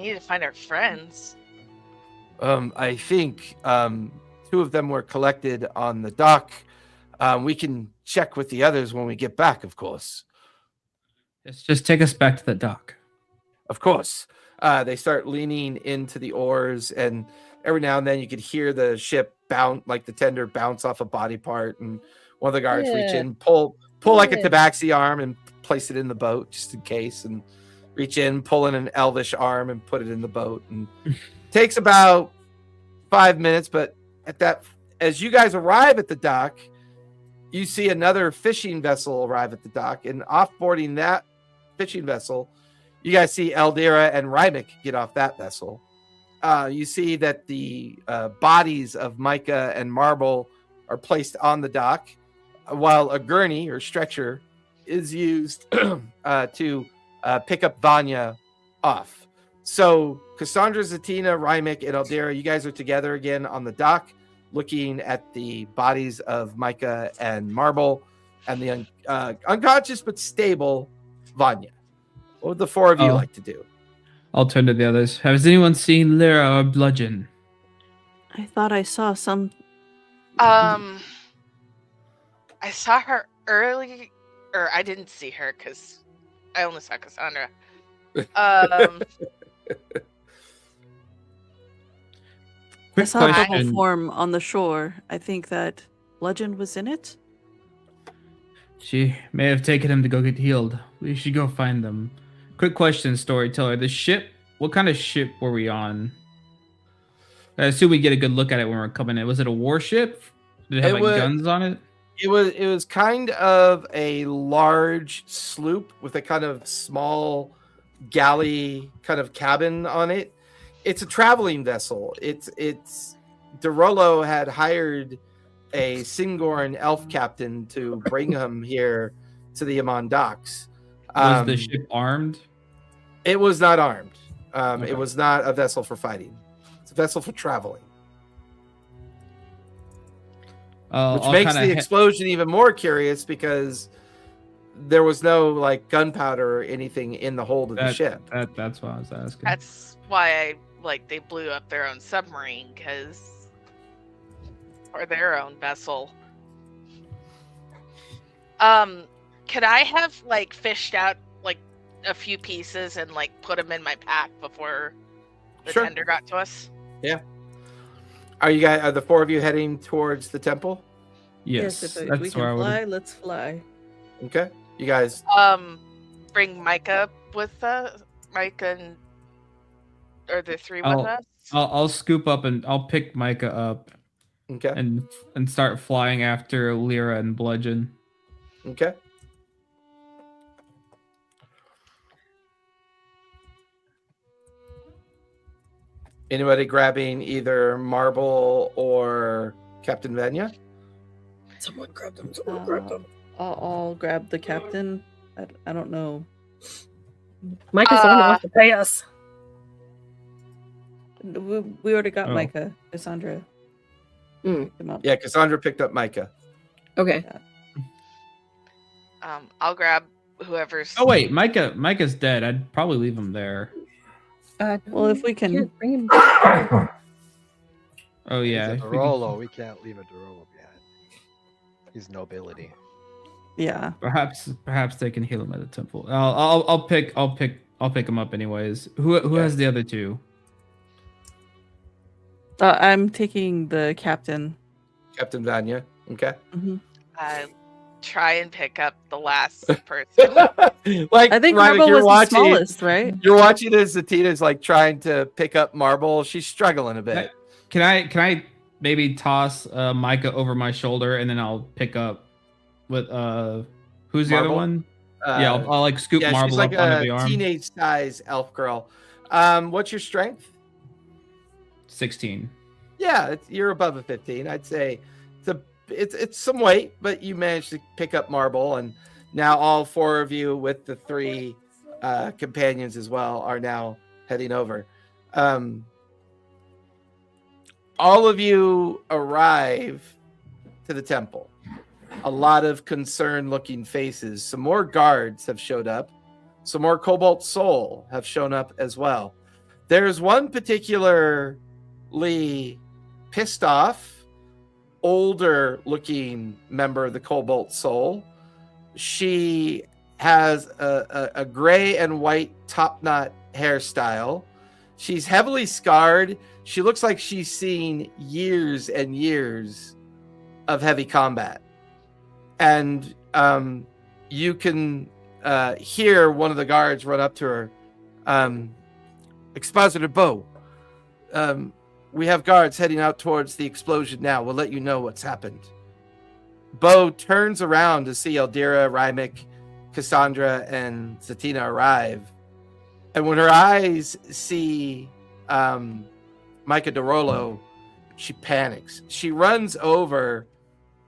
need to find our friends. I think 2 of them were collected on the dock. We can check with the others when we get back, of course. Just take us back to the dock. Of course. They start leaning into the oars, and every now and then you could hear the ship bounce, like the tender bounce off a body part, and one of the guards reach Yeah. in, pull like a Yeah. tabaxi arm and place it in the boat just in case, and reach in, pull in an elvish arm and put it in the boat. And takes about 5 minutes, but as you guys arrive at the dock, you see another fishing vessel arrive at the dock, and offboarding that fishing vessel, you guys see Eldera and Rymick get off that vessel. You see that the bodies of Micah and Marble are placed on the dock, while a gurney or stretcher is used to pick up Vanya off. So Cassandra, Zatina, Rymick, and Eldera, you guys are together again on the dock, looking at the bodies of Micah and Marble and the unconscious but stable Vanya. What would the 4 of you like to do? I'll turn to the others. Has anyone seen Lyra or Bludgeon? I thought I saw some. I saw her early, or I didn't see her because I only saw Cassandra. Um, I Quick saw a bubble question. form on the shore. I think that Legend was in it. She may have taken him to go get healed. We should go find them. Quick question, storyteller. The ship, what kind of ship were we on? I assume we get a good look at it when we're coming in. Was it a warship? Did it have It like was- guns on it? It was kind of a large sloop with a kind of small galley kind of cabin on it. It's a traveling vessel. It's Derolo had hired a Singorn elf captain to bring him here to the Amon docks. Was the ship armed? It was not armed. Okay. It was not a vessel for fighting. It's a vessel for traveling, which I'll makes kinda the explosion even more curious because there was no like gunpowder or anything in the hold of the ship. That's what I was asking. that's why they blew up their own submarine or their own vessel. Could I have fished out a few pieces and put them in my pack before the Sure. tender got to us? Are the four of you heading towards the temple? Yes, if that's we where I can would. fly, let's fly. Okay, you guys. Bring Micah with Micah and are the three with I'll- us? I'll scoop up and I'll pick Micah up Okay, and start flying after Lyra and Bludgeon. okay. Anybody grabbing either Marble or Captain Venya? Someone grab them. I'll grab the captain. I don't know. Micah's the one that wants to pay us. We already got Oh. Micah. Cassandra. Mm. Come up. Yeah, Cassandra picked up Micah. Okay. I'll grab whoever's. Oh wait, Micah's dead. I'd probably leave him there. Well, if we can- Here, bring him. Oh yeah. He's a if we can- Derolo. We can't leave a Derolo behind. He's nobility. Yeah. Perhaps they can heal him at the temple. I'll pick him up anyways. Who has the other two? I'm taking the captain. Captain Vanya. Okay. I try and pick up the last person. Like I think Rydick, Marble you're was the smallest, right? You're watching as Zatina's trying to pick up Marble. She's struggling a bit. Can I maybe toss Micah over my shoulder and then I'll pick up with who's the other Marble? one? Yeah, I'll scoop Yeah, Marble she's like up onto the a arm. teenage size elf girl. What's your strength? 16. Yeah, you're above a 15. I'd say it's some weight, but you managed to pick up Marble, and now all four of you with the three companions as well are now heading over. All of you arrive to the temple. A lot of concerned-looking faces. Some more guards have showed up. Some more Cobalt Soul have shown up as well. There's one particularly pissed off, older looking member of the Cobalt Soul. She has a gray and white top knot hairstyle. She's heavily scarred. She looks like she's seen years and years of heavy combat. And you can hear one of the guards run up to her. Expositor Bo, we have guards heading out towards the explosion now. We'll let you know what's happened. Bo turns around to see Eldira, Rymick, Cassandra, and Zatina arrive. And when her eyes see Micah Derolo, she panics. She runs over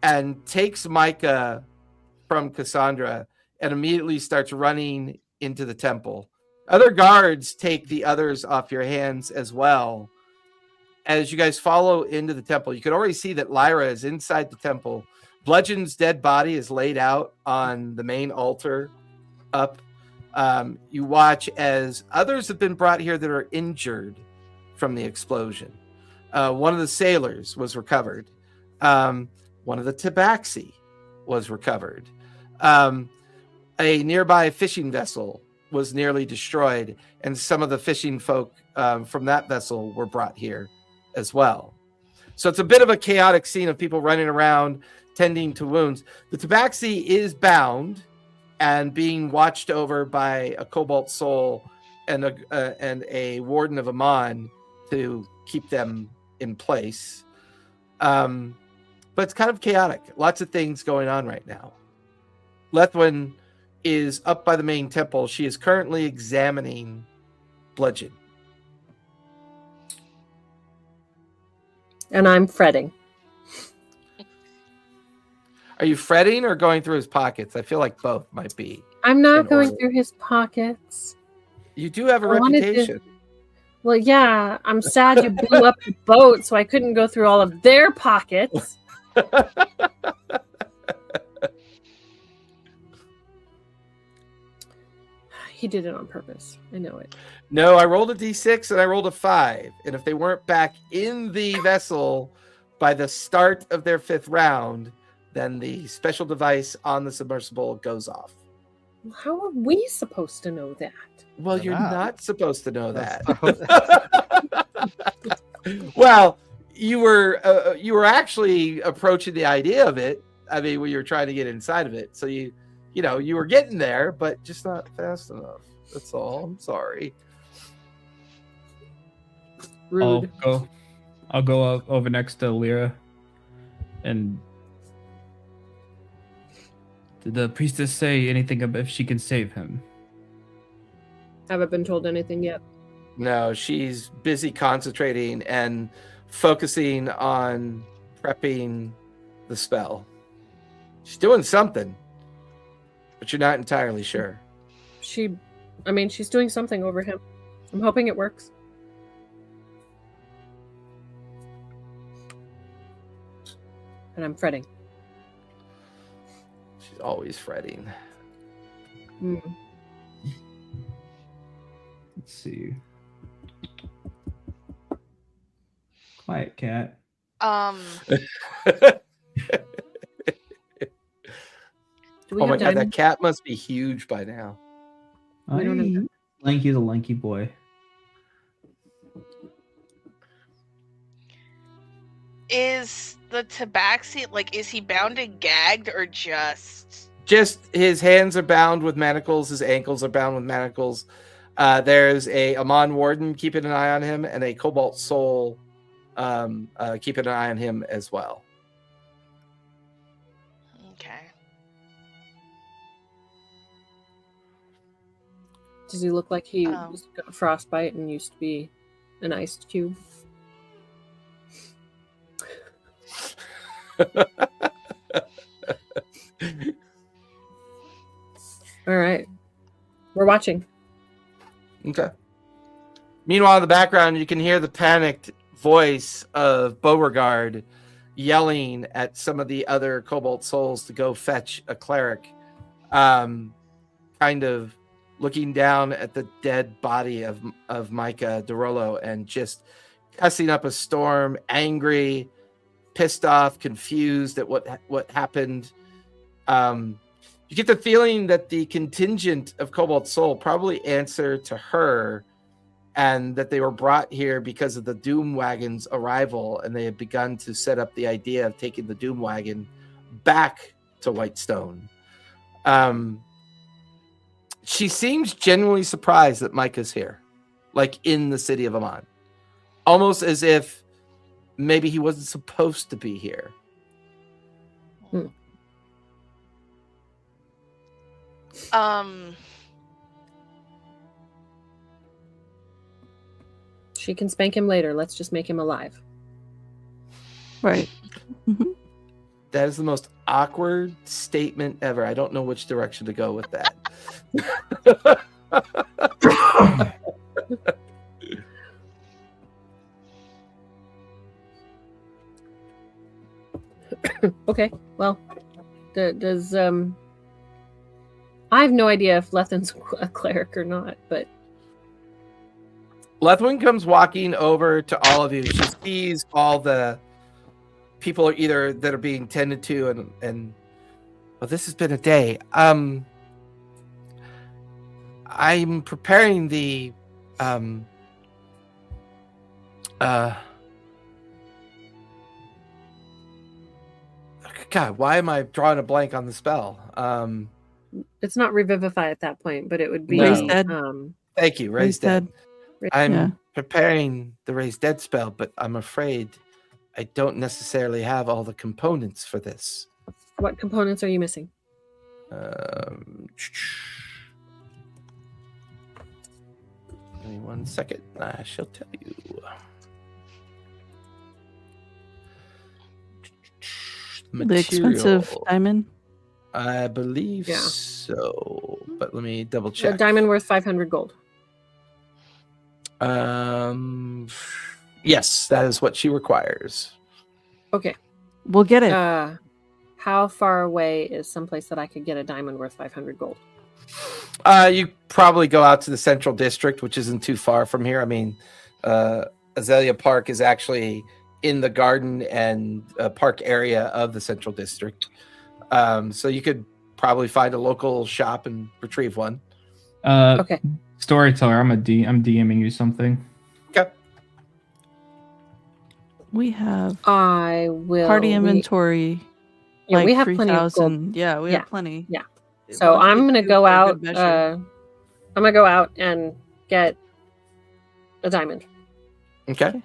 and takes Micah from Cassandra and immediately starts running into the temple. Other guards take the others off your hands as well. As you guys follow into the temple, you can already see that Lyra is inside the temple. Bludgeon's dead body is laid out on the main altar up. You watch as others have been brought here that are injured from the explosion. One of the sailors was recovered. One of the tabaxi was recovered. A nearby fishing vessel was nearly destroyed, and some of the fishing folk from that vessel were brought here as well. So it's a bit of a chaotic scene of people running around tending to wounds. The Tabaxi is bound and being watched over by a Cobalt Soul and a Warden of Amon to keep them in place. But it's kind of chaotic. Lots of things going on right now. Lethwin is up by the main temple. She is currently examining Bludgeon. And I'm fretting. Are you fretting or going through his pockets? I feel like both might be. I'm not in going order. through his pockets. You do have a I wanted to- reputation. Well, yeah, I'm sad you blew up the boat, so I couldn't go through all of their pockets. He did it on purpose. I know it. No, I rolled a d6 and I rolled a 5. And if they weren't back in the vessel by the start of their 5th round, then the special device on the submersible goes off. How are we supposed to know that? Well, They're you're not. not supposed to know that. That's- Well, you were actually approaching the idea of it. I mean, when you were trying to get inside of it, so you were getting there, but just not fast enough. That's all. I'm sorry. Rude. I'll go over next to Lyra. And did the priestess say anything about if she can save him? Haven't been told anything yet. No, she's busy concentrating and focusing on prepping the spell. She's doing something, but you're not entirely sure. She's doing something over him. I'm hoping it works. And I'm fretting. She's always fretting. Hmm. Let's see. Quiet cat. Do we Oh my have god, that diamonds? cat must be huge by now. We don't have that. Lanky's a lanky boy. Is the Tabaxi is he bound and gagged or just? Just his hands are bound with manacles, his ankles are bound with manacles. There's a Amon Warden keeping an eye on him, and a Cobalt Soul keeping an eye on him as well. Okay. Does he look like he Oh. was got frostbite and used to be an ice cube? All right. We're watching. Okay. Meanwhile, in the background, you can hear the panicked voice of Beauregard yelling at some of the other Cobalt Souls to go fetch a cleric, kind of looking down at the dead body of Micah DeRollo and just cussing up a storm, angry, pissed off, confused at what happened. You get the feeling that the contingent of Cobalt Soul probably answer to her, and that they were brought here because of the Doom Wagon's arrival, and they had begun to set up the idea of taking the Doom Wagon back to Whitestone. She seems genuinely surprised that Micah's here, like in the city of Amon, almost as if maybe he wasn't supposed to be here. She can spank him later. Let's just make him alive. Right. That is the most awkward statement ever. I don't know which direction to go with that. Okay. Well, does I have no idea if Lethan's a cleric or not, but Lethwin comes walking over to all of you. She sees all the people either that are being tended to, and well, this has been a day. I'm preparing the God, why am I drawing a blank on the spell? It's not revivify at that point, but it would be Raise dead. Thank you, raise Raise dead. dead. I'm Yeah. preparing the raise dead spell, but I'm afraid I don't necessarily have all the components for this. What components are you missing? Give me 1 second. I shall tell you. The expensive Material. diamond. I believe Yeah. so, but let me double A check. diamond worth 500 gold. Yes, that is what she requires. Okay. We'll get it. How far away is someplace that I could get a diamond worth 500 gold? You probably go out to the central district, which isn't too far from here. I mean, Azalea Park is actually in the garden and park area of the central district. So you could probably find a local shop and retrieve one. Okay. Storyteller, I'm DMing you something. Okay. We have I will. party inventory. Yeah, like we have plenty of gold. 3,000. Yeah, we Yeah. have plenty. Yeah. Why So don't you I'm get gonna two go for a out. good measure? I'm gonna go out and get a diamond. Okay.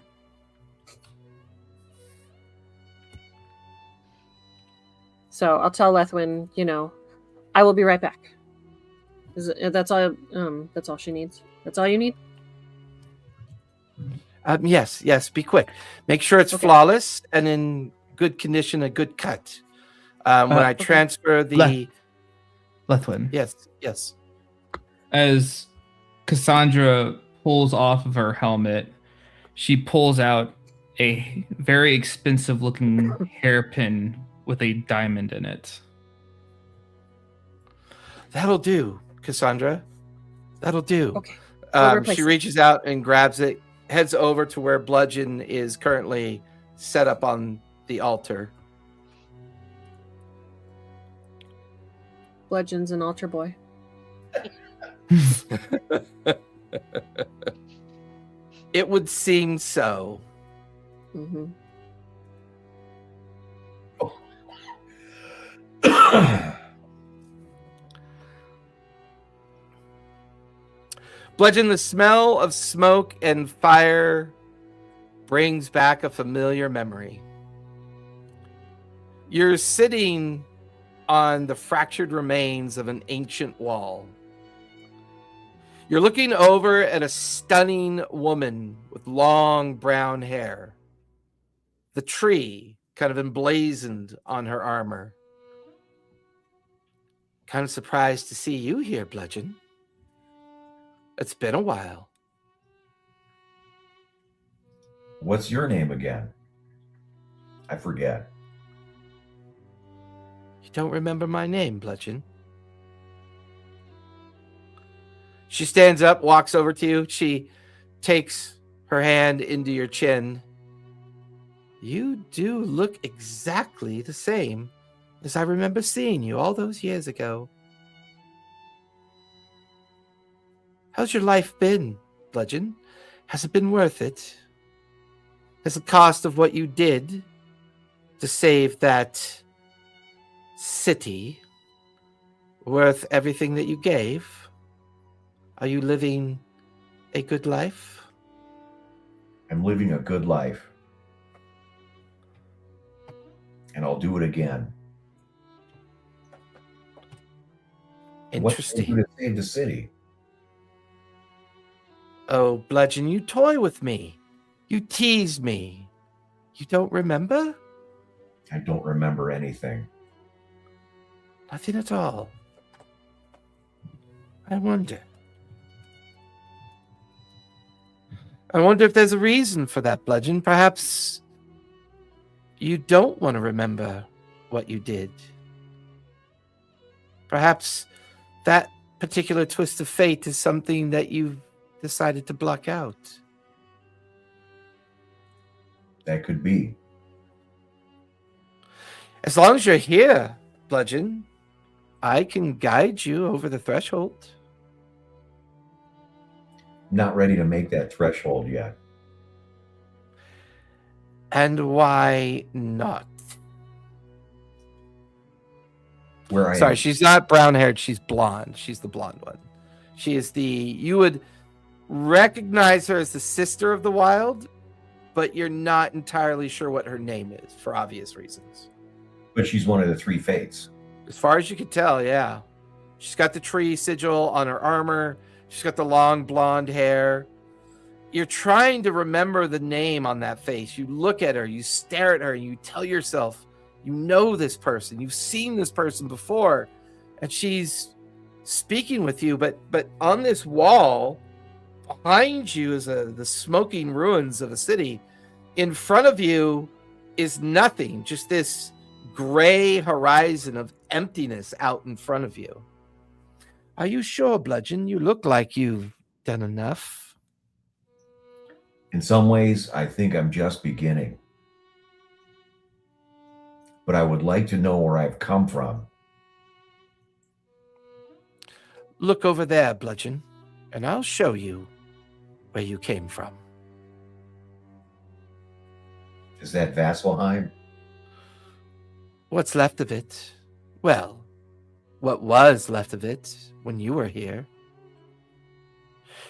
So I'll tell Lethwin, I will be right back. That's all. That's all she needs. That's all you need. Yes. Be quick. Make sure it's Okay. flawless and in good condition, a good cut. When I okay. transfer the Lethwin. yes. As Cassandra pulls off of her helmet, she pulls out a very expensive looking hairpin with a diamond in it. That'll do, Cassandra. That'll do. Okay. We'll replace She it. reaches out and grabs it, heads over to where Bludgeon is currently set up on the altar. Bludgeon's an altar boy. It would seem so. Mm-hmm. Bludgeon, the smell of smoke and fire brings back a familiar memory. You're sitting on the fractured remains of an ancient wall. You're looking over at a stunning woman with long brown hair. The tree kind of emblazoned on her armor. Kind of surprised to see you here, Bludgeon. It's been a while. What's your name again? I forget. You don't remember my name, Bludgeon? She stands up, walks over to you. She takes her hand into your chin. You do look exactly the same as I remember seeing you all those years ago. How's your life been, Bludgeon? Has it been worth it? Has the cost of what you did to save that city worth everything that you gave? Are you living a good life? I'm living a good life. And I'll do it again. Interesting. What can I do to save the city? Oh, Bludgeon, you toy with me. You tease me. You don't remember? I don't remember anything. Nothing at all. I wonder. I wonder if there's a reason for that, Bludgeon. Perhaps you don't want to remember what you did. Perhaps that particular twist of fate is something that you've decided to block out. That could be. As long as you're here, Bludgeon, I can guide you over the threshold. not ready to make that threshold yet. And why not? Where I Sorry, am. she's not brown haired. She's blonde. She's the blonde one. She is you would recognize her as the sister of the wild, but you're not entirely sure what her name is for obvious reasons. But she's one of the three fates. As far as you can tell, yeah. She's got the tree sigil on her armor. She's got the long blonde hair. You're trying to remember the name on that face. You look at her, you stare at her, and you tell yourself, you know this person. You've seen this person before. And she's speaking with you, but on this wall, behind you is the smoking ruins of a city. In front of you is nothing, just this gray horizon of emptiness out in front of you. Are you sure, Bludgeon? You look like you've done enough. In some ways, I think I'm just beginning. But I would like to know where I've come from. Look over there, Bludgeon, and I'll show you where you came from. Is that Vasselheim? What's left of it? Well, what was left of it when you were here.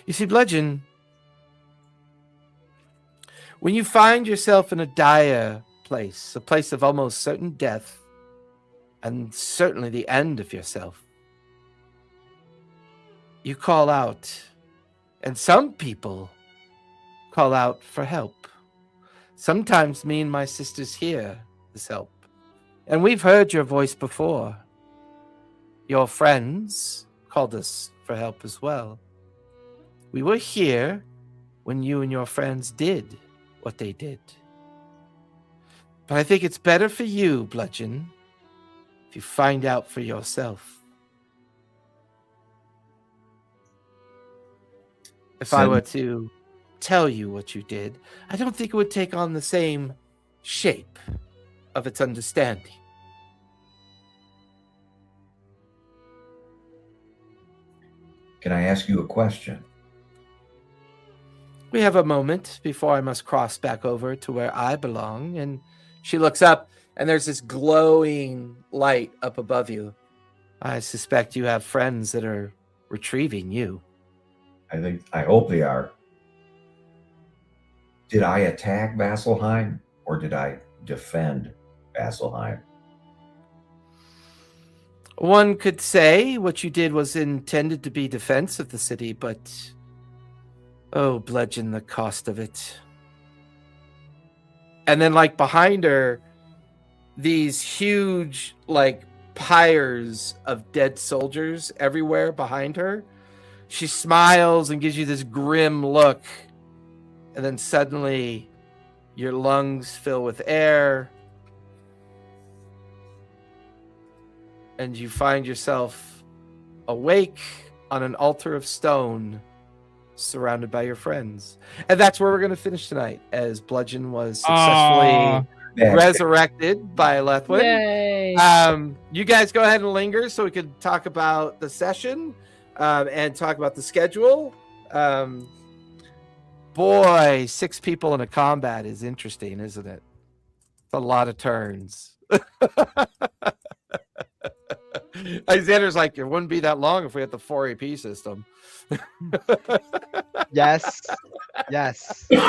You see, Bludgeon, when you find yourself in a dire place, a place of almost certain death, and certainly the end of yourself, you call out, and some people call out for help. Sometimes me and my sisters hear this help, and we've heard your voice before. Your friends called us for help as well. We were here when you and your friends did what they did. But I think it's better for you, Bludgeon, if you find out for yourself. If I were to tell you what you did, I don't think it would take on the same shape of its understanding. Can I ask you a question? We have a moment before I must cross back over to where I belong. And she looks up, and there's this glowing light up above you. I suspect you have friends that are retrieving you. I hope they are. Did I attack Vasselheim, or did I defend Vasselheim? One could say what you did was intended to be defense of the city, but oh, Bludgeon, the cost of it. And then, like, behind her, these huge, like, pyres of dead soldiers everywhere behind her. She smiles and gives you this grim look. And then suddenly, your lungs fill with air. And you find yourself awake on an altar of stone, surrounded by your friends. And that's where we're going to finish tonight, as Bludgeon was successfully resurrected by Lethwin. Yay. You guys go ahead and linger so we could talk about the session and talk about the schedule. Boy, 6 people in a combat is interesting, isn't it? It's a lot of turns. Alexander's like, it wouldn't be that long if we had the 4 AP system. Yes. Yes. All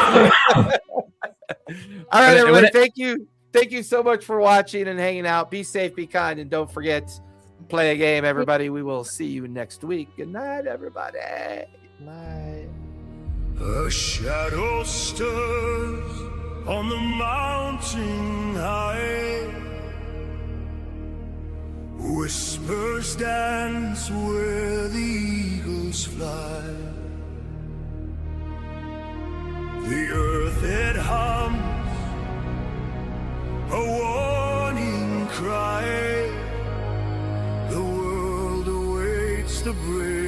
right, everybody. Thank you. Thank you so much for watching and hanging out. Be safe, be kind, and don't forget, play a game, everybody. We will see you next week. Good night, everybody. Night. A shadow stirs on the mountain high. Whispers dance where the eagles fly. The earth it hums, a warning cry. The world awaits the brave.